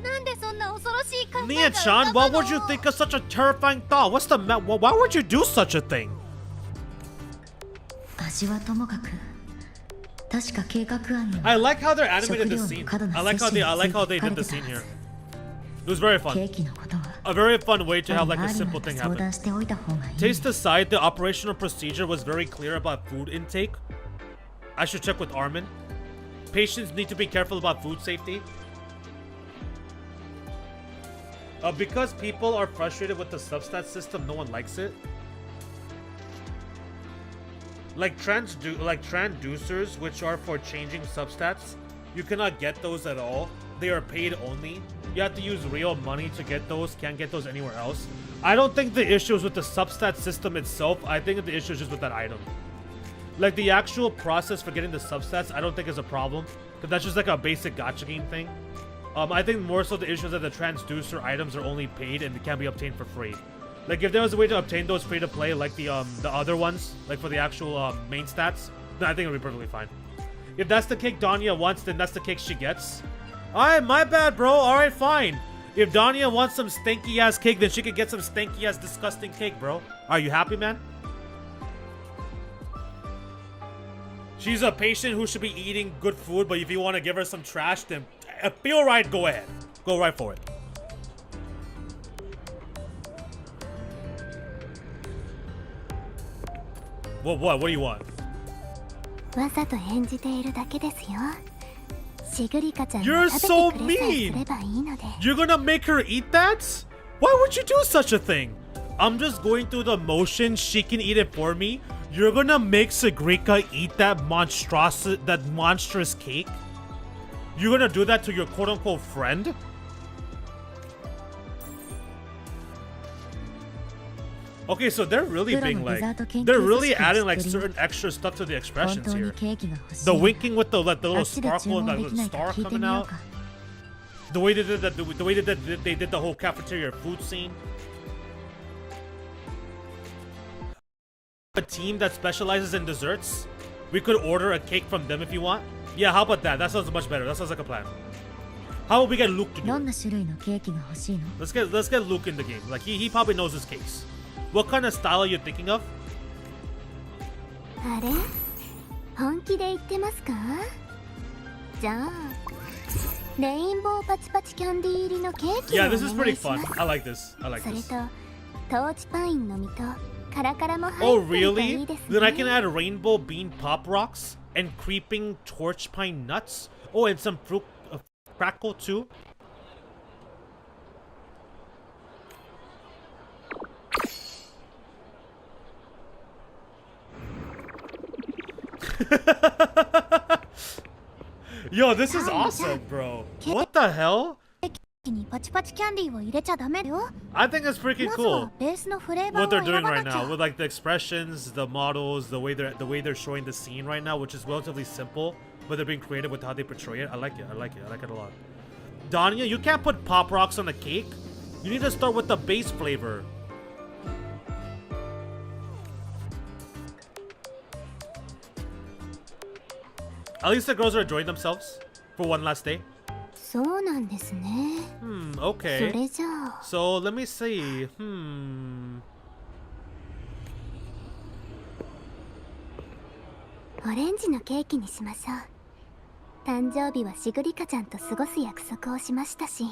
なんでそんな恐ろしい考えが Nia-chan, why would you think of such a terrifying thought? What's the why would you do such a thing? 味はともかく確か計画案に I は like how they're animated the 食料の scene. 過度な I like 摂取 how に they つい did て the 書かれ scene てた here. はず It was very ケ fun. ーキのことは A very fun way to have like a 周り simple の thing 相 happen. 談しておいた方がいい Taste aside, the operational procedure was very clear about food intake. I should check with Armin. Patients need to be careful about food safety. Because people are frustrated with the substat system, no one likes it. Like transducers, which are for changing substats, you cannot get those at all. They are paid only. You have to use real money to get those. Can't get those anywhere else. I don't think the issue is with the substat system itself. I think the issue is just with that item. Like the actual process for getting the substats, I don't think is a problem. Because that's just like a basic gacha game thing. I think more so the issue is that the transducer items are only paid and can be obtained for free. Like if there was a way to obtain those free to play, like the other ones, like for the actual main stats, then I think it would be perfectly fine. If that's the cake Dania wants, then that's the cake she gets. Alright, my bad, bro. Alright, fine. If Dania wants some stanky ass cake, then she could get some stanky ass disgusting cake, bro. Are you happy, man? She's a patient who should be eating good food, but if you want to give her some trash, then feel right, go ahead. Go right for it. What do you want? わざと演じているだけですよシグリカちゃん You're が食 so べてくれさえす mean. ればいいので。 You're gonna make her eat that? Why would you do such a thing? I'm just going through the motions. She can eat it for me. You're gonna make Sagrika eat that monstrous cake? You're gonna do that to your quote-unquote friend? Okay, so they're really being like, they're really adding like certain extra stuff to the 本 expressions 当に here. ケーキが欲しい The な winking with the little あっちで注 sparkle and 文 that で little きないか star 聞いて coming みよう out. か The way they did the whole cafeteria food scene. A team that specializes in desserts. We could order a cake from them if you want. Yeah, how about that? That sounds much better. That sounds like a plan. How about we get Luke to do どん it? な種類のケーキが欲しいの Let's get Luke in the game. Like he probably knows his cakes. What kind of style are you thinking of? あれ本気で言ってますか？じゃあレインボーパチパチキャンディー入りのケーキを Yeah, お this is 願 pretty いし fun. ます。 I like this. I like それ this. とトーチパインの実とカラカラも Oh, 入ってるとい really? いです Then I ね。 can add rainbow bean pop rocks and creeping torch pine nuts. Oh, and some fruit crackle too. Yo, this is awesome, bro. What the hell? にパチパチキャンディーを入れちゃダメよ。 I think it's freaking まず cool はベースのフレーバー what を they're 選 doing ば right なきゃ now with like the expressions, the models, the way they're showing the scene right now, which is relatively simple, but they're being creative with how they portray it. I like it. I like it a lot. Denia, you can't put pop rocks on a cake. You need to start with the base flavor. At least the girls are enjoying themselves for one last day. そうなんですね。 そ Okay. れじゃあ So let me see. オレンジのケーキにしましょう。誕生日はシグリカちゃんと過ごす約束をしましたし、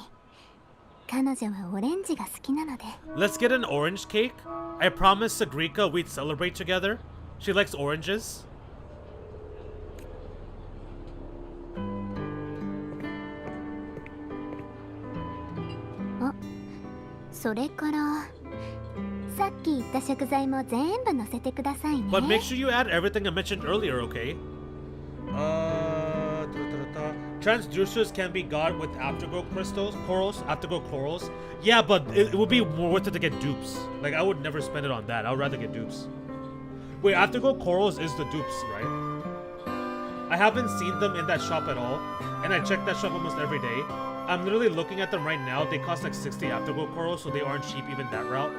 彼女はオレンジが好きなので。 Let's get an orange cake. I promised Sagrika we'd celebrate together. She likes oranges. それからさっき言った食材も全部乗せてくださいね。 But make sure you add everything I mentioned earlier, okay? Transducers can be got with afterglow corals. Yeah, but it would be more worth it to get dupes. Like, I would never spend it on that. I would rather get dupes. Wait, afterglow corals is the dupes, right? I haven't seen them in that shop at all, and I check that shop almost every day. I'm literally looking at them right now. They cost like 60 afterglow corals, so they aren't cheap even that route.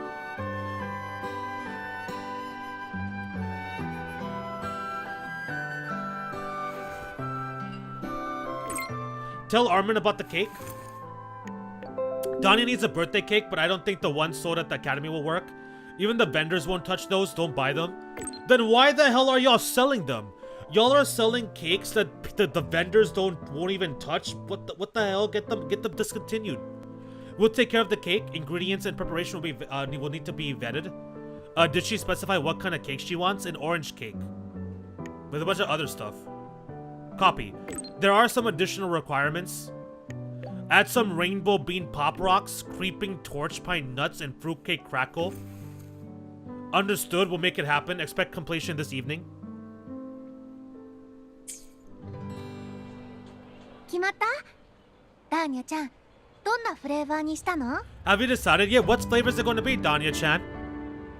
Tell Armin about the cake. Dania needs a birthday cake, but I don't think the one sold at the academy will work. Even the vendors won't touch those. Don't buy them. Then why the hell are y'all selling them? Y'all are selling cakes that the vendors won't even touch. What the hell? Get them discontinued. We'll take care of the cake. Ingredients and preparation will need to be vetted. Did she specify what kind of cake she wants? An orange cake with a bunch of other stuff. Copy. There are some additional requirements. Add some rainbow bean pop rocks, creeping torch pine nuts, and fruitcake crackle. Understood. We'll make it happen. Expect completion this evening. 決まった？ダーニャちゃん、どんなフレーバーにしたの？ Have you decided yet? What flavor is it going to be, Dania-chan?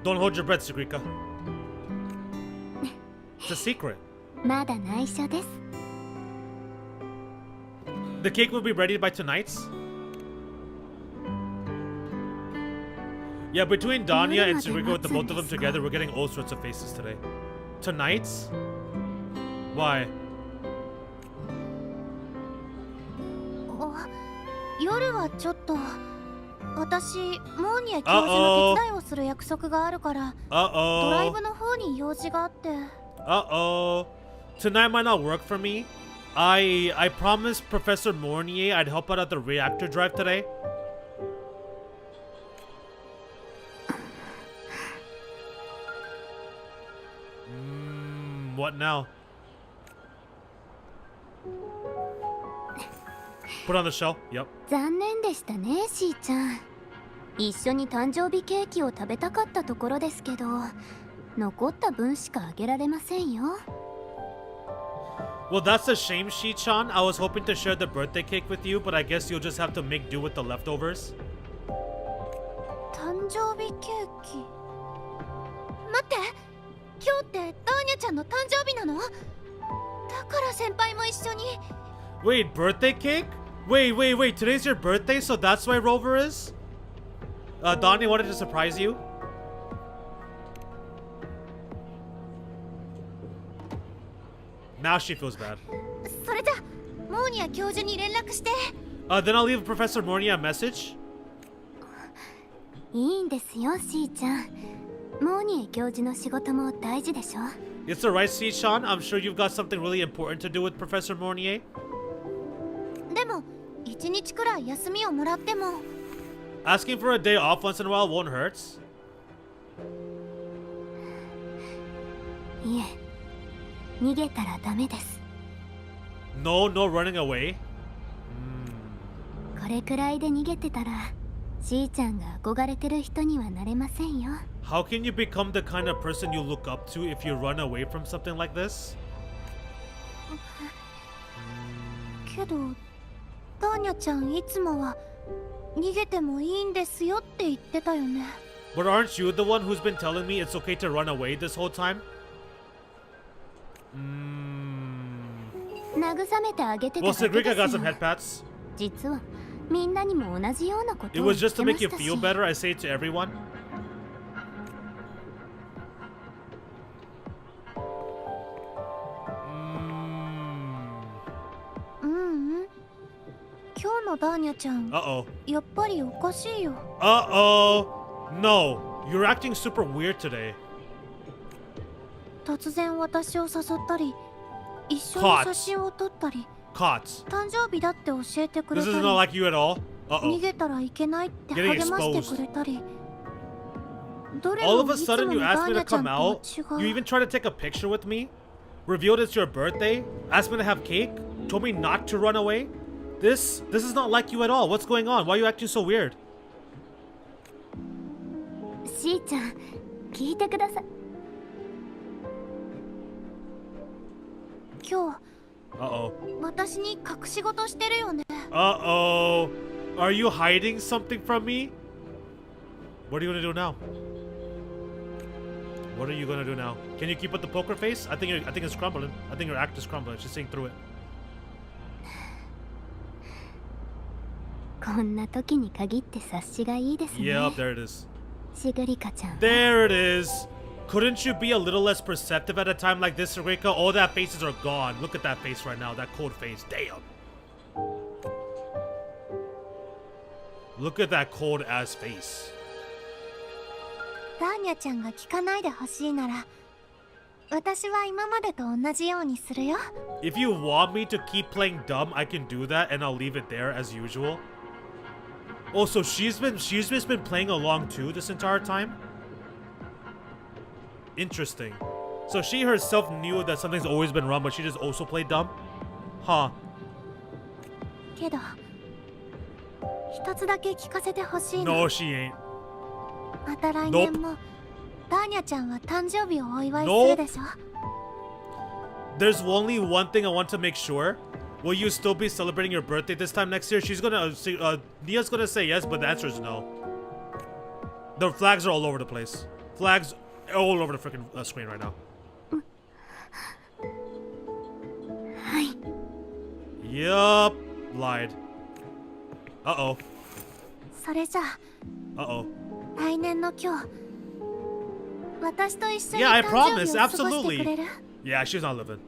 Don't hold your breath, Sagrika. It's a secret. まだ内緒です。 The cake will be ready by tonight. Yeah, between Dania and Sagrika, with the both of them together, we're getting all sorts of faces today. Tonight? Why? 夜はちょっと私モーニエ教授の手伝いをする約束があるからドライブの方に用事があって Uh-oh. Tonight might not work for me. I promised Professor Mornier I'd help out at the reactor drive today. What now? Put it on the shelf. Yep. 残念でしたね、しーちゃん。一緒に誕生日ケーキを食べたかったところですけど、残った分しかあげられませんよ。Well, that's a shame, Shi-chan. I was hoping to share the birthday cake with you, but I guess you'll just have to make do with the leftovers. 誕生日ケーキ。待って、今日ってダーニャちゃんの誕生日なの？だから先輩も一緒に。Wait, birthday cake? Wait. Today's your birthday, so that's why Rover is? Donnie wanted to surprise you? Now she feels bad. それじゃ、モーニア教授に連絡して。Then I'll leave Professor Mornia a message. いいんですよ、しーちゃん。モーニエ教授の仕事も大事でしょ。It's alright, Shi-chan. I'm sure you've got something really important to do with Professor Mornier. でも、一日くらい休みをもらっても。Asking for a day off once in a while won't hurt. いえ、逃げたらダメです。No running away. これくらいで逃げてたら、しーちゃんが憧れてる人にはなれませんよ。How can you become the kind of person you look up to if you run away from something like this? けど、ダーニャちゃんいつもは逃げてもいいんですよって言ってたよね。But aren't you the one who's been telling me it's okay to run away this whole time? 慰めてあげてた Well, だけ Sagrika で got す some よ。 head pats. 実はみんなにも同じようなこ It とを was 言っ just て to ま make し you たし。 feel better. I say it to everyone.今日のダーニャちゃん、 Uh-oh. やっぱりおかしいよ。Uh-oh. No. You're acting super weird today. 突然私を誘ったり、一緒に写真を撮ったり、 Caught. 誕生日だって教えてくれ This た is り、 not like you at all. 逃 Uh-oh. げたらいけないって Getting 励ましてくれたり。どれ All も of a いつも sudden の you ダ asked ー me ニ to ャちゃん come と out. は You 違う。 even tried to take a picture with me. Revealed it's your birthday. Asked me to have cake. Told me not to run away. This is not like you at all. What's going on? Why are you acting so weird? しーちゃん、聞いてください。今日、 Uh-oh. 私に隠し事してるよね。Uh-oh. Are you hiding something from me? What are you gonna do now? What are you gonna do now? Can you keep up the poker face? I think it's crumbling. I think your act is crumbling. She's seeing through it. こんな時に限って察しがいいですね。 Yep, there it is. しぐりかちゃん。 There it is. Couldn't you be a little less perceptive at a time like this, Eureka? All that faces are gone. Look at that face right now. That cold face. Damn. Look at that cold ass face. ダーニャちゃんが聞かないでほしいなら、私は今までと同じようにするよ。 If you want me to keep playing dumb, I can do that, and I'll leave it there as usual. Also, she's just been playing along too this entire time. Interesting. So she herself knew that something's always been wrong, but she just also played dumb? Huh. けど、一つだけ聞かせてほしいの。 No, she ain't. また来年も、ダーニャちゃんは誕生日をお祝いするでしょ。There's only one thing I want to make sure. Will you still be celebrating your birthday this time next year? She's gonna Nia's gonna say yes, but the answer is no. The flags are all over the place. Flags all over the freaking screen right now. はい。 Yup. Lied. Uh-oh. それじゃあ、 Uh-oh. 来年の今日、私と一緒に Yeah, I 誕生 promise. 日を過ごしてくれる？ Yeah, she's not living.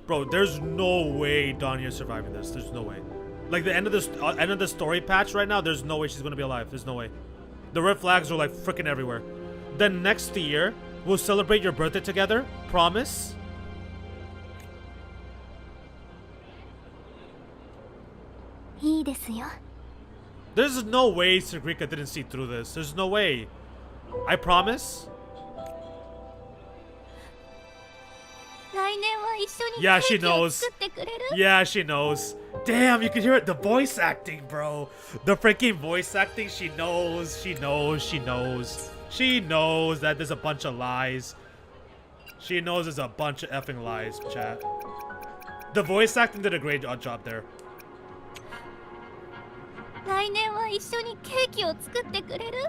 Bro, there's no way Denia's surviving this. There's no way. Like the end of the story patch right now, there's no way she's gonna be alive. There's no way. The red flags are like freaking everywhere. Then next year, we'll celebrate your birthday together. Promise? いいですよ。 There's no way Sagrika didn't see through this. There's no way. I promise. 来 Yeah, she knows. Yeah, she knows. Damn, you can hear it. The voice acting, bro. The freaking voice acting. She knows. She knows. She knows. She knows that there's a bunch of lies. She knows there's a bunch of effing lies, chat. The voice acting did a great job there.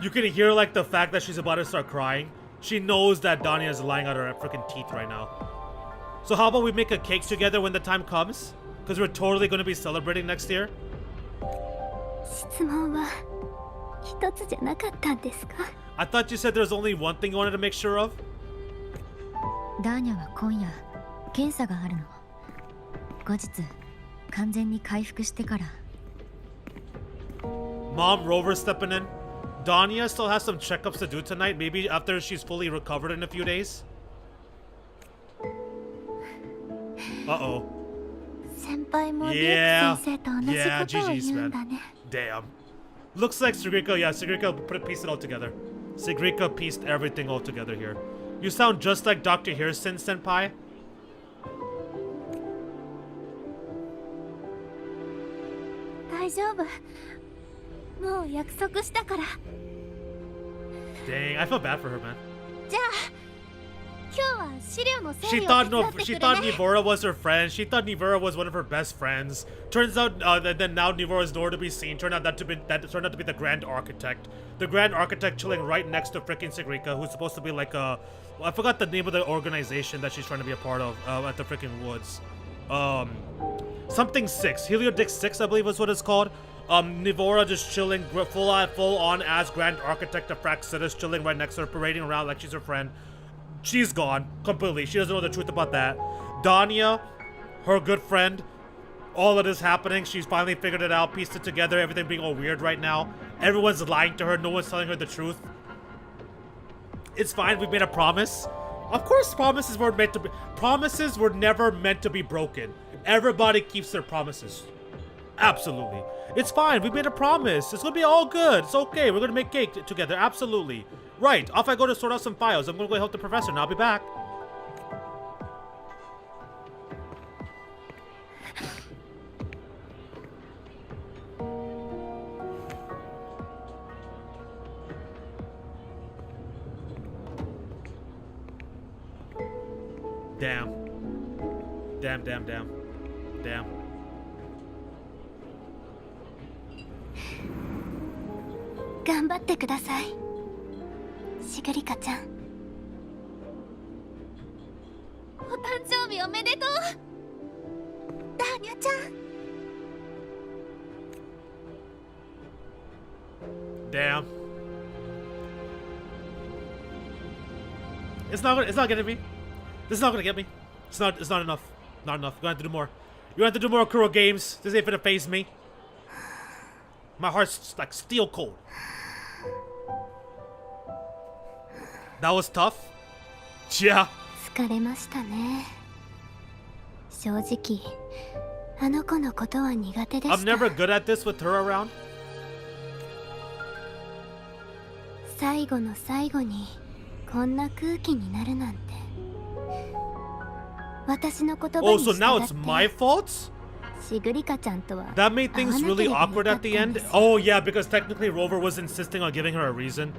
You can hear like the fact that she's about to start crying. She knows that Denia is lying out her freaking teeth right now. So how about we make a cake together when the time comes? Because we're totally going to be celebrating next year. 質問は一つじゃなかったんですか? I thought you said there's only one thing you wanted to make sure of. ダーニャは今夜検査があるの。後日完全に回復してから。Mom, Rover stepping in. Denia still has some checkups to do tonight. Maybe after she's fully recovered in a few days. Uh-oh. Yeah. Yeah, GG's, man. Damn. Looks like Sigrika, yeah, Sigrika pieced it all together. Sigrika pieced everything all together here. You sound just like Dr. Hirsten, senpai. Dang, I feel bad for her, man. She thought Nivora was her friend. She thought Nivora was one of her best friends. Turns out that now Nivora is nowhere to be seen. Turned out that turned out to be the Grand Architect. The Grand Architect chilling right next to freaking Sigrika, who's supposed to be like a... I forgot the name of the organization that she's trying to be a part of at the freaking woods. Something 6. Heliodix 6, I believe is what it's called. Nivora just chilling, full on as Grand Architect of Fraxitus, chilling right next to her, parading around like she's her friend. She's gone completely. She doesn't know the truth about that. Denia, her good friend, all of this happening, she's finally figured it out, pieced it together, everything being all weird right now. Everyone's lying to her, no one's telling her the truth. It's fine, we made a promise. Of course promises were never meant to be broken. Everybody keeps their promises. Absolutely. It's fine, we made a promise. It's gonna be all good. It's okay, we're gonna make cake together, absolutely. Right, off I go to sort out some files. I'm gonna go help the professor and I'll be back. Damn. Damn, damn, damn. Damn. Damn. It's not getting me. This is not gonna get me. It's not enough. Not enough. You're gonna have to do more. You're gonna have to do more Kuro games. This ain't gonna phase me. My heart's like steel cold. That was tough. Yeah. I'm never good at this with her around. Oh, so now it's my fault? That made things really awkward at the end. Oh yeah, because technically Rover was insisting on giving her a reason.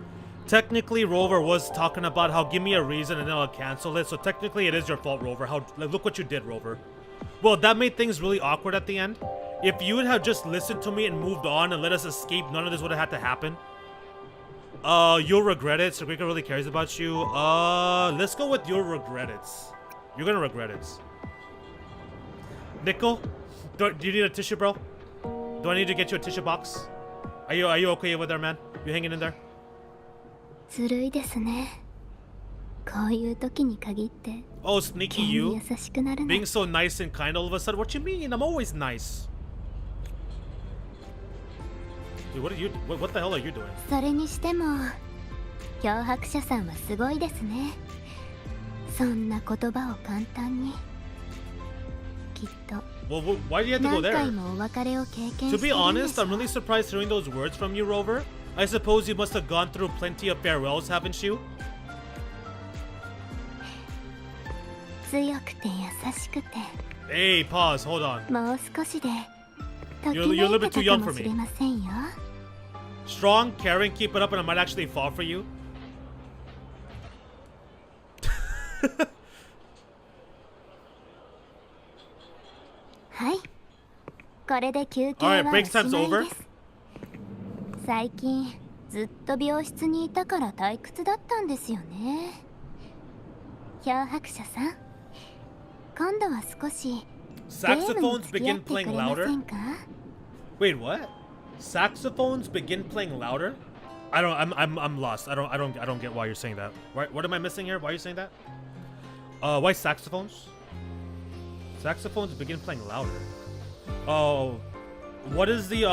Technically Rover was talking about how give me a reason and then I'll cancel it. So technically it is your fault, Rover. Look what you did, Rover. Well, that made things really awkward at the end. If you would have just listened to me and moved on and let us escape, none of this would have had to happen. You'll regret it. Sagrika really cares about you. Let's go with you'll regret it. You're gonna regret it. Nickel, do you need a tissue, bro? Do I need to get you a tissue box? Are you okay over there, man? You hanging in there? Oh, sneaky you. Being so nice and kind all of a sudden. What you mean? I'm always nice. Dude, what the hell are you doing? Well, why do you have to go there? To be honest, I'm really surprised hearing those words from you, Rover. I suppose you must have gone through plenty of farewells, haven't you? 強くて優しくて Hey, pause. Hold on. もう少しでとき You're a め little い bit て too た young か for もし me. れませんよ。 Strong, caring, keep it up, and I might actually fall for you. はい、これで休憩 Alright, はお break し time's まい over. です。最近ずっと病室にいたから退屈だったんですよね。漂白者さん、今度は少しゲームに Saxophones 付き合っ begin てく playing れま louder. せんか？ Wait, what? Saxophones begin playing louder? I don't. I'm lost. I don't get why you're saying that. What am I missing here? Why are you saying that? Why saxophones? Saxophones begin playing louder. Oh, what is the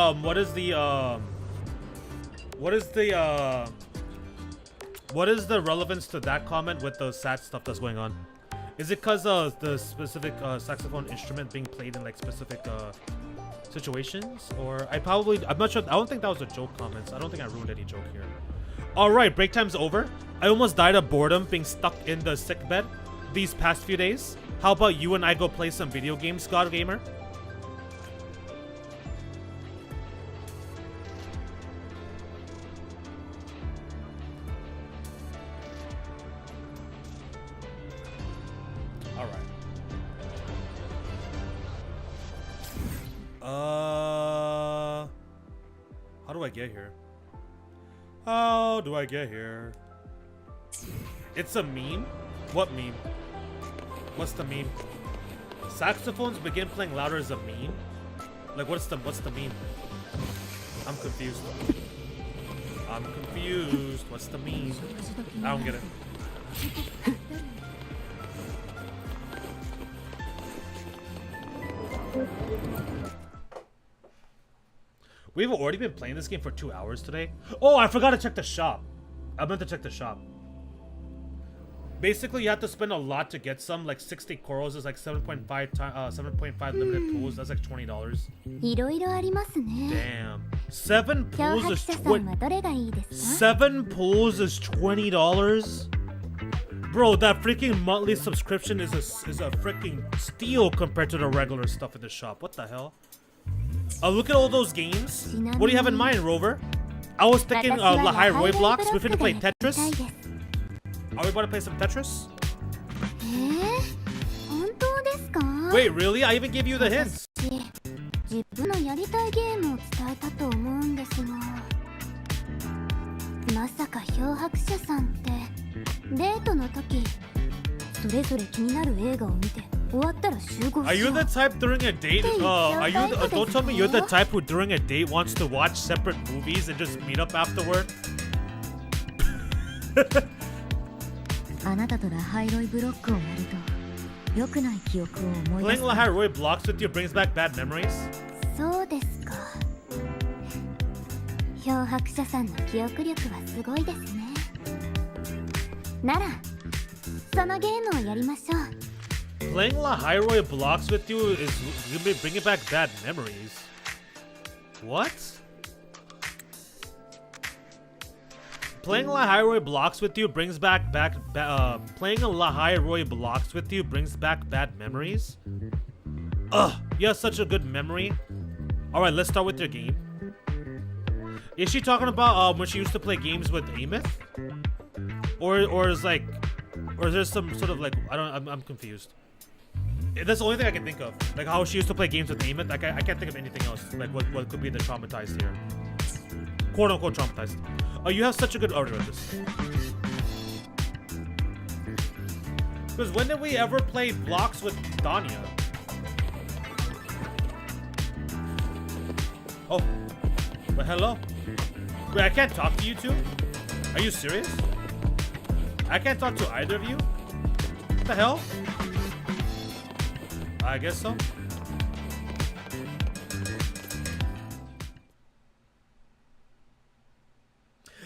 relevance to that comment with the sad stuff that's going on? Is it because the specific saxophone instrument being played in like specific situations? Or I'm not sure. I don't think that was a joke comments. I don't think I ruined any joke here. Alright, break time's over. I almost died of boredom being stuck in the sick bed these past few days. How about you and I go play some video games, God Gamer? Alright. How do I get here? How do I get here? It's a meme? What meme? What's the meme? Saxophones begin playing louder as a meme? Like what's the meme? I'm confused. I'm confused. What's the meme? I don't get it. We've already been playing this game for 2 hours today. Oh, I forgot to check the shop. I meant to check the shop. Basically, you have to spend a lot to get some. Like 60 corals is like 7.5 limited pools. That's like $20. いろいろありますね。 Damn. 7 漂 pools 白 is 者さんはどれがいいですか？ 7 pools is $20. Bro, that freaking monthly subscription is a freaking steal compared to the regular stuff in the shop. What the hell? Look at all those games. What do you have in mind, Rover? I was thinking Lahai Roy blocks. We're finna play Tetris. Are we about to play some Tetris? 本当ですか？ Wait, really? I even gave you the hints. 自分のやりたいゲームを伝えたと思うんですが、まさか漂白者さんってデートの時それぞれ気になる映画を見て終わったら集合しよう。 Are you the type during a date? Don't tell me you're the type who during a date wants to watch separate movies and just meet up afterward. あなたとラハイロイブロックをやると良くない記憶を思い出 Playing す。 Lahai Roy blocks with you brings back bad memories. そうですか。漂白者さんの記憶力はすごいですね。ならそのゲームをやりましょう。 Playing Lahai Roy blocks with you is bringing back bad memories. What? Playing Lahai Roy blocks with you brings back playing a Lahai Roy blocks with you brings back bad memories. Ugh, you have such a good memory. All right, let's start with your game. Is she talking about when she used to play games with Amith, or is there some sort of like I'm confused. That's the only thing I can think of. Like how she used to play games with Amith. I can't think of anything else. Like what could be the traumatized here. Quote unquote traumatized. Oh, you have such a good order of this. Because when did we ever play blocks with Denia? Oh, but hello. Wait, I can't talk to you two? Are you serious? I can't talk to either of you? What the hell? I guess so.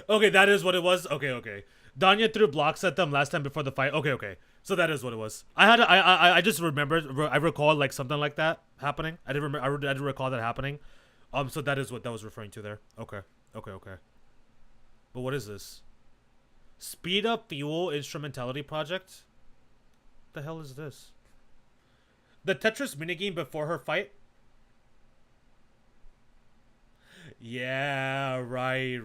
Okay, that is what it was. Okay. Danya threw blocks at them last time before the fight. Okay. So that is what it was. I just remembered. I recall like something like that happening. I didn't remember. I didn't recall that happening. So that is what that was referring to there. Okay. But what is this? Speed up fuel instrumentality project. the hell is this? The Tetris minigame before her fight? Yeah, right.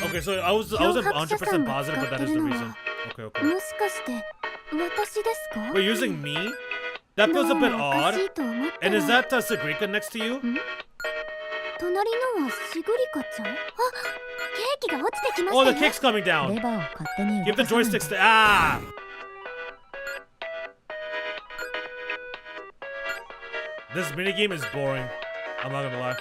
Okay, so I wasn't 100% positive, but that is the reason. Okay. もしかして私ですか？ Wait, using me? That feels a bit どうもおか odd. しいと思った And ら is that Sagrika next to you? 隣のはシグリカちゃん？あ、ケーキが落ちてきま Oh, した the よ。 cake's coming レ down. バーを勝手に Give 動 the かさないで joysticks to. Ah! This minigame is boring. I'm not gonna lie.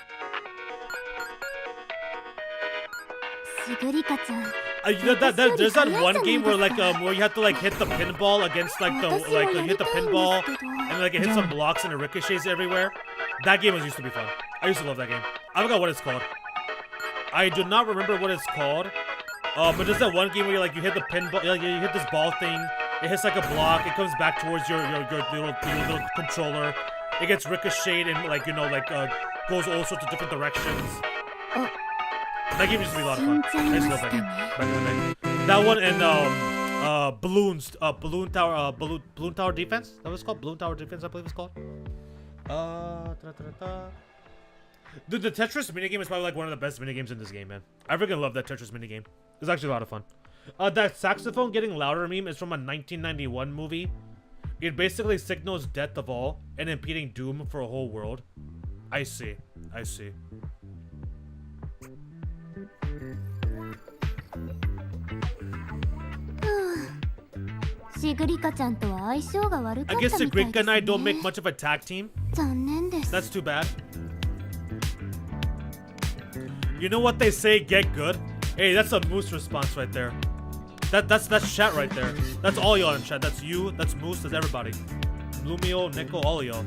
シグリカちゃん。 There's that one game where where you have to like hit the pinball against like the you hit the pinball and like it hits some blocks and it ricochets everywhere. That game used to be fun. I used to love that game. I forgot what it's called. I do not remember what it's called. But there's that one game where you hit the pinball, you hit this ball thing. It hits like a block. It comes back towards your little controller. It gets ricocheted and goes all sorts of different directions. Oh. That game used to be a lot of fun. I used to love that game back in the day. That one and Balloon Tower Defense. That was called Balloon Tower Defense. I believe it's called. Dude, the Tetris minigame is probably like one of the best minigames in this game, man. I freaking love that Tetris minigame. It's actually a lot of fun. That saxophone getting louder meme is from a 1991 movie. It basically signals death of all and impeding doom for a whole world. I see. シグリカちゃんとは相性が悪か I っ guess たみたい Sagrika で and I す don't make ね。 much of a tag team. 残念です。 That's too bad. You know what they say, get good? Hey, that's a Moose response right there. That's chat right there. That's all y'all in chat. That's you, that's Moose, that's everybody. Lumio, Nico, all of y'all.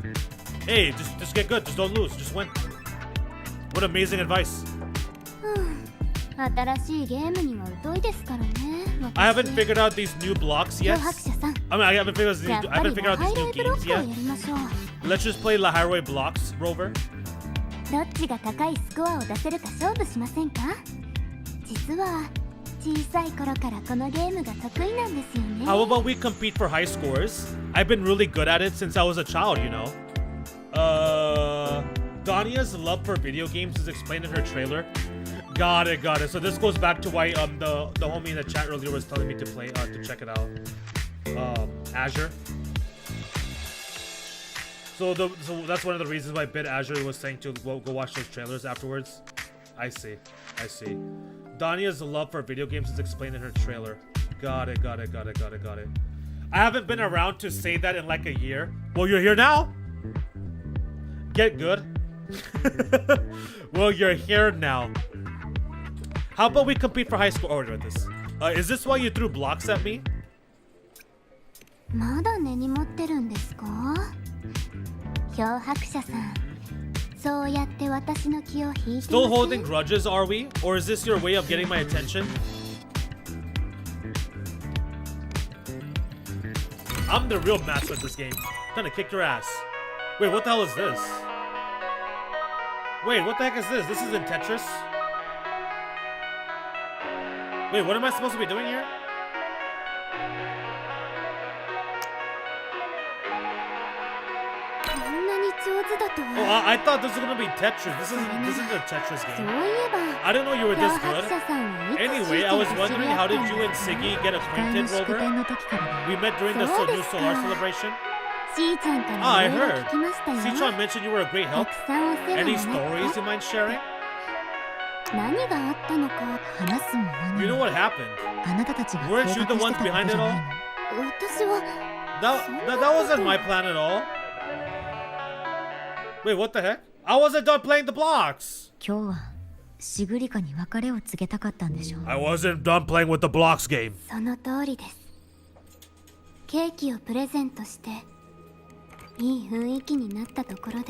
Hey, just get good. Just don't lose. Just win. What amazing advice. 新しいゲームには疎いですからね。 I haven't figured out these new blocks 漂 yet. 白者さん。 I mean, I haven't figured out やっ these, ぱ I り haven't figured ラ out ハ these イロ new イブロッ games クをや yet. りましょう。 Let's just play La Highway Blocks, Rover. どっちが高いスコアを出せるか勝負しませんか？実は小さい頃からこのゲームが得意なんですよね。 How about we compete for high scores? I've been really good at it since I was a child, you know. Denia's love for video games is explained in her trailer. Got it. So this goes back to why the homie in the chat earlier was telling me to play to check it out. Azure. So that's one of the reasons why Bit Azure was saying to go watch those trailers afterwards. I see. Denia's love for video games is explained in her trailer. Got it. I haven't been around to say that in like a year. Well, you're here now. Get good. Well, you're here now. How about we compete for high score? Oh, wait, this. Is this why you threw blocks at me? まだ根に持ってるんですか？漂白者さん。そうやって私の気を引いて Still ませ holding ん？ grudges, are we? Or is this your way of getting my attention? I'm the real master at this game. I'm trying to kick your ass. Wait, what the hell is this? Wait, what the heck is this? This isn't Tetris? Wait, what am I supposed to be doing here? Oh, I thought this was gonna be Tetris. This isn't a Tetris そうい game. えば I didn't know you were 漂 this 白 good. 者さんはいつ Anyway, シ I ー was トと知 wondering り合 how った did ん you だ and Siggy get 機体の acquainted, 祝 Rover? 典の時からだ We met during the So new this solar guy- celebration. しーちゃんか Ah, ら I いろいろ heard. 聞きましたよ。 Sichuan mentioned you were a great た help. くさんお世話 Any にな stories った you mind sharing? 何があったのか話すも何 You know も what happened? あなたたちが計 Weren't 画 you して the たこと ones じゃ behind ない it の all? 私は That wasn't my plan at all. Wait, what the heck? I wasn't done playing the blocks. 今日はシグリカに別れを告げたかったんでしょう I wasn't done playing with the blocks game. その通りです。ケーキをプレゼントしていい雰囲気になったところで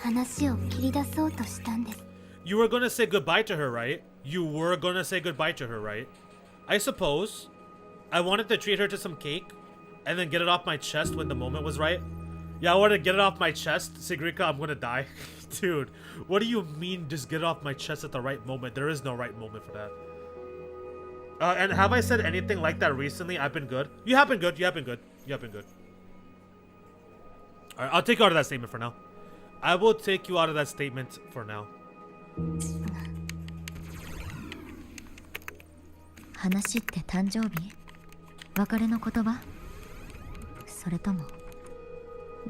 話を切り出そうとしたんです。 You were gonna say goodbye to her, right? You were gonna say goodbye to her, right? I suppose. I wanted to treat her to some cake and then get it off my chest when the moment was right. Yeah, I want to get it off my chest. Sigrika, I'm gonna die. Dude, what do you mean just get it off my chest at the right moment? There is no right moment for that. And have I said anything like that recently? I've been good. You have been good. You have been good. You have been good. Alright, I'll take you out of that statement for now. I will take you out of that statement for now. 話って誕生日？別れの言葉？それとも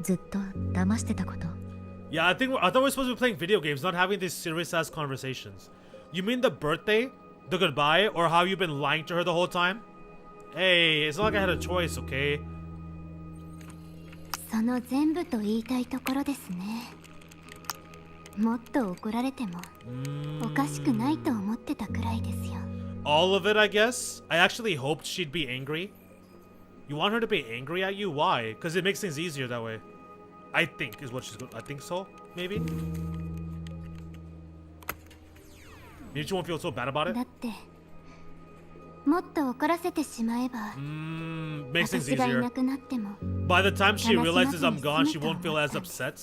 ずっと騙してたこと？ Yeah, I thought we were supposed to be playing video games, not having these serious ass conversations. You mean the birthday, the goodbye, or how you've been lying to her the whole time? Hey, it's not like I had a choice, okay? その全部と言いたいところですね。もっと怒られてもおかしくないと思ってたくらいですよ。 All of it, I guess. I actually hoped she'd be angry. You want her to be angry at you? Why? Because it makes things easier that way. I think is what she's going. I think so. Maybe. Maybe she won't feel so bad about it. だってもっと怒らせてしまえば Makes things 私がい easier. なくなっても By the time she realizes I'm gone, she won't feel as upset.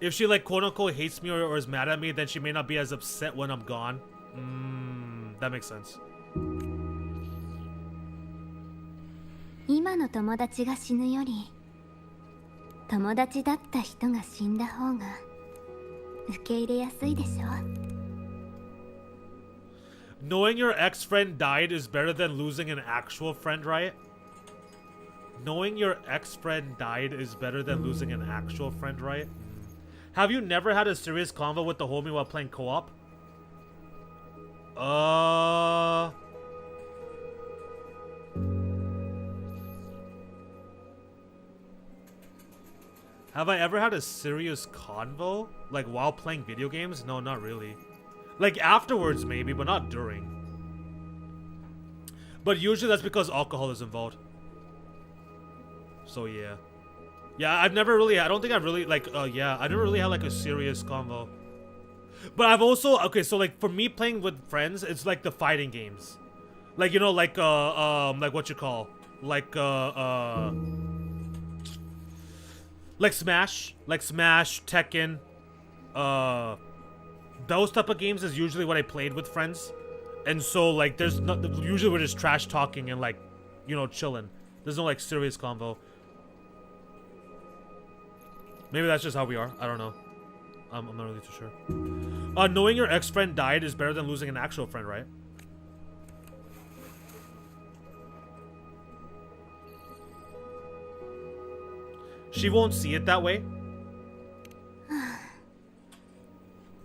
If she like quote unquote hates me or is mad at me, then she may not be as upset when I'm gone. That makes sense. 今の友達が死ぬより友達だった人が死んだ方が受け入れやすいでしょ。 Knowing your ex-friend died is better than losing an actual friend, right? Knowing your ex-friend died is better than losing an actual friend, right? Have you never had a serious convo with the homie while playing co-op? Have I ever had a serious convo? Like while playing video games? No, not really. Like afterwards maybe, but not during. But usually that's because alcohol is involved. So yeah. Yeah, I've never really, I don't think I've really like, yeah, I never really had like a serious convo. But I've also, okay, so like for me playing with friends, it's like the fighting games. Like, you know, like what you call? Like Smash, Tekken, those type of games is usually what I played with friends. And so like there's not, usually we're just trash talking and like, you know, chilling. There's no like serious convo. Maybe that's just how we are. I don't know. I'm not really too sure. Knowing your ex-friend died is better than losing an actual friend, right? She won't see it that way.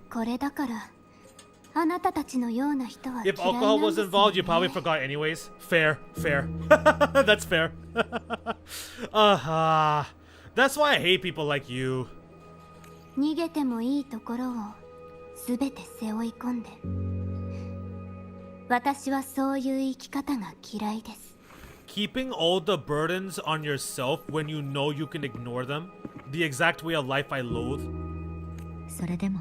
これだからあなたたちのような人は嫌 If いなん alcohol です was よ involved, you ね probably forgot anyways. Fair. That's fair. That's why I hate people like you. 逃げてもいいところをすべて背負い込んで私はそういう生き方が嫌いです Keeping all the burdens on yourself when you know you can ignore them. The exact way of life I loathe. それでも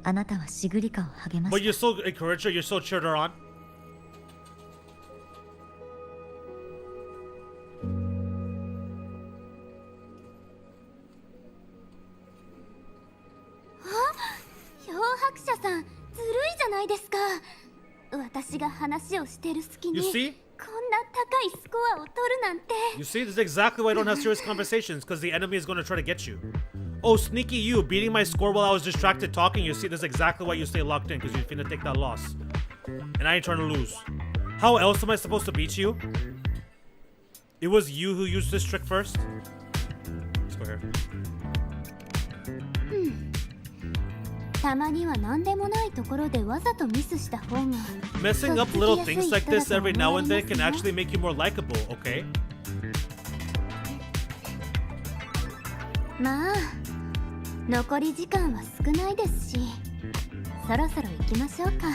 あなたはシグリカを励ま But し you're so encouraged her, you're so cheered her on. 漂白者さんずるいじゃないですか私が話をしてる隙 You に see? こんな高いスコアを取るなんて You see, this is exactly why I don't have serious conversations, because the enemy is going to try to get you. Oh, sneaky you, beating my score while I was distracted talking. You see, this is exactly why you stay locked in, because you're finna take that loss. And I ain't trying to lose. How else am I supposed to beat you? It was you who used this trick first? Let's go here. たまには何でもないところでわざとミスした方が Messing up little things like this every now and then can actually make you more likable, okay? まあ残り時間は少ないですしそろそろ行きましょうか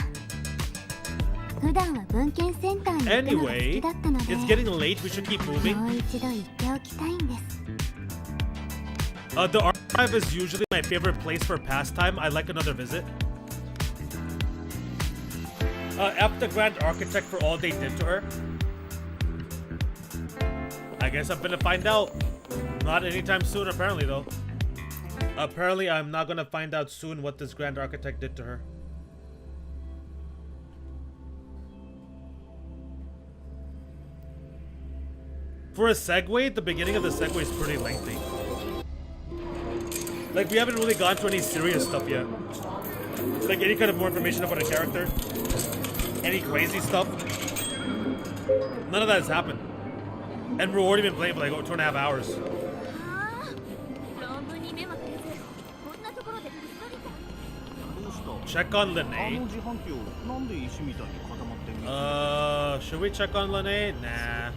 普段は文献センターに行くのが好 Anyway, きだったので it's getting late. We should keep moving. もう一度行っておきたいんです The archive is usually my favorite place for pastime. I'd like another visit. F the Grand Architect for all they did to her. I guess I'm gonna find out. Not anytime soon, apparently, though. Apparently, I'm not gonna find out soon what this Grand Architect did to her. For a segue, the beginning of the segue is pretty lengthy. Like, we haven't really gone to any serious stuff yet. Like, any kind of more information about a character. Any crazy stuff. None of that has happened. And we've already been playing for like 2.5 hours. Check on Lene. Should we check on Lene? Nah.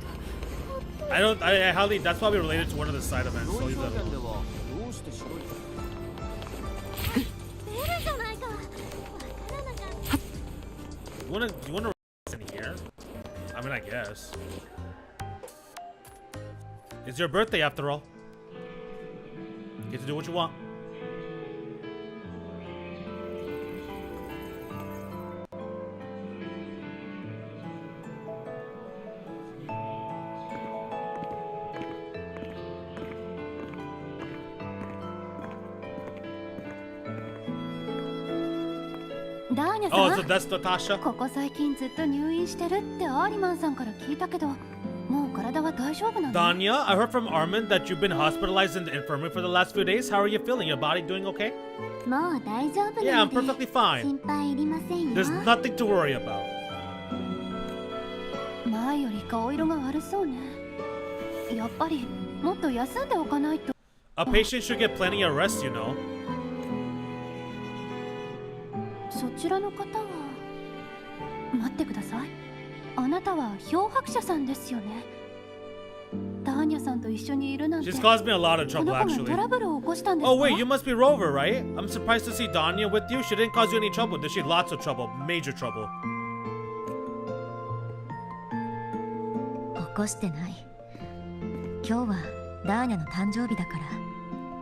I hardly, that's probably related to one of the side events, so leave that alone. You wanna in here? I mean, I guess. It's your birthday after all. You get to do what you want. Oh, so that's Natasha? ここ最近ずっと入院してるってアーリマンさんから聞いたけど、もう体は大丈夫なの? Denia, I heard from Armin that you've been hospitalized in the infirmary for the last few days. How are you feeling? Your body doing okay? もう大丈夫 Yeah, な I'm ので perfectly fine. 心配いりませんよ。 There's nothing to worry about. 前より顔色が悪そうね。やっぱりもっと休んでおかないと。 A patient should get plenty of rest, you know. そちらの方は待ってください。あなたは漂白者さんですよね。ダーニャさんと一緒にいるなんて。 She's caused me a lot of こ trouble, の子が actually. トラブルを起こしたんですか? Oh, wait, you must be Rover, right? I'm surprised to see Denia with you. She didn't cause you any trouble, did she? Lots of trouble. Major trouble. 起こしてない。今日はダーニャの誕生日だから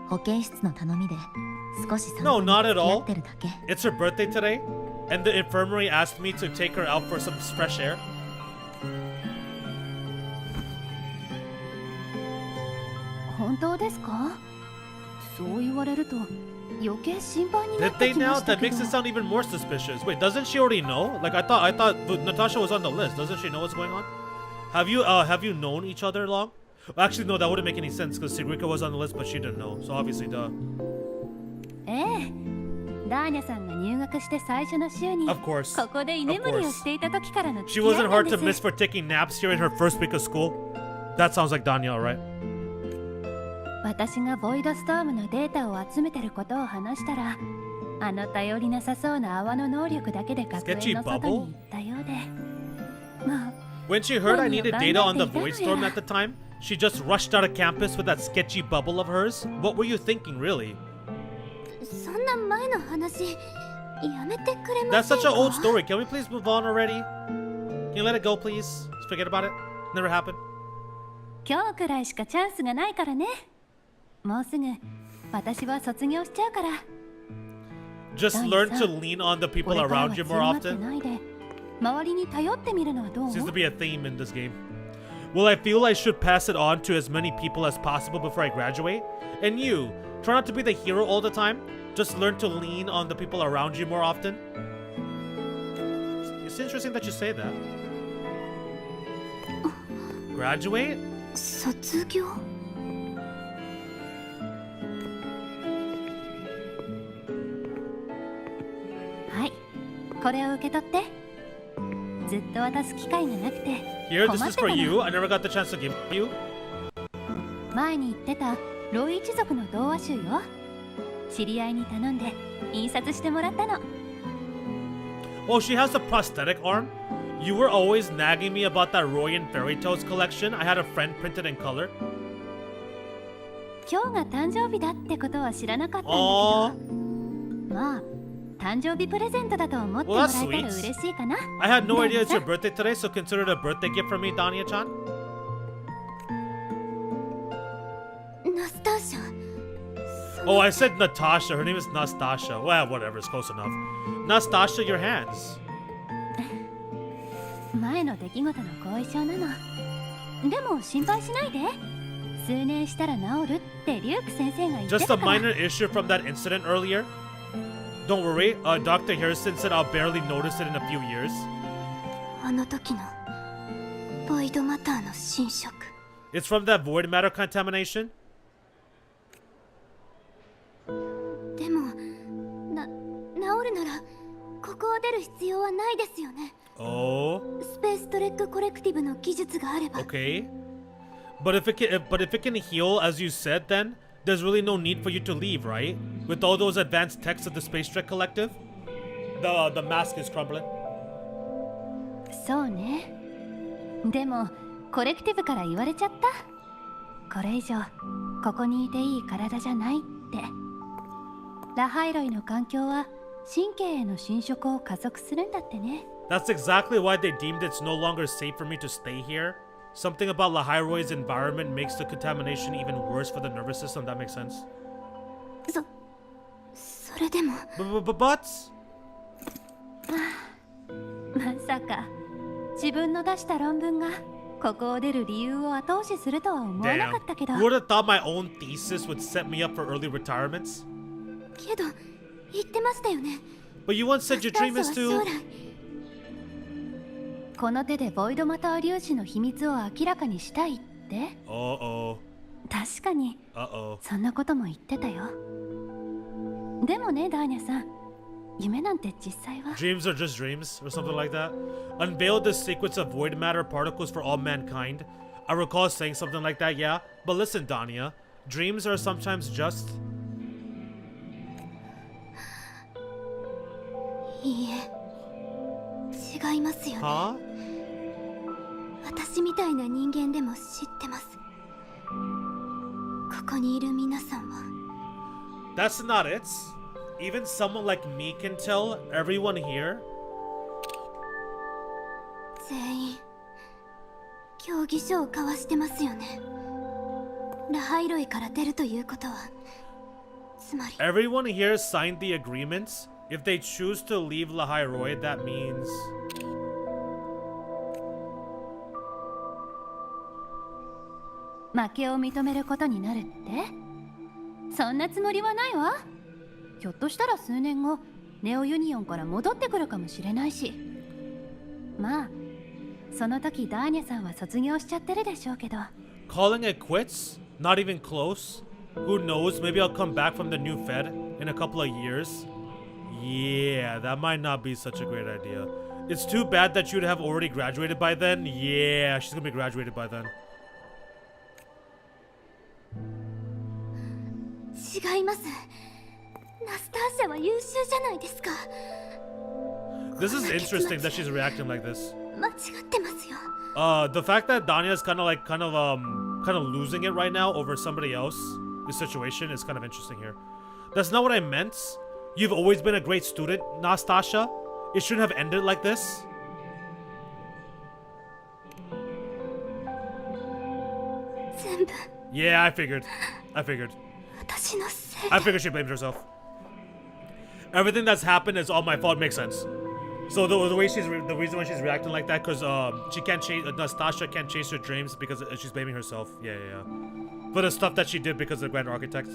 保健室の頼みで少し散 No, 歩に not at 付き合 all. ってるだけ。 It's her birthday today, and the infirmary asked me to take her out for some fresh air. 本当ですか? そう言われると余計心配になっ Did て they きま now? した That け makes ど。 it sound even more suspicious. Wait, doesn't she already know? Like I thought Natasha was on the list. Doesn't she know what's going on? Have you known each other long? Actually, no, that wouldn't make any sense because Sigrika was on the list, but she didn't know. So obviously, duh. ええ、ダーニャさんが入学して最初の週に Of course. ここで居眠りをしていた時からの She 付き合い wasn't な hard ん to で miss す。 for taking naps here in her first week of school. That sounds like Danielle, right? 私がボイドストームのデータを集めてることを話したら、あの頼りなさそうな泡の能力だけで学園の外に行ったようで。まあ、 When she heard I needed data on the Void Storm at the time, she just rushed out of campus with that sketchy bubble of hers. What were you thinking, really? そんな前の話やめてくれま That's せん such か? an old story. Can we please move on already? Can you let it go, please? Just forget about it. Never happened. 今日くらいしかチャンスがないからね。もうすぐ私は卒業しちゃうから。 Just learn to lean on the people around you more often. 周りに頼ってみるのはどう? Seems to be a theme in this game. Well, I feel I should pass it on to as many people as possible before I graduate. And you, try not to be the hero all the time. Just learn to lean on the people around you more often. It's interesting that you say that. Graduate? 卒業? Hi, これを受け取って。ずっと渡す機会がなくて。 Here, this is for you. I never got the chance to give you. 前に言ってたロイ一族の童話集よ。知り合いに頼んで印刷してもらったの。 Oh, she has a prosthetic arm? You were always nagging me about that Roy and Fairy Tales collection. I had a friend printed in color. 今日が誕生日だってことは知らなかったんだけど。まあ、誕生日プレゼントだと思ってもらえたら嬉しいかな。 I had no idea it's your birthday today, so consider it a birthday gift from me, Dania-chan. ナスターシャ。 Oh, I said Natasha. Her name is Nastasha. Well, whatever. It's close enough. Nastasha, your hands. 前の出来事の後遺症なの。でも心配しないで。数年したら治るってリュウク先生が言って Just た a から。 minor issue from that incident earlier. Don't worry, Dr. Harrison said I'll barely notice it in a few years. あの時のボイドマターの侵食。 It's from that void matter contamination. でも治るならここを出る必要はないですよね。 Oh, スペーストレックコレクティブの技術があれば。 okay. But if it can heal, as you said, then there's really no need for you to leave, right? With all those advanced techs of the Space Trek Collective, the mask is crumbling. そうね。でもコレクティブから言われちゃった。これ以上ここにいていい体じゃないって。ラハイロイの環境は神経への侵食を加速するんだってね。 That's exactly why they deemed it's no longer safe for me to stay here. Something about Lahairoy's environment makes the contamination even worse for the nervous system. That makes sense. それでも But まさか自分の出した論文がここを出る理由を後押しするとは思わなか damn, ったけど。 who would have thought my own thesis would set me up for early retirements? けど言ってましたよね。 But you once said your dream is 将 to. 来この手でボイドマター粒子の秘密を明らかにしたいって。 Uh-oh. 確かに Uh-oh. そんなことも言ってたよ。でもね、ダーニャさん、夢なんて実際は。 Dreams are just dreams, or something like that. Unveiled the sequence of void matter particles for all mankind. I recall saying something like that, yeah. But listen, Denia, dreams are sometimes just. いいえ、違いますよね。 Huh? 私みたいな人間でも知ってます。ここにいる皆さんは。 That's not it. Even someone like me can tell. Everyone here. 全員協議書を交わしてますよね。ラハイロイから出るということは、つまり Everyone here signed the agreements. If they choose to leave Lahairoy, that means. 負けを認めることになるって。そんなつもりはないわ。ひょっとしたら数年後ネオユニオンから戻ってくるかもしれないし。まあその時ダーニャさんは卒業しちゃってるでしょうけど。 Calling it quits? Not even close? Who knows? Maybe I'll come back from the new Fed in a couple of years. Yeah, that might not be such a great idea. It's too bad that you'd have already graduated by then. Yeah, she's gonna be graduated by then. 違います。ナスターシャは優秀じゃないですか。 This is interesting that she's reacting like this. 間違ってますよ。 The fact that Danya's kind of losing it right now over somebody else, this situation is kind of interesting here. That's not what I meant. You've always been a great student, Nastasha. It shouldn't have ended like this. 全部 Yeah, I figured. 私のせい。 I figured she blamed herself. Everything that's happened is all my fault. Makes sense. So the reason why she's reacting like that, because she can't chase Nastasha can't chase her dreams because she's blaming herself. Yeah. For the stuff that she did because of the Grand Architect.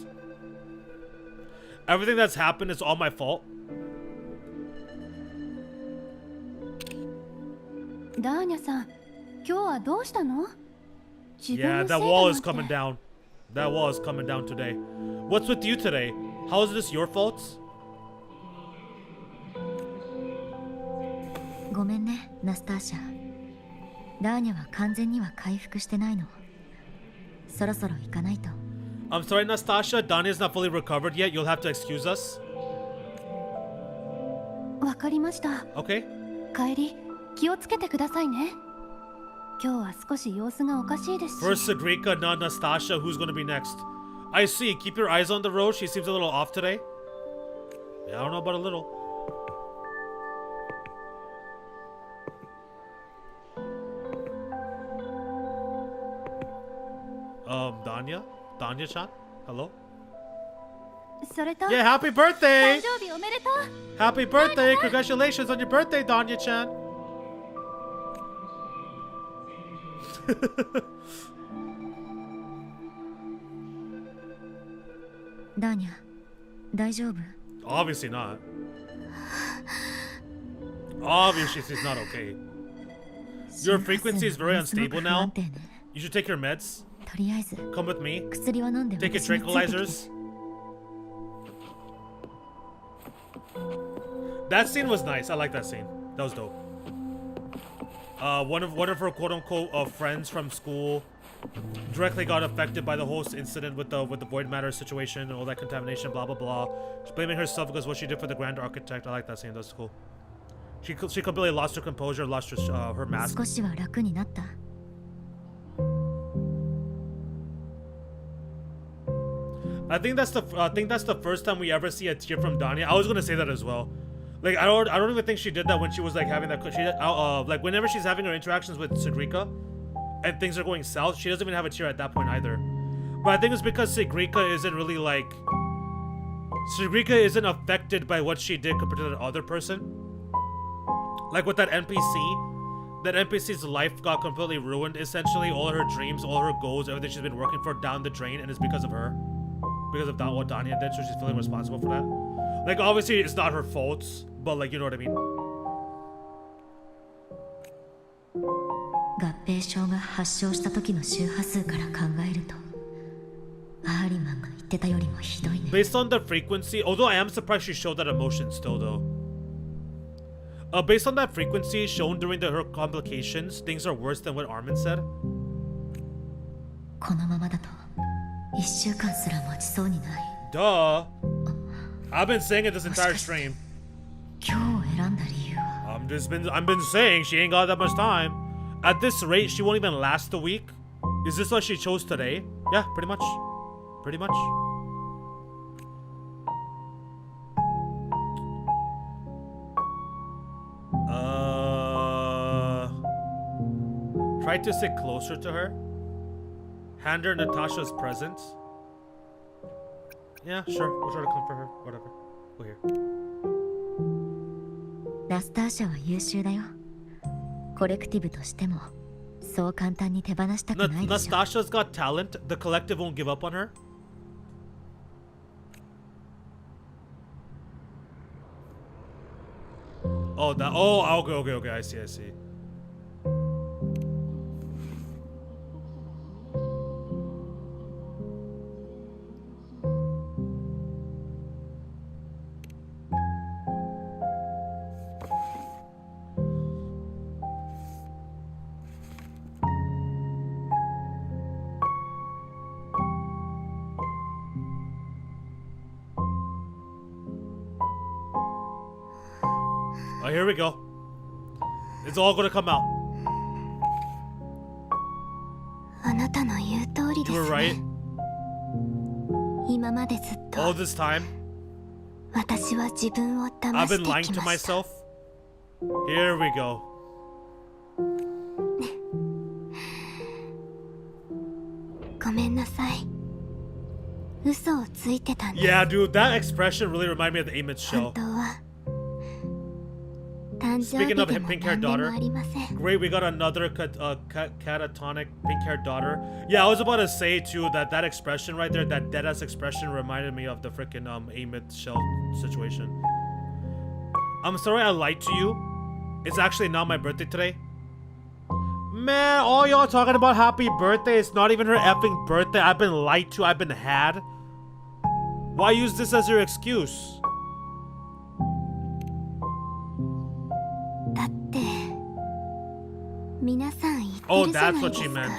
Everything that's happened is all my fault. ダーニャさん、今日はどうしたの？自分 Yeah, のせい that だ wall なん is て。 coming down. That wall is coming down today. What's with you today? How is this your fault? ごめんね、ナスターシャ。ダーニャは完全には回復してないの。そろそろ行かないと。I'm sorry, Nastasha. Danya's not fully recovered yet. You'll have to excuse us. わかりました。 Okay? 帰り気をつけてくださいね。今日は少し様子がおかしいですし。 First Sagrika, not Nastasha. Who's gonna be next? I see. Keep your eyes on the road. She seems a little off today. Yeah, I don't know about a little. Danya? Danya-chan? Hello? それと、 Yeah, happy birthday! 誕生日おめでとう。 Happy birthday! Congratulations on your birthday, Danya-chan! ダーニャ、大丈夫？ Obviously not. Obviously she's not okay. Your frequency is very unstable now. You should take your meds. とりあえず Come with me. 薬は飲んで Take your 私についてきて。 tranquilizers. That scene was nice. I like that scene. That was dope. One of her quote unquote friends from school directly got affected by the whole incident with the void matter situation and all that contamination, blah blah blah. She's blaming herself because what she did for the Grand Architect. I like that scene. That's cool. She completely lost her composure, lost her mask. 少しは楽になった？ I think that's the first time we ever see a tear from Denia. I was gonna say that as well. Like I don't even think she did that when she was like having that. Like whenever she's having her interactions with Sigrika, and things are going south, she doesn't even have a tear at that point either. But I think it's because Sigrika isn't really like. Sigrika isn't affected by what she did compared to the other person. Like with that NPC, that NPC's life got completely ruined. Essentially, all her dreams, all her goals, everything she's been working for down the drain, and it's because of her. Because of what Denia did, so she's feeling responsible for that. Like, obviously, it's not her fault, but, like, you know what I mean? 合併症が発症した時の周波数から考えると、アーリマンが言ってたよりもひどいね。 Based on the frequency, although I am surprised she showed that emotion still, though. Based on that frequency shown during her complications, things are worse than what Armin said. このままだと1週間すら持ちそうにない。 Duh. I've been saying it this entire stream. 今日を選んだ理由は I've been saying she ain't got that much time. At this rate, she won't even last a week. Is this what she chose today? Yeah, pretty much. Pretty much. Try to sit closer to her. Hand her Natasha's present. Yeah, sure. We'll try to comfort her. Whatever. Go here. ラスター社は優秀だよ。コレクティブとしてもそう簡単に手放したくないでしょ。 Nastasha's got talent. The collective won't give up on her. Oh, that. Oh, okay. I see. Oh, here we go. It's all gonna come out. あなたの言う通りで You す were ね。 right. 今までずっ All と this time, 私は自分を I've 騙し been て lying き to ました。 myself. Here we go. ごめんなさい。嘘をついてたんです。 Yeah, dude, that expression really reminded me of the Amos 本 show. 当は誕生 Speaking 日 of でも pink-haired 何でも daughter, ありません。 great, we got another catatonic pink-haired daughter. Yeah, I was about to say too that expression right there, that deadass expression, reminded me of the freaking Amos shell situation. I'm sorry I lied to you. It's actually not my birthday today. Man, all y'all talking about happy birthday. It's not even her effing birthday. I've been lied to. I've been had. Why use this as your excuse? だって皆さん言って Oh, るじゃ that's ない what です she か。 meant.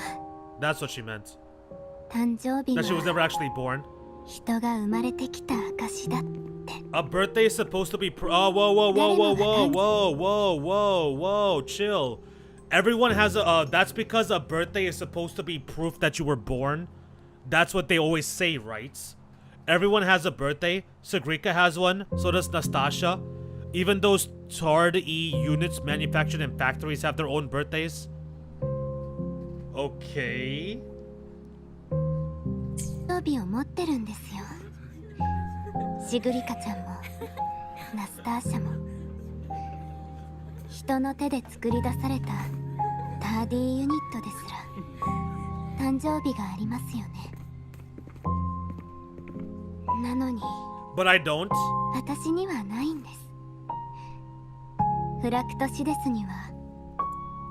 That's what she meant. 誕生日 That she was は never actually born. 人が生まれてきた証だって。 A birthday is supposed to be. Oh, whoa. Chill. Everyone has a. That's because a birthday is supposed to be proof that you were born. That's what they always say, right? Everyone has a birthday. Sigrika has one. So does Nastasha. Even those Tard-E units manufactured in factories have their own birthdays. Okay. 誕生日を持ってるんですよ。シグリカちゃんもナスターシャも人の手で作り出されたターディユニットですら誕生日がありますよね。なのに But I don't. 私にはないんです。フラクトシデスには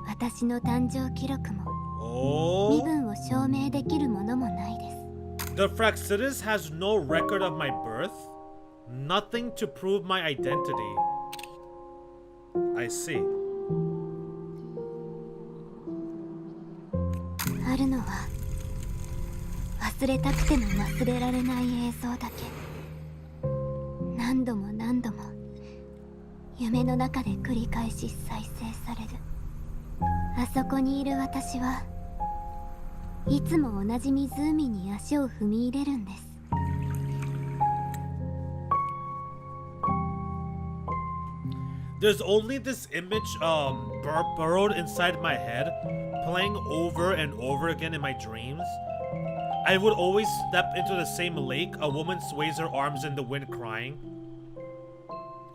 私の誕生記録も身 Oh. 分を証明できるものもないです。 The Fraxidus has no record of my birth. Nothing to prove my identity. I see. あるのは忘れたくても忘れられない映像だけ。何度も何度も夢の中で繰り返し再生される。あそこにいる私はいつも同じ湖に足を踏み入れるんです。There's only this image burrowed inside my head, playing over and over again in my dreams. I would always step into the same lake. A woman sways her arms in the wind crying.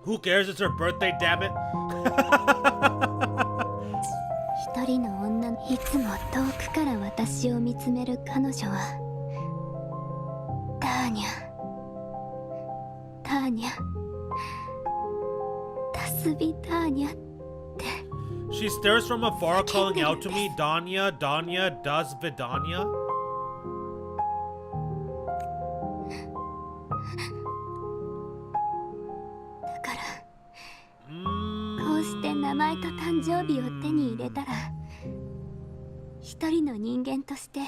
Who cares? It's her birthday, damn it. 一人の女のいつも遠くから私を見つめる彼女はダーニャ、ダーニャ、タスビダーニャって She stares from afar, calling out to me, Dania, Dania, das Vidania. だからこうして名前と誕生日を手に入れたら一人の人間として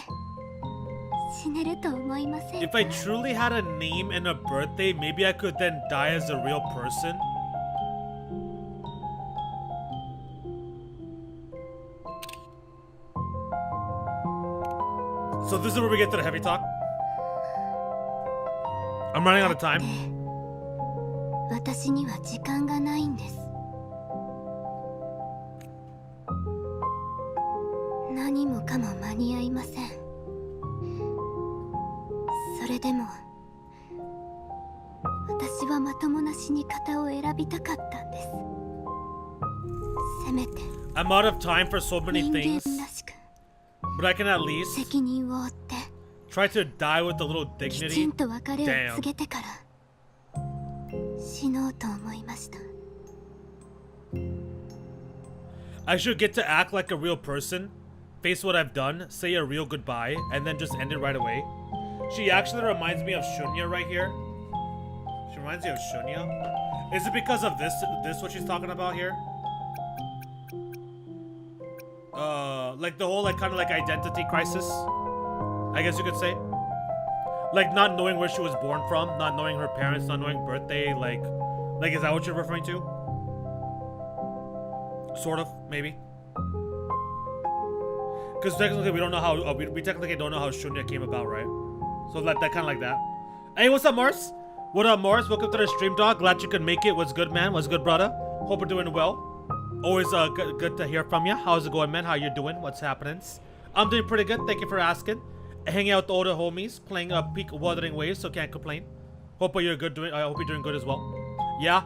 死ねると思いませんか？ If I truly had a name and a birthday, maybe I could then die as a real person. So this is where we get to the heavy talk. I'm running out of time. 私には時間がないんです。何もかも間に合いません。それでも私はまともな死に方を選びたかったんです。せめて I'm out of time for so many 人間 things, らしく but I can at least 責任を負って try to die with a little きち dignity. んと別れを Damn. 告げてから死のうと思いました。 I should get to act like a real person, face what I've done, say a real goodbye, and then just end it right away. She actually reminds me of Shunya right here. She reminds me of Shunya. Is it because of this what she's talking about here? Like the whole kind of identity crisis, I guess you could say. Like not knowing where she was born from, not knowing her parents, not knowing birthday, like is that what you're referring to? Sort of, maybe. Because technically we don't know how we technically don't know how Shunya came about, right? So that kind of like that. Hey, what's up, Mars? What up, Mars? Welcome to the stream, dog. Glad you could make it. What's good, man? What's good, brother? Hope you're doing well. Always good to hear from you. How's it going, man? How you doing? What's happening? I'm doing pretty good. Thank you for asking. Hanging out with all the homies, playing peak Wuthering waves, so can't complain. Hope you're good. I hope you're doing good as well. Yeah.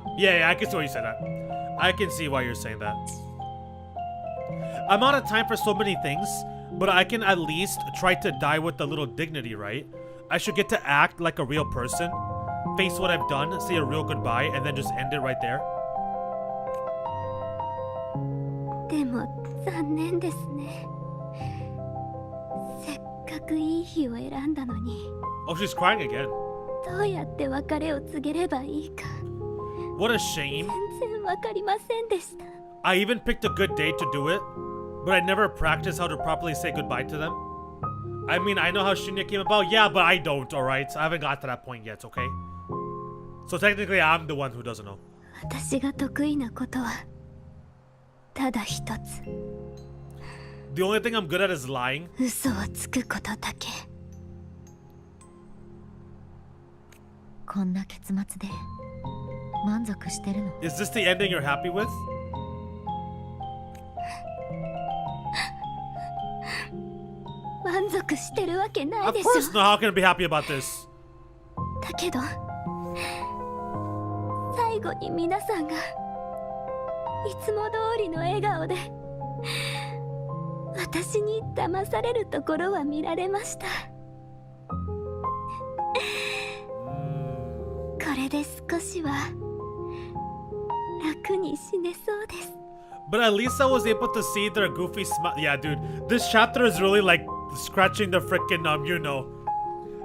I can see why you said that. I can see why you're saying that. I'm out of time for so many things, but I can at least try to die with a little dignity, right? I should get to act like a real person, face what I've done, say a real goodbye, and then just end it right there. でも残念ですね。せっかくいい日を選んだのに Oh, she's crying again. どうやって別れを告げればいいか What a shame. 全然わかりませんでした。 I even picked a good day to do it, but I never practiced how to properly say goodbye to them. I mean, I know how Shunya came about, yeah, but I don't, alright? I haven't got to that point yet, okay? So technically, I'm the one who doesn't know. 私が得意なことはただ一つ。 The only thing I'm good at is lying. 嘘をつくことだけ。こんな結末で満足してるの？ Is this the ending you're happy with? 満足してるわけない Of でしょ。 course not. How can I be happy about this? だけど最後に皆さんがいつも通りの笑顔で私に騙されるところは見られました。れで少しは楽に死ねそうです。 But at least I was able to see their goofy smile. Yeah, dude, this chapter is really like scratching the freaking you know,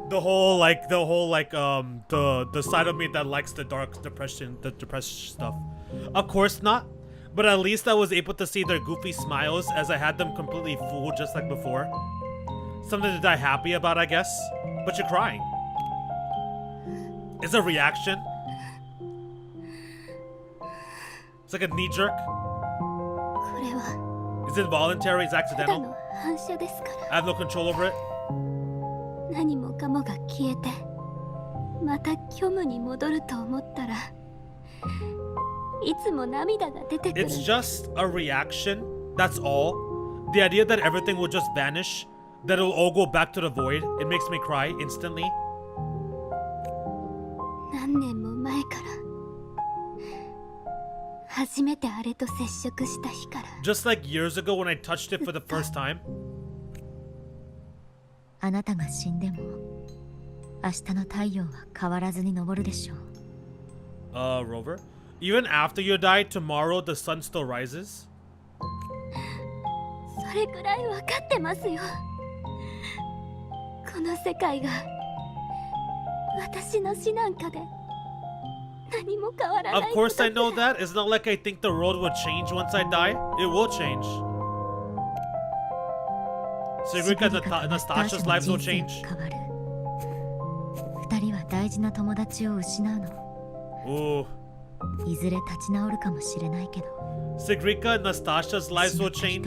the whole the side of me that likes the dark depression, the depressed stuff. Of course not, but at least I was able to see their goofy smiles as I had them completely fooled just like before. Something to die happy about, I guess. But you're crying. It's a reaction. It's like a knee jerk. これは Is it voluntary? It's ただ accidental? の反射ですから。 I have no control over it. 何もかもが消えてまた虚無に戻ると思ったらいつも涙が出てくる。 It's just a reaction. That's all. The idea that everything will just vanish, that it'll all go back to the void, it makes me cry instantly. 何年も前から初めてあれと接触した日から。 Just like years ago when I touched it for the first time. あなたが死んでも明日の太陽は変わらずに昇るでしょう。Rover? Even after you die, tomorrow the sun still rises? それくらい分かってますよ。この世界が私の死なんかで何も変わらない。 Of course I know that. It's not like I think the world will change once I die. It will change. Sigrika and Nastasha's lives will change. 二人は大事な友達を失うの。 Ooh. いずれ立ち直るかもしれないけど。 Sigrika and Nastasha's lives will change.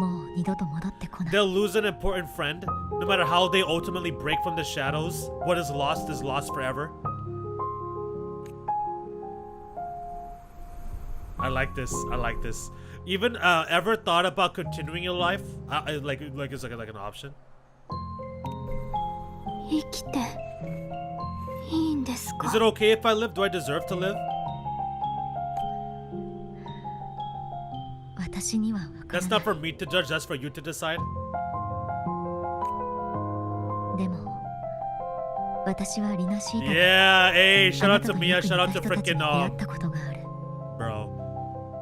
もう二度と戻ってこない。 They'll lose an important friend. No matter how they ultimately break from the shadows, what is lost forever. I like this. I like this. Even ever thought about continuing your life? Like it's like an option. 生きていいんですか？ Is it okay if I live? Do I deserve to live? 私には分から That's ない。 not for me to judge. That's for you to decide. でも私はリナシータ Yeah, hey, shout あ out なた to と Mia, よく似 shout た out 人 to たちに freaking 出会ったことがある。 bro.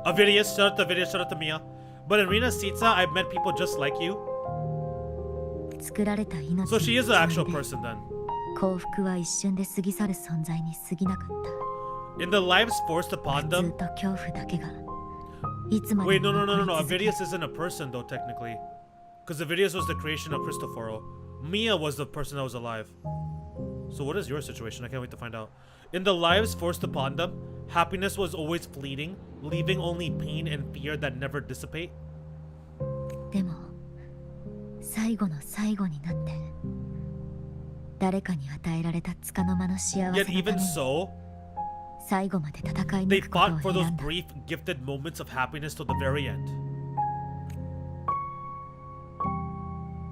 Avidius, shout out to Avidius, shout out to Mia. But in Rina Sitsa, I've met people just like you. 作られた命 So she is an actual の person then. 幸福は一瞬で過ぎ去る存在に過ぎなかっ In the lives forced た。 upon ずっ them. と恐怖だけがいつまで Wait, も no. 残り続け Avidius isn't a person though, technically. Because Avidius was the creation of Cristoforo. Mia was the person that was alive. So what is your situation? I can't wait to find out. In the lives forced upon them, happiness was always fleeting, leaving only pain and fear that never dissipate. でも最後の最後になって誰かに与えられた束の間の幸せの Yet ため even に so, 最後まで戦い they 抜くこと fought を for those 選んだ。 brief, gifted moments of happiness till the very end.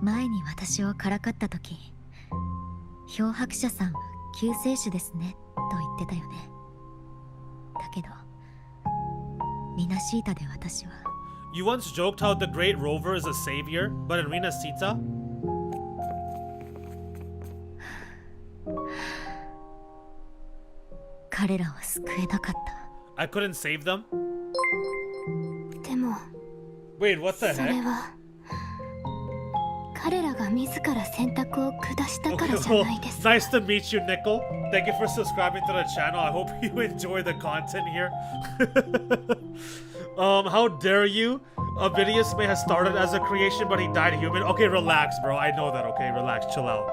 前に私をからかった時漂白者さんは救世主ですねと言ってたよね。だけどリナシータで私は You once joked how the great rover is a savior, but in Rina Sita, 彼らを救えなかった I couldn't save them? でも Wait, what the それ heck? は彼らが自ら選択を下したからじゃないですか。 Nice to meet you, Nickel. Thank you for subscribing to the channel. I hope you enjoy the content here. How dare you? Avidius may have started as a creation, but he died human. Okay, relax, bro. I know that. Okay, relax. Chill out.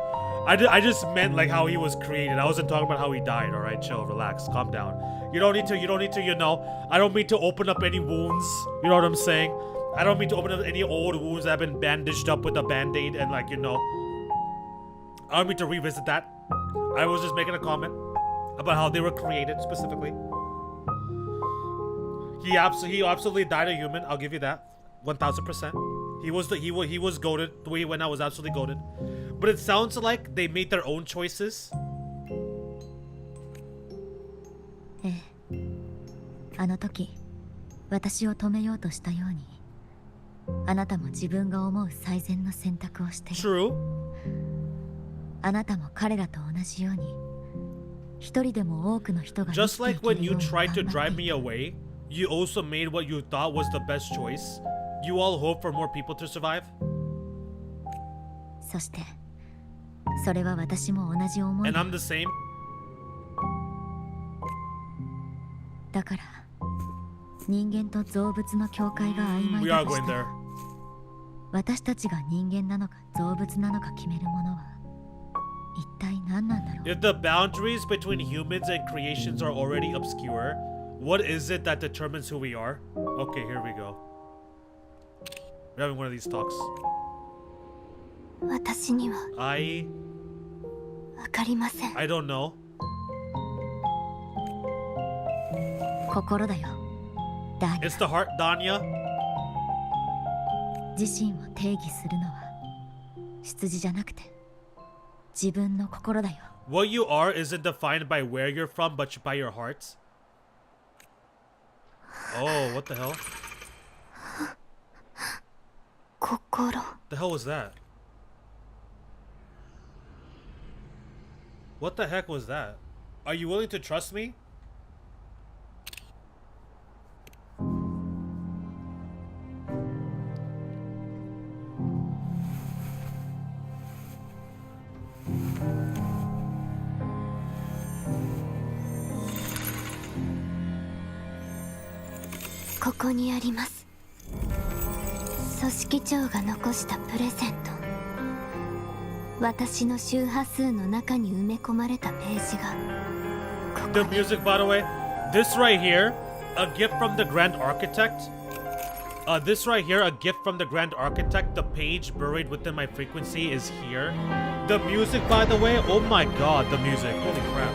I just meant like how he was created. I wasn't talking about how he died. All right, chill, relax, calm down. You don't need to. You know. I don't mean to open up any wounds. You know what I'm saying? I don't mean to open up any old wounds that have been bandaged up with a band-aid and like, you know. I don't mean to revisit that. I was just making a comment about how they were created specifically. He absolutely died a human. I'll give you that, 1000%. He was goated. The way he went out was absolutely goated. But it sounds like they made their own choices. ええ、あの時私を止めようとしたようにあなたも自分が思う最善の選択をしてる。 True. あなたも彼らと同じように一人でも多くの人が生 Just きてい like け when る you ように tried to 頑張 drive って me いた away, you also made what you thought was the best choice. You all hope for more people to survive. そしてそれは私も同じ思い And だ I'm the same. だから人間と動物の境界が曖昧 We だ are とし going たら there. 私たちが人間なのか動物なのか決めるものは一体何なんだろう If the boundaries between humans and creations are already obscure, what is it that determines who we are? Okay, here we go. We're having one of these talks. 私には I 分かりません。 don't know. 心だよダーニャ It's the heart, Dania. 自身を定義するのは出自じゃなくて自分の心だよ What you are isn't defined by where you're from, but by your heart. Oh, what the hell? 心 The hell was that? What the heck was that? Are you willing to trust me?「ここにあります」「組織長が残したプレゼント」「私の周波数の中に埋め込まれたページがこ The こに music, by the way. This right here, a gift from the Grand Architect. This right here, a gift from the Grand Architect. The page buried within my frequency is here. The music, by the way, oh my god, the music. Holy crap.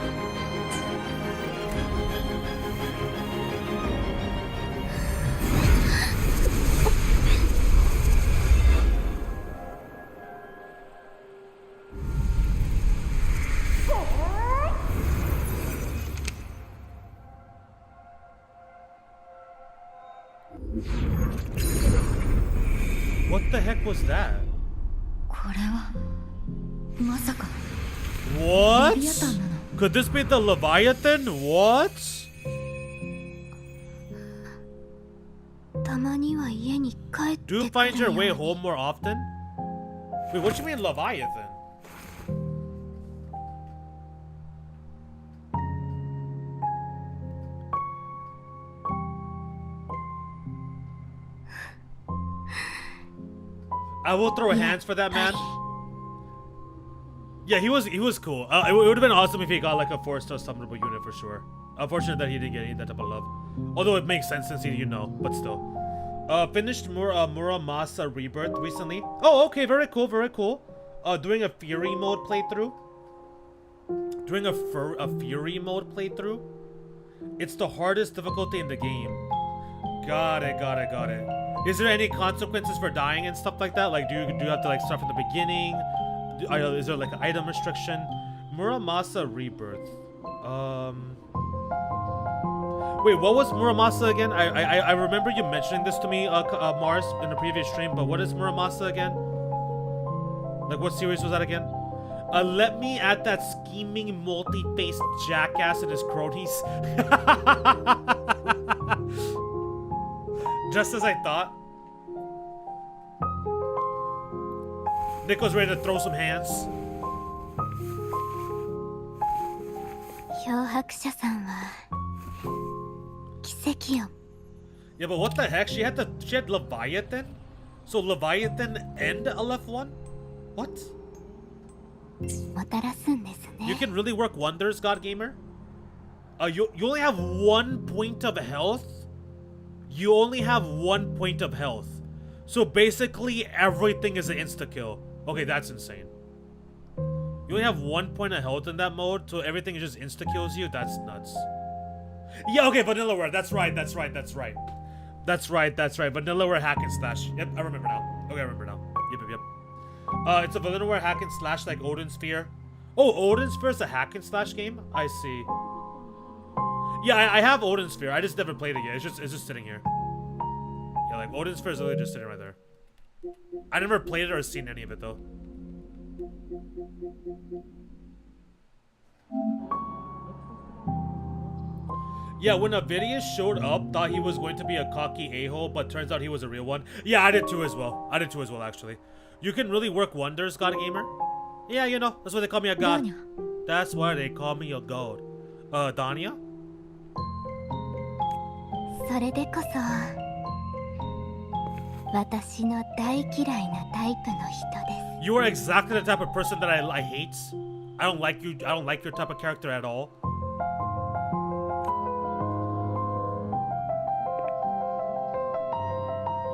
What the heck was that? これはまさか What? Leviathan なの Could this be the Leviathan? What? たまには家に帰って Do you くる find your よ way うに home more often? Wait, what do you mean Leviathan? I will throw hands for that man. Yeah, he was cool. It would have been awesome if he got like a 4-star summonable unit for sure. Unfortunate that he didn't get any of that type of love. Although it makes sense since he, but still. Finished Muramasa Rebirth recently. Oh, okay, very cool, very cool. Doing a Fury mode playthrough. Doing a Fury mode playthrough. It's the hardest difficulty in the game. Got it. Is there any consequences for dying and stuff like that? Like, do you have to like start from the beginning? Is there like an item restriction? Muramasa Rebirth. Wait, what was Muramasa again? I remember you mentioning this to me, Mars, in the previous stream. But what is Muramasa again? Like, what series was that again? Let me add that scheming, multi-faced jackass and his cronies. Just as I thought. Nick was ready to throw some hands. 漂白者さんは奇跡よ Yeah, but what the heck? She had Leviathan? So Leviathan and LF1? What? もたらすんですね You can really work wonders, God Gamer? You only have 1 point of health? You only have 1 point of health. So basically everything is an insta-kill. Okay, that's insane. You only have 1 point of health in that mode, so everything just insta-kills you? That's nuts. Yeah, okay, Vanillaware. That's right. Vanillaware hack and slash. Yep, I remember now. Okay, I remember now. Yep. It's a Vanillaware hack and slash like Odin Sphere. Oh, Odin Sphere is a hack and slash game? I see. Yeah, I have Odin Sphere. I just never played it yet. It's just sitting here. Yeah, like Odin Sphere is literally just sitting right there. I never played it or seen any of it though. Yeah, when Avidius showed up, thought he was going to be a cocky a-hole, but turns out he was a real one. Yeah, I did too as well. I did too as well, actually. You can really work wonders, God Gamer. Yeah, you know, that's why they call me a god. Dania. That's why they call me a god. Dania? それでこそ私の大嫌いなタイプの人です。 You are exactly the type of person that I hate. I don't like you. I don't like your type of character at all.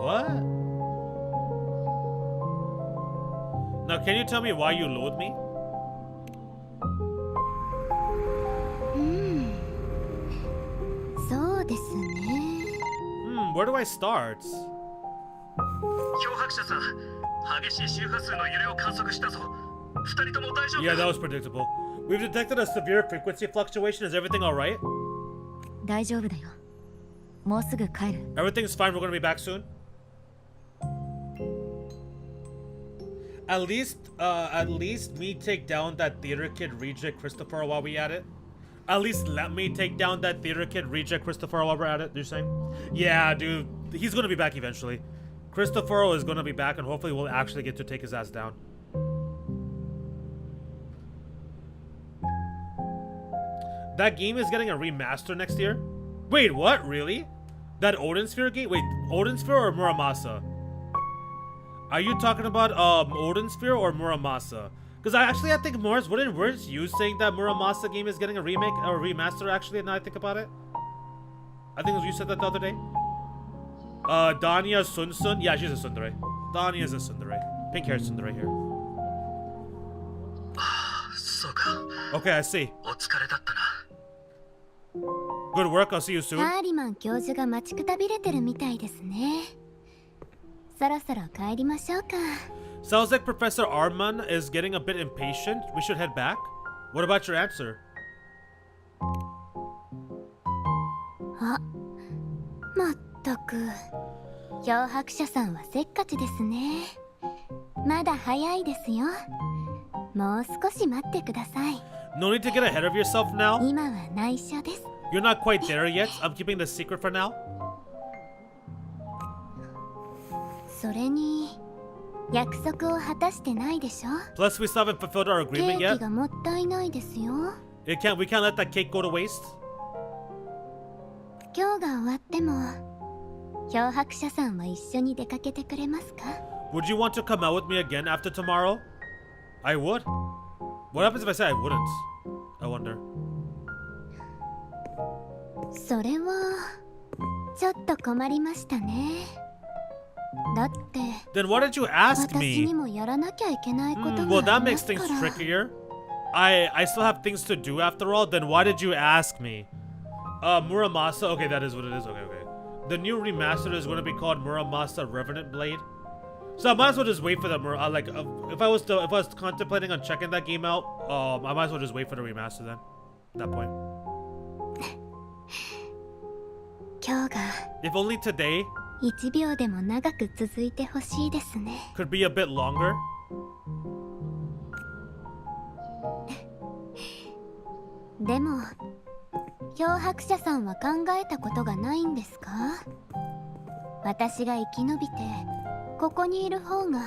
What? Now, can you tell me why you loathe me? そうですね。Where do I start? 漂白者さん、激しい周波数の揺れを観測したぞ。二人とも大丈夫 Yeah, that was predictable. We've detected a severe frequency fluctuation. Is everything alright? 大丈夫だよ。もうすぐ帰る。 Everything's fine. We're gonna be back soon. At least me take down that theater kid reject Christopher while we at it. At least let me take down that theater kid reject Christopher while we're at it. You're saying? Yeah, dude. He's gonna be back eventually. Christopher is gonna be back, and hopefully we'll actually get to take his ass down. That game is getting a remaster next year. Wait, what? Really? That Odin Sphere game? Wait, Odin Sphere or Muramasa? Are you talking about Odin Sphere or Muramasa? Because I think Morris, weren't you saying that Muramasa game is getting a remake or remaster actually, now I think about it? I think it was you said that the other day. Dania Sun. Yeah, she's a tsundere. Dania is a tsundere. Pink hair tsundere here. そうか。 Okay, I see. お疲れだったな。 Good work, I'll see you soon. ハーリマン教授が待ちくたびれてるみたいですね。そろそろ帰りましょうか。 Sounds like Professor Arman is getting a bit impatient. We should head back. What about your answer? あ、まったく。漂白者さんはせっかちですね。まだ早いですよ。もう少し待ってください。 No need to get ahead of yourself now. 今は内緒です。 You're not quite there yet. I'm keeping the secret for now. それに約束を果たしてないでしょ。 Plus, we still haven't fulfilled our ケ agreement ー yet. キがもったいないですよ。 We can't let that cake go to waste. 今日が終わっても漂白者さんは一緒に出かけてくれますか？ Would you want to come out with me again after tomorrow? I would. What happens if I say I wouldn't? I wonder. それはちょっと困りましたね。だって Then why did you ask 私に me? もやらなきゃいけないこと Well, があ that り makes ます things から。 trickier. I still have things to do after all. Then why did you ask me? Muramasa. Okay, that is what it is. Okay. The new remaster is going to be called Muramasa Revenant Blade. So I might as well just wait for the if I was contemplating on checking that game out, I might as well just wait for the remaster then. At that point. 今日が If only today 1秒でも長く続いてほしいですね。 could be a bit longer. でも漂白者さんは考えたことがないんですか？私が生き延びてここにいる方が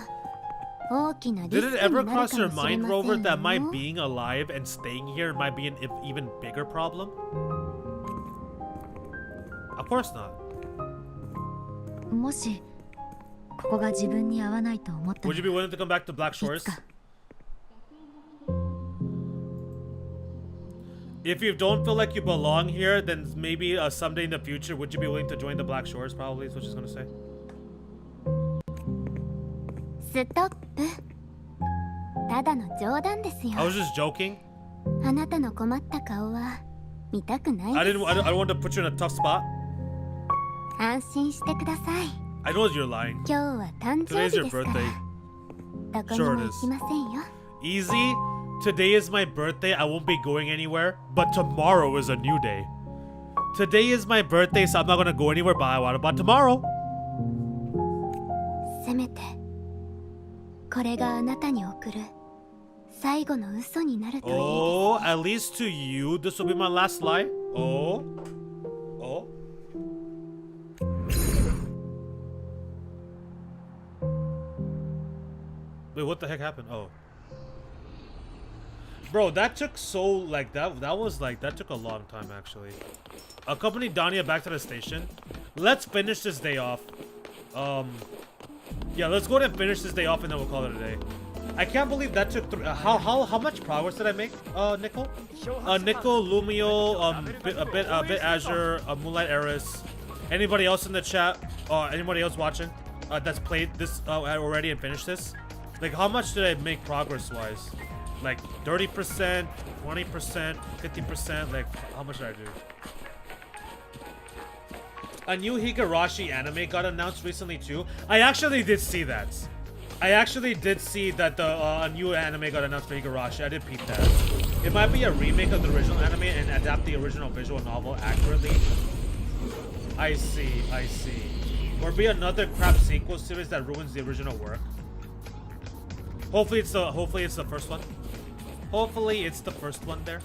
大きなリ Did ス it クに ever なる cross か your もしれ mind, ませ Rover, ん that my よ。 being alive and staying here might be an even bigger problem? Of course not. もしここが自分に合わないと思ったら Would you be willing to come back to Black い Shores? つか If you don't feel like you belong here, then maybe someday in the future, would you be willing to join the Black Shores? Probably is what she's gonna say. ストップ。ただの冗談ですよ。 I was just joking. あなたの困った顔は見たくない I です。 don't want to put you in a tough spot. 安心してください。 I know you're lying. 今日は誕生 Today's 日 your ですから birthday. どこにも行きませんよ。 Easy. Today is my birthday. I won't be going anywhere. But tomorrow is a new day. Today is my birthday, so I'm not gonna go anywhere. But what about tomorrow? せめてこれがあなたに送る最後の嘘になるといいです。 Oh, at least to you, this will be my last lie. Oh. Wait, what the heck happened? Oh. Bro, that took so, like, that took a long time, actually. Accompany Denia back to the station. Let's finish this day off. Yeah, let's go ahead and finish this day off, and then we'll call it a day. I can't believe that took how much progress did I make, Nickel? Nickel, Lumio, a bit Azure, Moonlight Eris. Anybody else in the chat? Anybody else watching? That's played this already and finished this? Like, how much did I make progress-wise? Like 30%, 20%, 50%. Like, how much did I do? A new Higurashi anime got announced recently too. I actually did see that. I actually did see that a new anime got announced for Higurashi. I did peep that. It might be a remake of the original anime and adapt the original visual novel accurately. I see, I see. Or be another crap sequel series that ruins the original work. Hopefully it's the first one. Hopefully it's the first one there.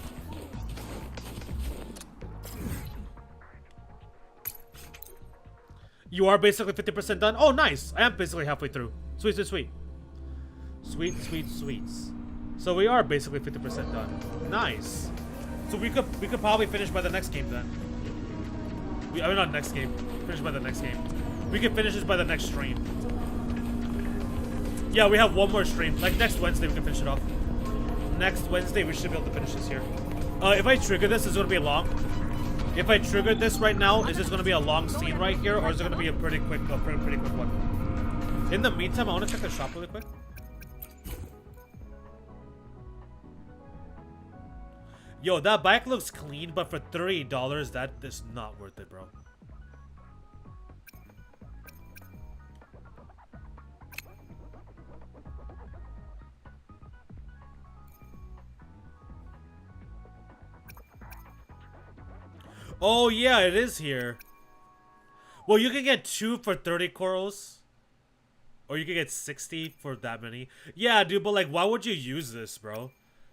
You are basically 50% done. Oh, nice. I am basically halfway through. Sweet, sweet, sweet. Sweet, sweet, sweets. So we are basically 50% done. Nice. So we could probably finish by the next game then. I mean, not next game. Finish by the next game. We can finish this by the next stream. Yeah, we have one more stream. Like next Wednesday, we can finish it off. Next Wednesday, we should be able to finish this here. If I trigger this, it's gonna be long. If I trigger this right now, is this gonna be a long scene right here, or is it gonna be a pretty quick one? In the meantime, I want to check the shop really quick. Yo, that bike looks clean, but for $30, that is not worth it, bro. Oh yeah, it is here. Well, you can get 2 for 30 corals. Or you can get 60 for that many. Yeah, dude, but like, why would you use this, bro?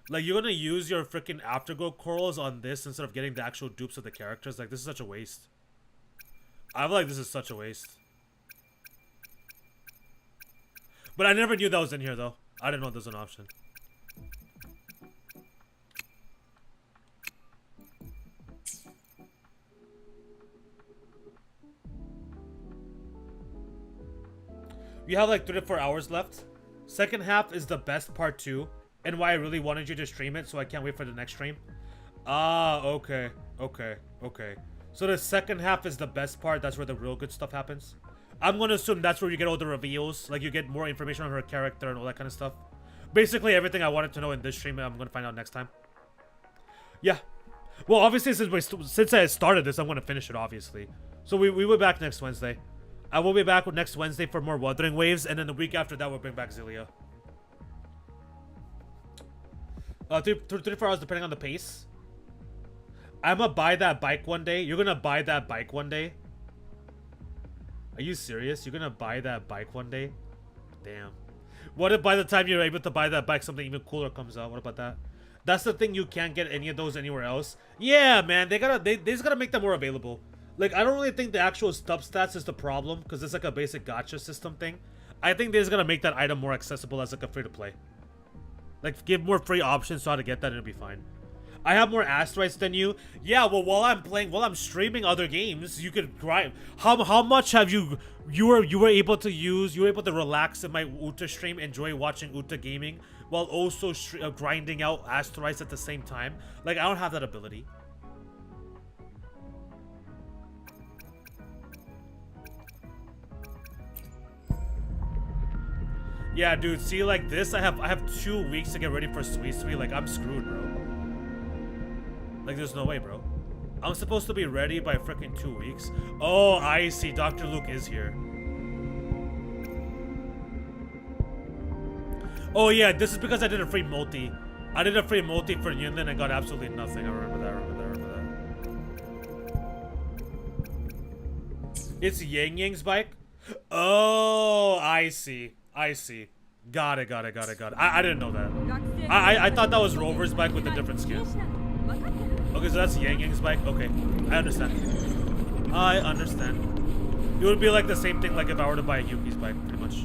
Like, you're gonna use your freaking afterglow corals on this instead of getting the actual dupes of the characters? Like, this is such a waste. I feel like this is such a waste. But I never knew that was in here, though. I didn't know there's an option. We have like 3 to 4 hours left. Second half is the best part 2, and why I really wanted you to stream it, so I can't wait for the next stream. Ah, okay. So the second half is the best part. That's where the real good stuff happens. I'm gonna assume that's where you get all the reveals. Like, you get more information on her character and all that kind of stuff. Basically everything I wanted to know in this stream, I'm gonna find out next time. Yeah. Well, obviously since I started this, I'm gonna finish it, obviously. So we will be back next Wednesday. I will be back next Wednesday for more Wuthering Waves, and then the week after that we'll bring back Zelia. 3-4 hours depending on the pace. I'm gonna buy that bike one day. You're gonna buy that bike one day? Are you serious? You're gonna buy that bike one day? Damn. What if by the time you're able to buy that bike, something even cooler comes out? What about that? That's the thing, you can't get any of those anywhere else. Yeah, man, they just gotta make them more available. Like, I don't really think the actual stub stats is the problem, because it's like a basic gacha system thing. I think they're just gonna make that item more accessible as like a free-to-play. Like, give more free options to how to get that and it'll be fine. I have more asteroids than you. Yeah, well, while I'm streaming other games, you could grind. How much have you were able to relax in my Uta stream, enjoy watching Uta gaming, while also grinding out asteroids at the same time? Like, I don't have that ability. Yeah, dude, see, like this, I have 2 weeks to get ready for Sweet Sweet. Like, I'm screwed, bro. Like, there's no way, bro. I'm supposed to be ready by freaking 2 weeks. Oh, I see. Dr. Luke is here. Oh, yeah, this is because I did a free multi. I did a free multi for Yunlin and got absolutely nothing. I remember that. It's Yang Yang's bike? Oh, I see. Got it. I didn't know that. I thought that was Rover's bike with a different skin. Okay, so that's Yang Yang's bike. Okay, I understand. It would be like the same thing like if I were to buy Yuki's bike, pretty much.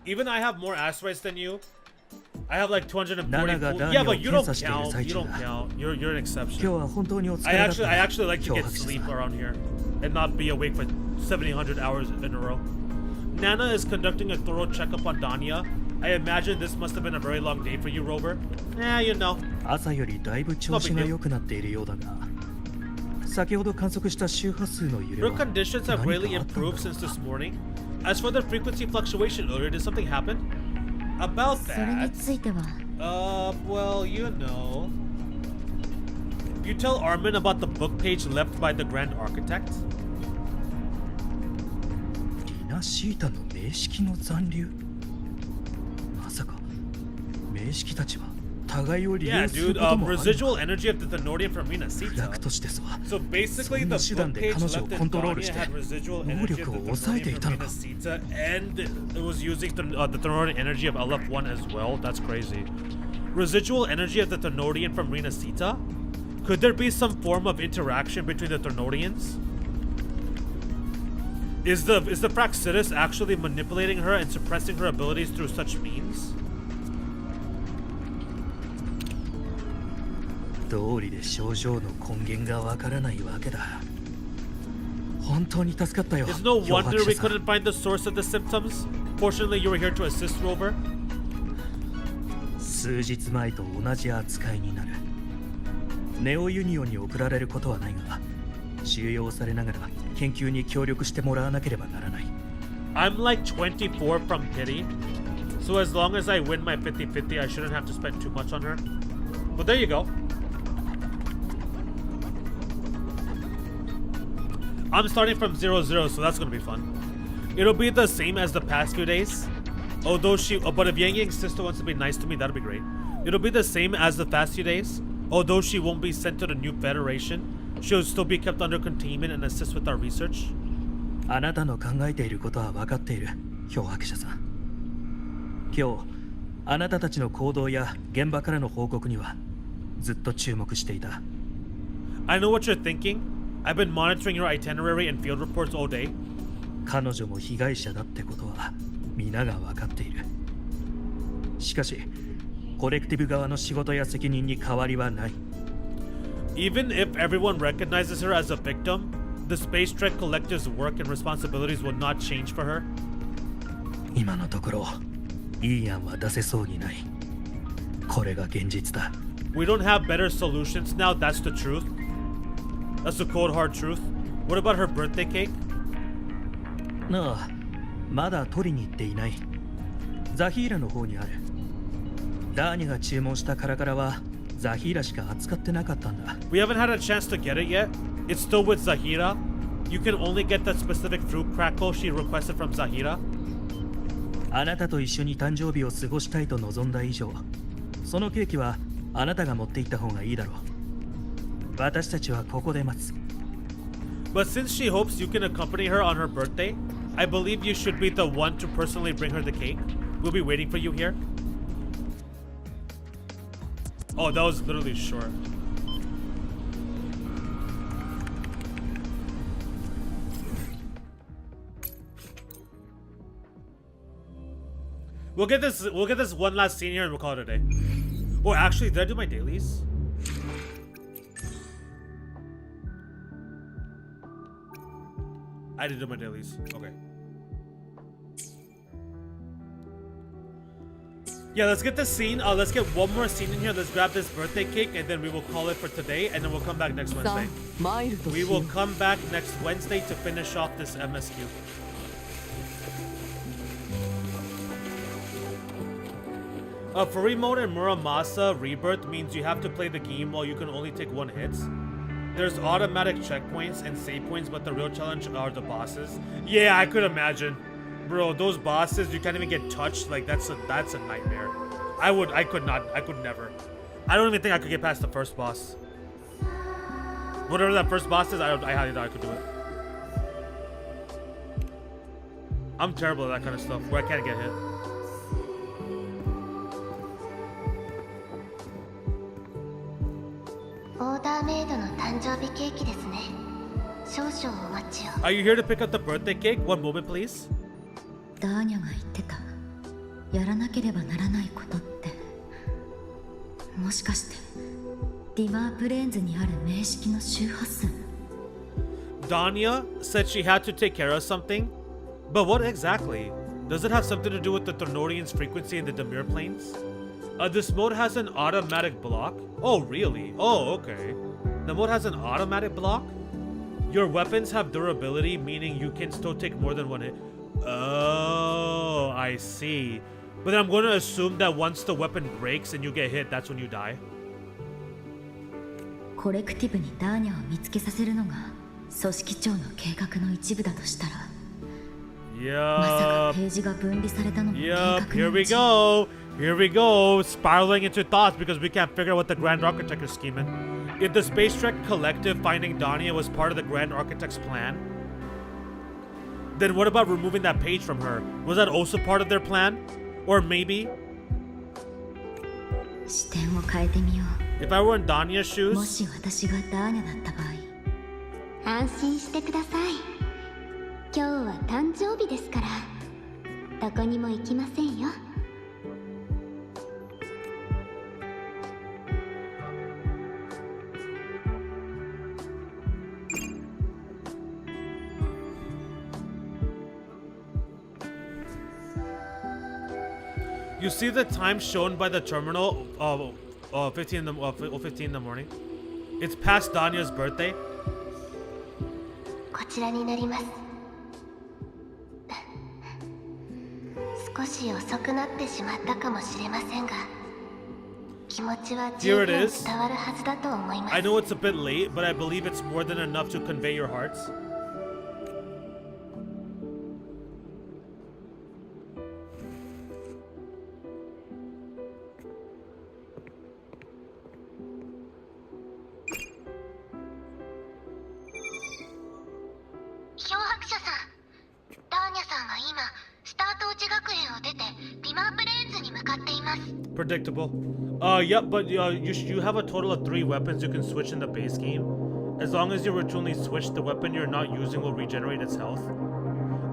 Even I have more asteroids than you. I have like 240. Nana Yeah, but you don't Dania count. You don't 検査している最中だ。 count. You're an exception. 今日は本当にお疲 I れだった actually な。 like to get 漂白者 sleep さん。 around here and not be awake for 700 hours in a row. Nana is conducting a thorough checkup on Dania. I imagine this must have been a very long day for you, Rover. You know. 朝よりだいぶ調子が良くなっているようだが、先ほど観測した周波数の揺れ Her は conditions have 何 greatly かあったん improved だ since this morning. As for the frequency fluctuation earlier, did something happen? About それに that. ついては Well, you know. You tell Armin about the book page left by the Grand Architect? リナシータの名式の残留。まさか名式たちは互いを利 Yeah, 用する dude, こともあるのか。 residual energy of the Thenodian from Rina フラク Sita. としてさ、 So basically, そんな the 手段 book で page 彼女を left コ in ントロール Dania して had residual 能 energy 力 of を the 抑えてい Thenodian た from の Rina か。 Sita, and it was using the Thenodian energy of LF1 as well. That's crazy. Residual energy of the Thenodian from Rina Sita? Could there be some form of interaction between the Thenodians? Is the Praxidus actually manipulating her and suppressing her abilities through such means? 道理で症状の根源がわからないわけだ。本当に助かったよ。 It's no 漂 wonder 白 we 者さん。 couldn't find the source of the symptoms. Fortunately, you were here to assist Rover. 数日前と同じ扱いになる。ネオユニオンに送られることはないが、収容されながら研究に協力してもらわなければならない。 I'm like 24 from pity. So as long as I win my 50-50, I shouldn't have to spend too much on her. But there you go. I'm starting from 0-0, so that's gonna be fun. It'll be the same as the past few days. Although but if Yang Yang's sister wants to be nice to me, that'll be great. It'll be the same as the past few days. Although she won't be sent to the new federation, she'll still be kept under containment and assist with our research. あなたの考えていることは分かっている、漂白者さん。今日、あなたたちの行動や現場からの報告にはずっと注目していた。I know what you're thinking. I've been monitoring your itinerary and field reports all day. 彼女も被害者だってことは皆が分かっている。しかし、コレクティブ側の仕事や責任に変わりはない。Even if everyone recognizes her as a victim, the Space Trek Collective's work and responsibilities will not change for her. 今のところ、いい案は出せそうにない。これが現実だ。We don't have better solutions now, that's the truth. That's the cold hard truth. What about her birthday cake? なあ、まだ取りに行っていない。ザヒーラの方にある。ダーニャが注文したカラカラはザヒーラしか扱ってなかったんだ。We haven't had a chance to get it yet. It's still with Zahira. You can only get that specific fruit crackle she requested from Zahira. あなたと一緒に誕生日を過ごしたいと望んだ以上、そのケーキはあなたが持って行った方がいいだろう。私たちはここで待つ。But since she hopes you can accompany her on her birthday, I believe you should be the one to personally bring her the cake. We'll be waiting for you here. Oh, that was literally short. We'll get this one last scene here and we'll call it a day. Oh, actually, did I do my dailies? I did do my dailies. Okay. Yeah, let's get this scene. Let's get one more scene in here. Let's grab this birthday cake and then we will call it for today. And then we'll come back next Wednesday. We will come back next Wednesday to finish off this MSQ. Free mode in Muramasa Rebirth means you have to play the game while you can only take one hit. There's automatic checkpoints and save points, but the real challenge are the bosses. Yeah, I could imagine. Bro, those bosses, you can't even get touched. Like, that's a nightmare. I could never. I don't even think I could get past the first boss. Whatever that first boss is, I highly doubt I could do it. I'm terrible at that kind of stuff, where I can't get hit. Are you here to pick up the birthday cake? One moment, please. ダーニャが言ってたやらなければならないことって、もしかしてディマープレーンズにある名式の周波数？ Denia said she had to take care of something, but what exactly? Does it have something to do with the Ternorian's frequency in the Demir planes? This mode has an automatic block. Oh, really? Oh, okay. The mode has an automatic block? Your weapons have durability, meaning you can still take more than one hit. Oh, I see. But then I'm going to assume that once the weapon breaks and you get hit, that's when you die. コレクティブにダーニャを見つけさせるのが組織長の計画の一部だとしたら、まさか Yup. ページが分離されたのも計 Yup. 画 Here の we うち。 go. Here we go. Spiraling into thoughts because we can't figure out what the Grand Architect is scheming. If the Space Trek Collective finding Denia was part of the Grand Architect's plan, then what about removing that page from her? Was that also part of their plan? Or maybe, 視点を変えてみよ if I were in Dania's う。も shoes, し私がダーニャだった場合、安心してください。今日は誕生日ですから、どこにも行きませんよ。you see the time shown by the terminal, 15 in the morning. It's past Dania's birthday. こちらになります。少し遅くなってしまったかもしれませんが、気持ちは十 Here 分 it is. 伝わるはずだと思います。 I know it's a bit late, but I believe it's more than enough to convey your hearts. Predictable. Yep, but you have a total of 3 weapons you can switch in the base game. As long as you routinely switch, the weapon you're not using will regenerate its health.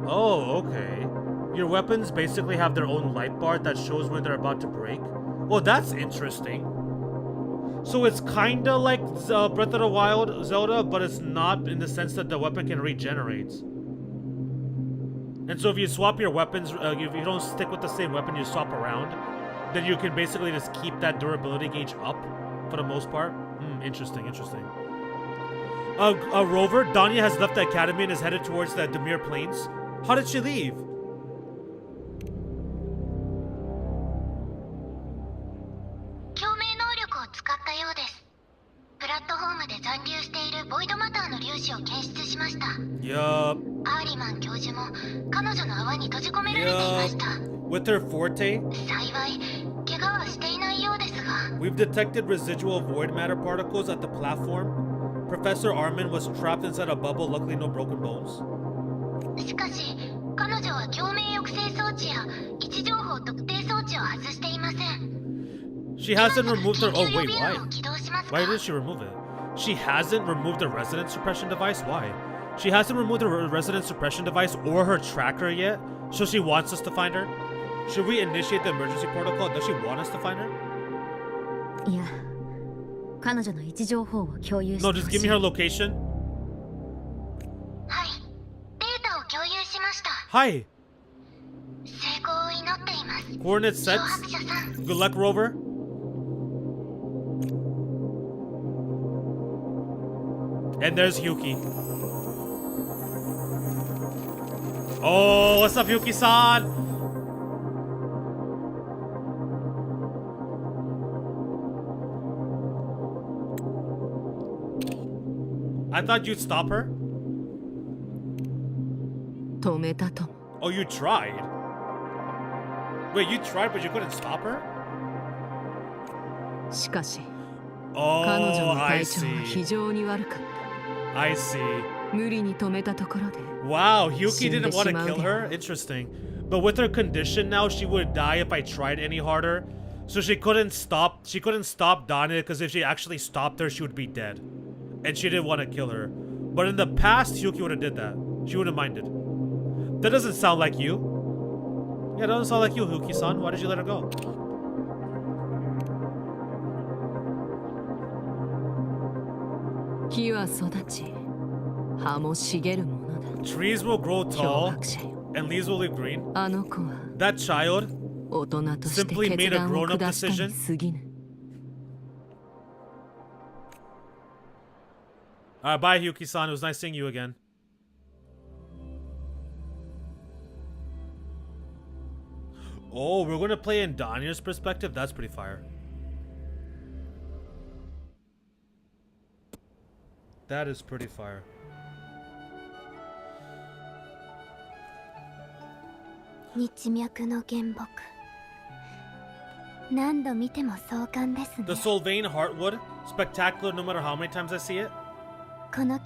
Oh, okay. Your weapons basically have their own light bar that shows when they're about to break. Well, that's interesting. So it's kinda like Breath of the Wild Zelda, but it's not in the sense that the weapon can regenerate. And so if you swap your weapons, if you don't stick with the same weapon, you swap around, then you can basically just keep that durability gauge up for the most part. Interesting, interesting. Rover, Dania has left the academy and is headed towards the Demir Plains. How did she leave? Yup. With her forte, we've detected residual void matter particles at the platform. Professor Armin was trapped inside a bubble, luckily no broken bones. She hasn't removed her. Oh, wait, why? Why did she remove it? She hasn't removed the resonance suppression device? Why? She hasn't removed the resonance suppression device or her tracker yet, so she wants us to find her? Should we initiate the emergency protocol? Does she want us to find her? いや、彼女の位置情報を共有して No, ほし just い。 give me her location. Hi. Coordinates set. Good luck, Rover. And there's Yuki. Oh, what's up, Yuki-san? I thought you'd stop her. 止めたとも。 Oh, you tried? Wait, you tried, but you couldn't stop her? しかし、彼 Oh, 女の I 体調は see. 非常に悪かっ I see. た。無理に止めたところで、 Wow, Yuki didn't want to 死んでしまう kill her? Interesting. But with her condition now, she would die if I tried any harder. So she couldn't stop Dania, because if she actually stopped her, she would be dead. And she didn't want to kill her. But in the past, Yuki would have did that. She would have minded. That doesn't sound like you. Yeah, it doesn't sound like you, Huki-san. Why did you let her go? Trees will grow tall and leaves will leave green. That child simply made a grown-up decision. Alright, bye Hyuki-san. It was nice seeing you again. Oh, we're gonna play in Dania's perspective? That's pretty fire. That is pretty fire. The Sylvain Heartwood, spectacular no matter how many times I see it. Will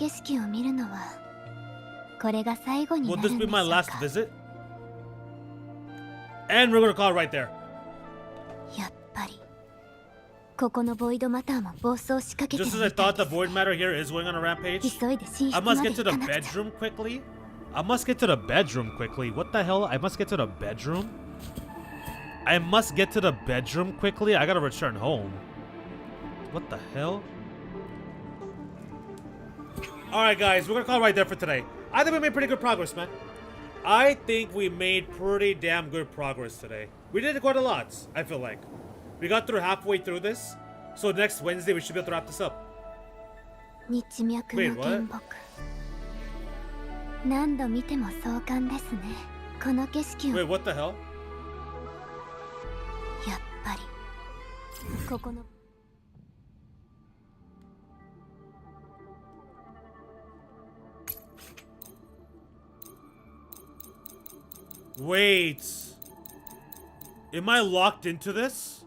this be my last visit? And we're gonna call it right there. Just as I thought, the void matter here is going on a rampage. I must get to the bedroom quickly. What the hell? I must get to the bedroom? Quickly. I gotta return home. What the hell? Alright guys, we're gonna call it right there for today. I think we made pretty good progress, man. I think we made pretty damn good progress today. We did quite a lot, I feel like. We got through halfway through this. So next Wednesday we should be able to wrap this up. Wait, what? Wait, what the hell? Wait. Am I locked into this?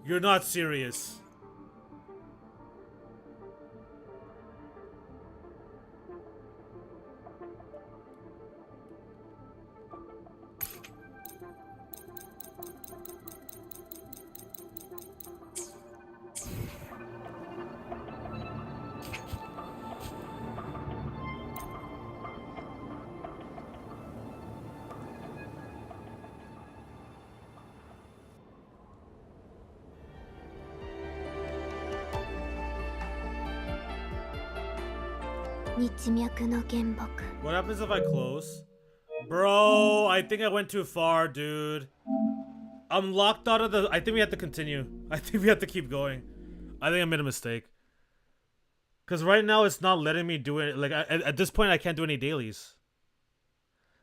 You're not serious. What happens if I close? Bro, I think I went too far, dude. I'm locked out of the... I think we have to continue. I think we have to keep going. I think I made a mistake. Because right now it's not letting me do it. Like, at this point, I can't do any dailies.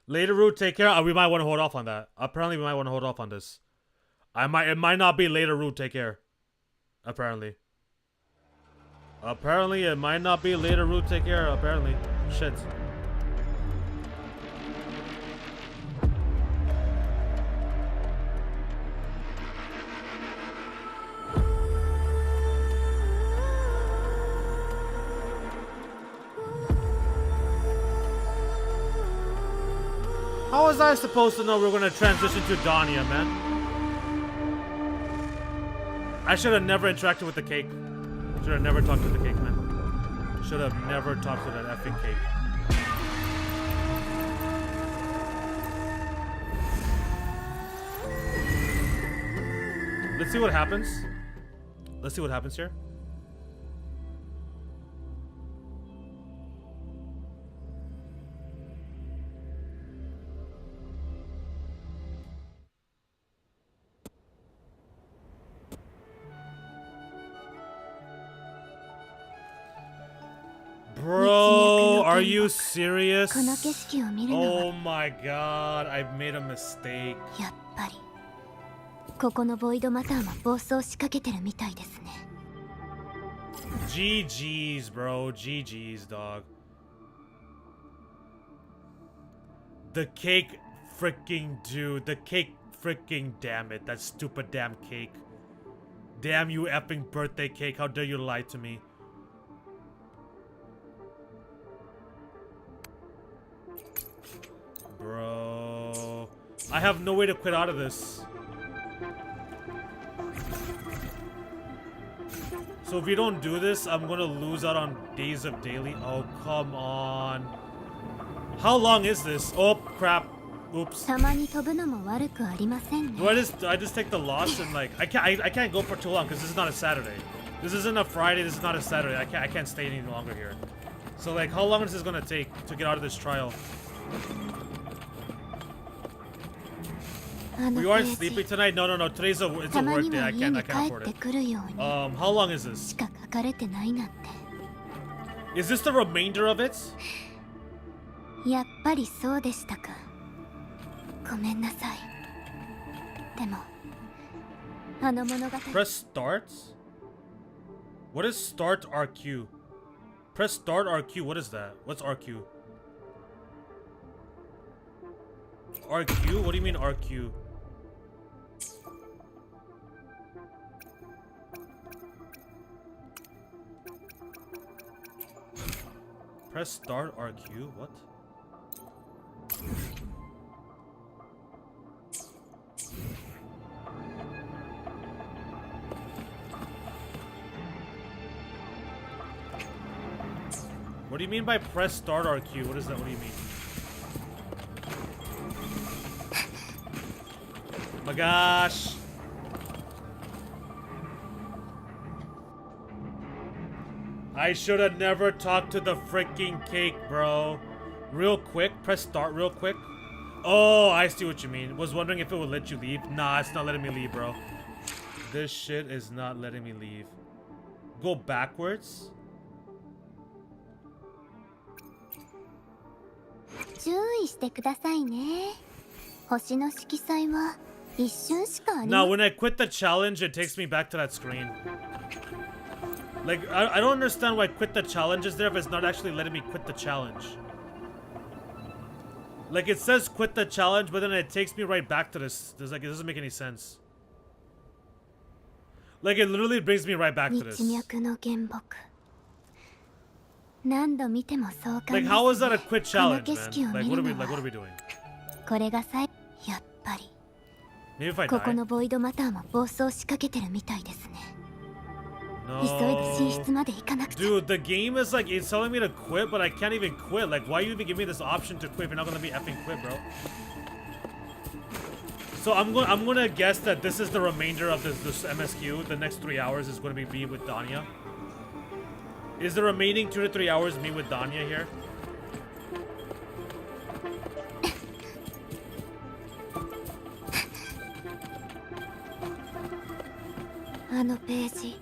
Later route, take care. We might want to hold off on that. Apparently, we might want to hold off on this. It might not be later route, take care. Apparently, it might not be later route, take care. Apparently. Shit. How was I supposed to know we were gonna transition to Denia, man? I should have never interacted with the cake. Should have never talked to the cake, man. Should have never talked to that effing cake. Let's see what happens. Let's see what happens here. Bro, are you serious? Oh my god, I've made a mistake. GG's, bro. GG's, dog. The cake freaking dude. The cake freaking damn it. That stupid damn cake. Damn you effing birthday cake. How dare you lie to me. Bro, I have no way to quit out of this. So if we don't do this, I'm gonna lose out on days of daily. Oh, come on. How long is this? Oh crap. Oops. たまに飛ぶのも悪くありませんね。 Do I just take the loss and like I can't go for too long because this is not a Saturday. This isn't a Friday, this is not a Saturday. I can't stay any longer here. So like how long is this gonna take to get out of this trial? あの We ペ aren't ー sleeping ジ tonight? No, it's a たま work に day. は I 家 can't に I 帰 can't っ afford て it. くるように How long is this? しか書かれてないなんて。 Is this the remainder of it? やっぱりそうでしたか。ごめんなさい。でもあの物語 Press start? What is start RQ? Press start RQ, what is that? What's RQ? RQ? What do you mean RQ? Press start RQ? What? What do you mean by press start RQ? What is that? What do you mean? Oh my gosh. I should have never talked to the freaking cake, bro. Real quick, press start real quick. Oh, I see what you mean. Was wondering if it would let you leave. Nah, it's not letting me leave, bro. This shit is not letting me leave. Go backwards? 注意してくださいね。星の色彩は一瞬しかありま Now, when I quit the challenge, it takes me back to that screen. Like, I don't understand why quit the challenge is there if it's not actually letting me quit the challenge. Like, it says quit the challenge, but then it takes me right back to this. There's like, it doesn't make any sense. Like, it literally brings me right back to this. 道脈の原木。何度見てもそう感じ Like, how is that a quit この challenge, 景色を man? 見 Like, るの what are は we doing? これが最やっぱり Maybe if I ここ die? のボイドマターも暴走しかけてるみたいですね。 No. 急いで寝室まで行かなくちゃ。 Dude, the game is like, it's telling me to quit, but I can't even quit. Like, why you even give me this option to quit if you're not gonna be effing quit, bro? So I'm gonna guess that this is the remainder of this MSQ. The next 3 hours is gonna be me with Denia. Is the remaining 2 to 3 hours me with Denia here? あのページ。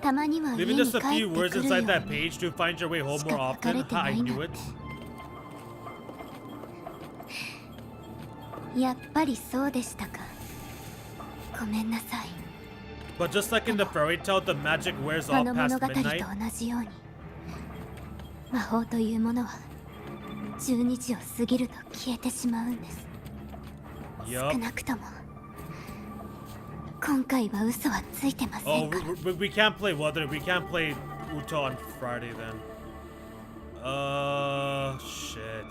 たまには家 Leaving に just 帰 a って few く words るよう inside に that page to find your way home more often. Ha, I knew it. やっぱりそうでしたか。ごめんなさい。 But just like in the fairy tale, the magic wears あ off の物 past 語と midnight. 同じように魔法というものは12時を過ぎると消えてしまうんです。少 Yup. なくとも今回は嘘はついてませ Oh, んから。 we can't play Wuthering. We can't play Uto on Friday then. Shit.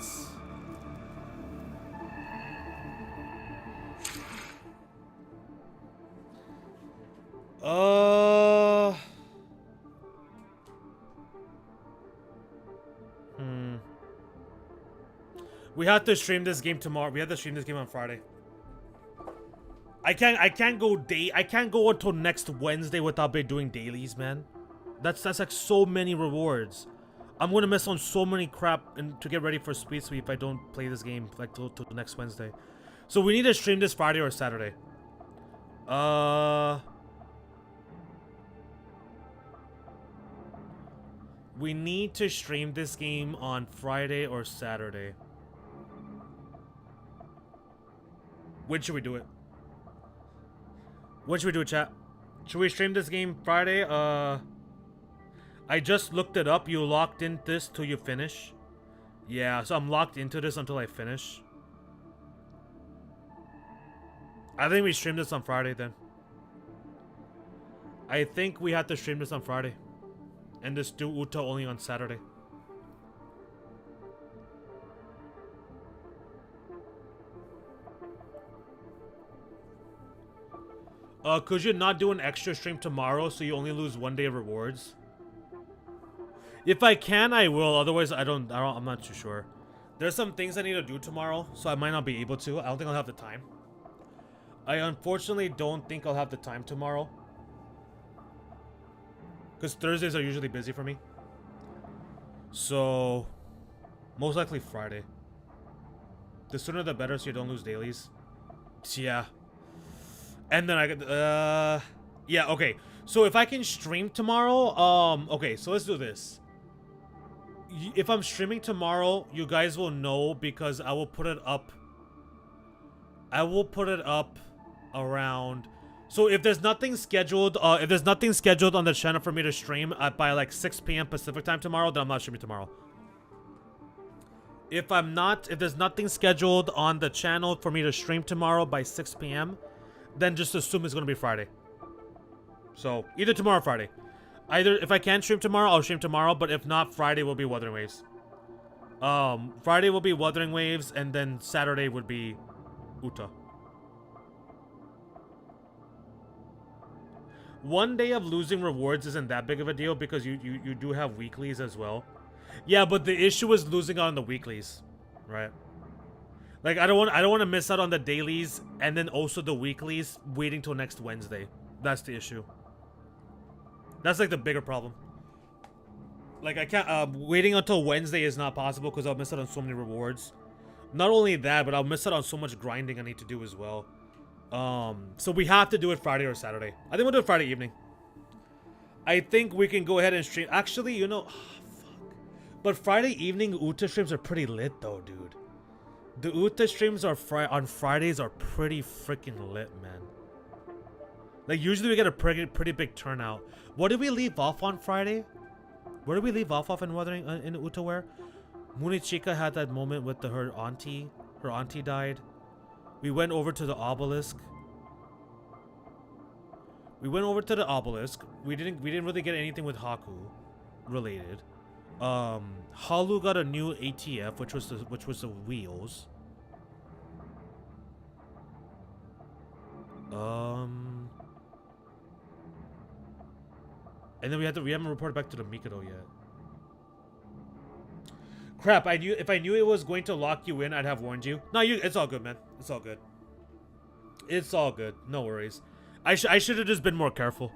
We have to stream this game tomorrow. We have to stream this game on Friday. I can't go until next Wednesday without doing dailies, man. That's like so many rewards. I'm gonna miss on so many crap and to get ready for Sweet Sweep if I don't play this game like till next Wednesday. So we need to stream this Friday or Saturday. We need to stream this game on Friday or Saturday. When should we do it? When should we do it, chat? Should we stream this game Friday? I just looked it up. You locked in this till you finish? Yeah, so I'm locked into this until I finish. I think we stream this on Friday then. I think we have to stream this on Friday. And just do Uta only on Saturday. Could you not do an extra stream tomorrow so you only lose 1 day of rewards? If I can, I will. Otherwise, I'm not too sure. There's some things I need to do tomorrow, so I might not be able to. I don't think I'll have the time. I unfortunately don't think I'll have the time tomorrow. Because Thursdays are usually busy for me. So, most likely Friday. The sooner the better so you don't lose dailies. Yeah. And then I could, yeah, okay. So if I can stream tomorrow, okay, so let's do this. If I'm streaming tomorrow, you guys will know because I will put it up. I will put it up around. So if there's nothing scheduled, on the channel for me to stream by like 6 p.m. Pacific time tomorrow, then I'm not streaming tomorrow. If there's nothing scheduled on the channel for me to stream tomorrow by 6 p.m., then just assume it's gonna be Friday. So either tomorrow or Friday. Either if I can stream tomorrow, I'll stream tomorrow, but if not, Friday will be Wuthering Waves. Friday will be Wuthering Waves, and then Saturday would be Uta. One day of losing rewards isn't that big of a deal because you do have weeklies as well. Yeah, but the issue is losing out on the weeklies, right? Like I don't want to miss out on the dailies and then also the weeklies waiting till next Wednesday. That's the issue. That's like the bigger problem. Like I can't waiting until Wednesday is not possible because I'll miss out on so many rewards. Not only that, but I'll miss out on so much grinding I need to do as well. So we have to do it Friday or Saturday. I think we'll do it Friday evening. I think we can go ahead and stream. Actually, you know, fuck. But Friday evening Uta streams are pretty lit though, dude. The Uta streams are on Fridays are pretty freaking lit, man. Like usually we get a pretty big turnout. What did we leave off on Friday? Where did we leave off in Wuthering in Utaware? Munichika had that moment with her auntie. Her auntie died. We went over to the obelisk. We didn't really get anything with Haku related. Halu got a new ATF, which was the wheels. And then we haven't reported back to the Mikado yet. Crap, if I knew it was going to lock you in, I'd have warned you. No, it's all good, man. It's all good. It's all good. No worries. I should have just been more careful.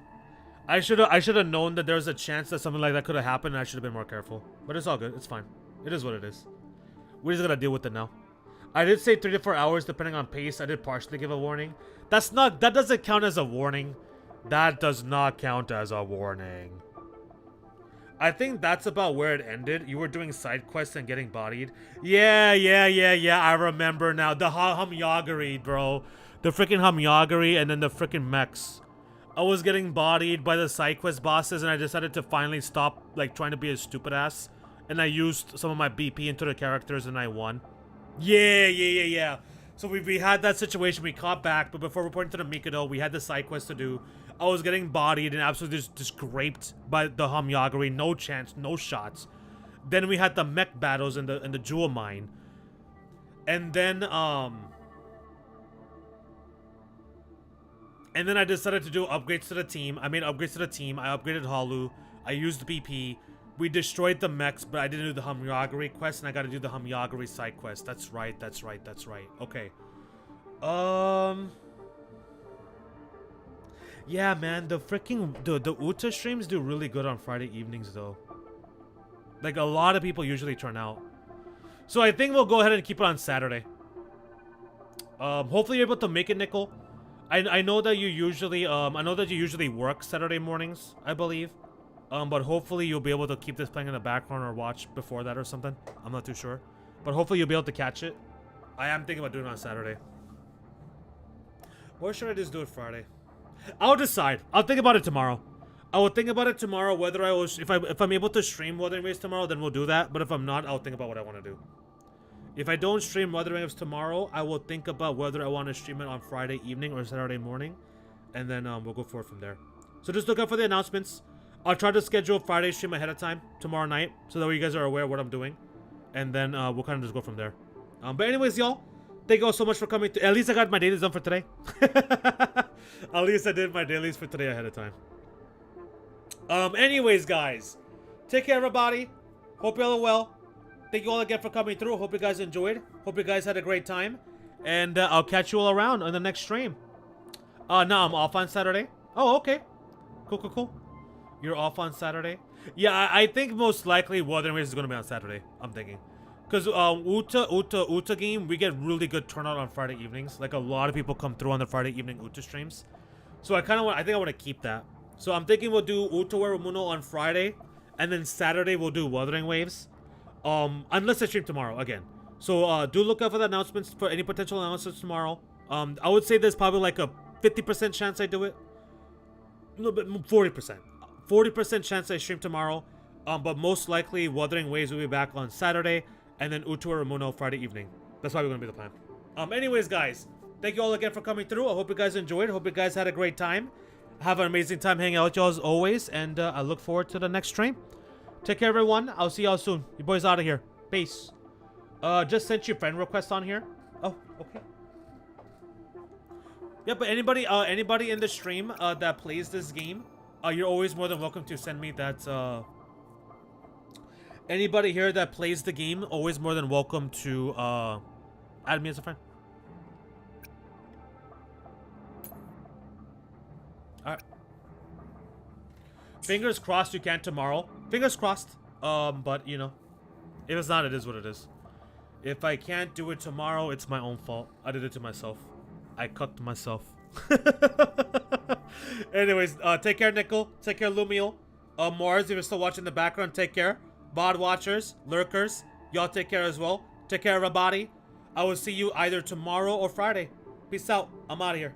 I should have known that there's a chance that something like that could have happened, and I should have been more careful. But it's all good. It's fine. It is what it is. We're just gonna deal with it now. I did say 3 to 4 hours depending on pace. I did partially give a warning. That doesn't count as a warning. That does not count as a warning. I think that's about where it ended. You were doing side quests and getting bodied. Yeah. I remember now. The Hamyagari, bro. The freaking Hamyagari and then the freaking mechs. I was getting bodied by the side quest bosses and I decided to finally stop like trying to be a stupid ass. And I used some of my BP into the characters and I won. Yeah. So we had that situation. We caught back, but before reporting to the Mikado, we had the side quest to do. I was getting bodied and absolutely just scraped by the Hamyagari. No chance, no shots. Then we had the mech battles in the jewel mine. And then I decided to do upgrades to the team. I made upgrades to the team. I upgraded Halu. I used BP. We destroyed the mechs, but I didn't do the Hamyagari quest, and I gotta do the Hamyagari side quest. That's right. Okay. Yeah, man, the Uta streams do really good on Friday evenings, though. Like, a lot of people usually turn out. So I think we'll go ahead and keep it on Saturday. Hopefully you're able to make it, Nickel. I know that you usually work Saturday mornings, I believe. But hopefully you'll be able to keep this playing in the background or watch before that or something. I'm not too sure. But hopefully you'll be able to catch it. I am thinking about doing it on Saturday. Or should I just do it Friday? I'll decide. I'll think about it tomorrow. I will think about it tomorrow whether I will if I'm able to stream Wuthering Waves tomorrow, then we'll do that. But if I'm not, I'll think about what I want to do. If I don't stream Wuthering Waves tomorrow, I will think about whether I want to stream it on Friday evening or Saturday morning. And then we'll go forward from there. So just look out for the announcements. I'll try to schedule Friday stream ahead of time tomorrow night, so that way you guys are aware of what I'm doing. And then we'll kind of just go from there. But anyways, y'all, thank you all so much for coming. At least I got my dailies done for today. At least I did my dailies for today ahead of time. Anyways, guys, take care, everybody. Hope y'all are well. thank you all again for coming through. Hope you guys enjoyed. Hope you guys had a great time. And I'll catch you all around on the next stream. No, I'm off on Saturday. Oh, okay. Cool. You're off on Saturday? Yeah, I think most likely Wuthering Waves is going to be on Saturday. I'm thinking. Because Uta game, we get really good turnout on Friday evenings. Like, a lot of people come through on the Friday evening Uta streams. So I think I want to keep that. So I'm thinking we'll do Uta Muno on Friday. And then Saturday we'll do Wuthering Waves. Unless I stream tomorrow again. So do look out for the announcements, for any potential announcements tomorrow. I would say there's probably like a 50% chance I do it. No, but 40%. 40% chance I stream tomorrow. But most likely Wuthering Waves will be back on Saturday. And then Utu Ramuno Friday evening. That's probably going to be the plan. Anyways, guys, thank you all again for coming through. I hope you guys enjoyed. Hope you guys had a great time. Have an amazing time hanging out with y'all as always. And I look forward to the next stream. Take care, everyone. I'll see y'all soon. You boys out of here. Peace. Just sent you friend request on here. Oh, okay. Yeah, but anybody in the stream that plays this game, you're always more than welcome to send me that. Anybody here that plays the game, always more than welcome to add me as a friend. Alright. Fingers crossed you can tomorrow. Fingers crossed. But you know, if it's not, it is what it is. If I can't do it tomorrow, it's my own fault. I did it to myself. I cucked myself. Anyways, take care, Nickel. Take care, Lumiel. Mars, if you're still watching in the background, take care. Bod watchers, lurkers, y'all take care as well. Take care, everybody. I will see you either tomorrow or Friday. Peace out. I'm out of here.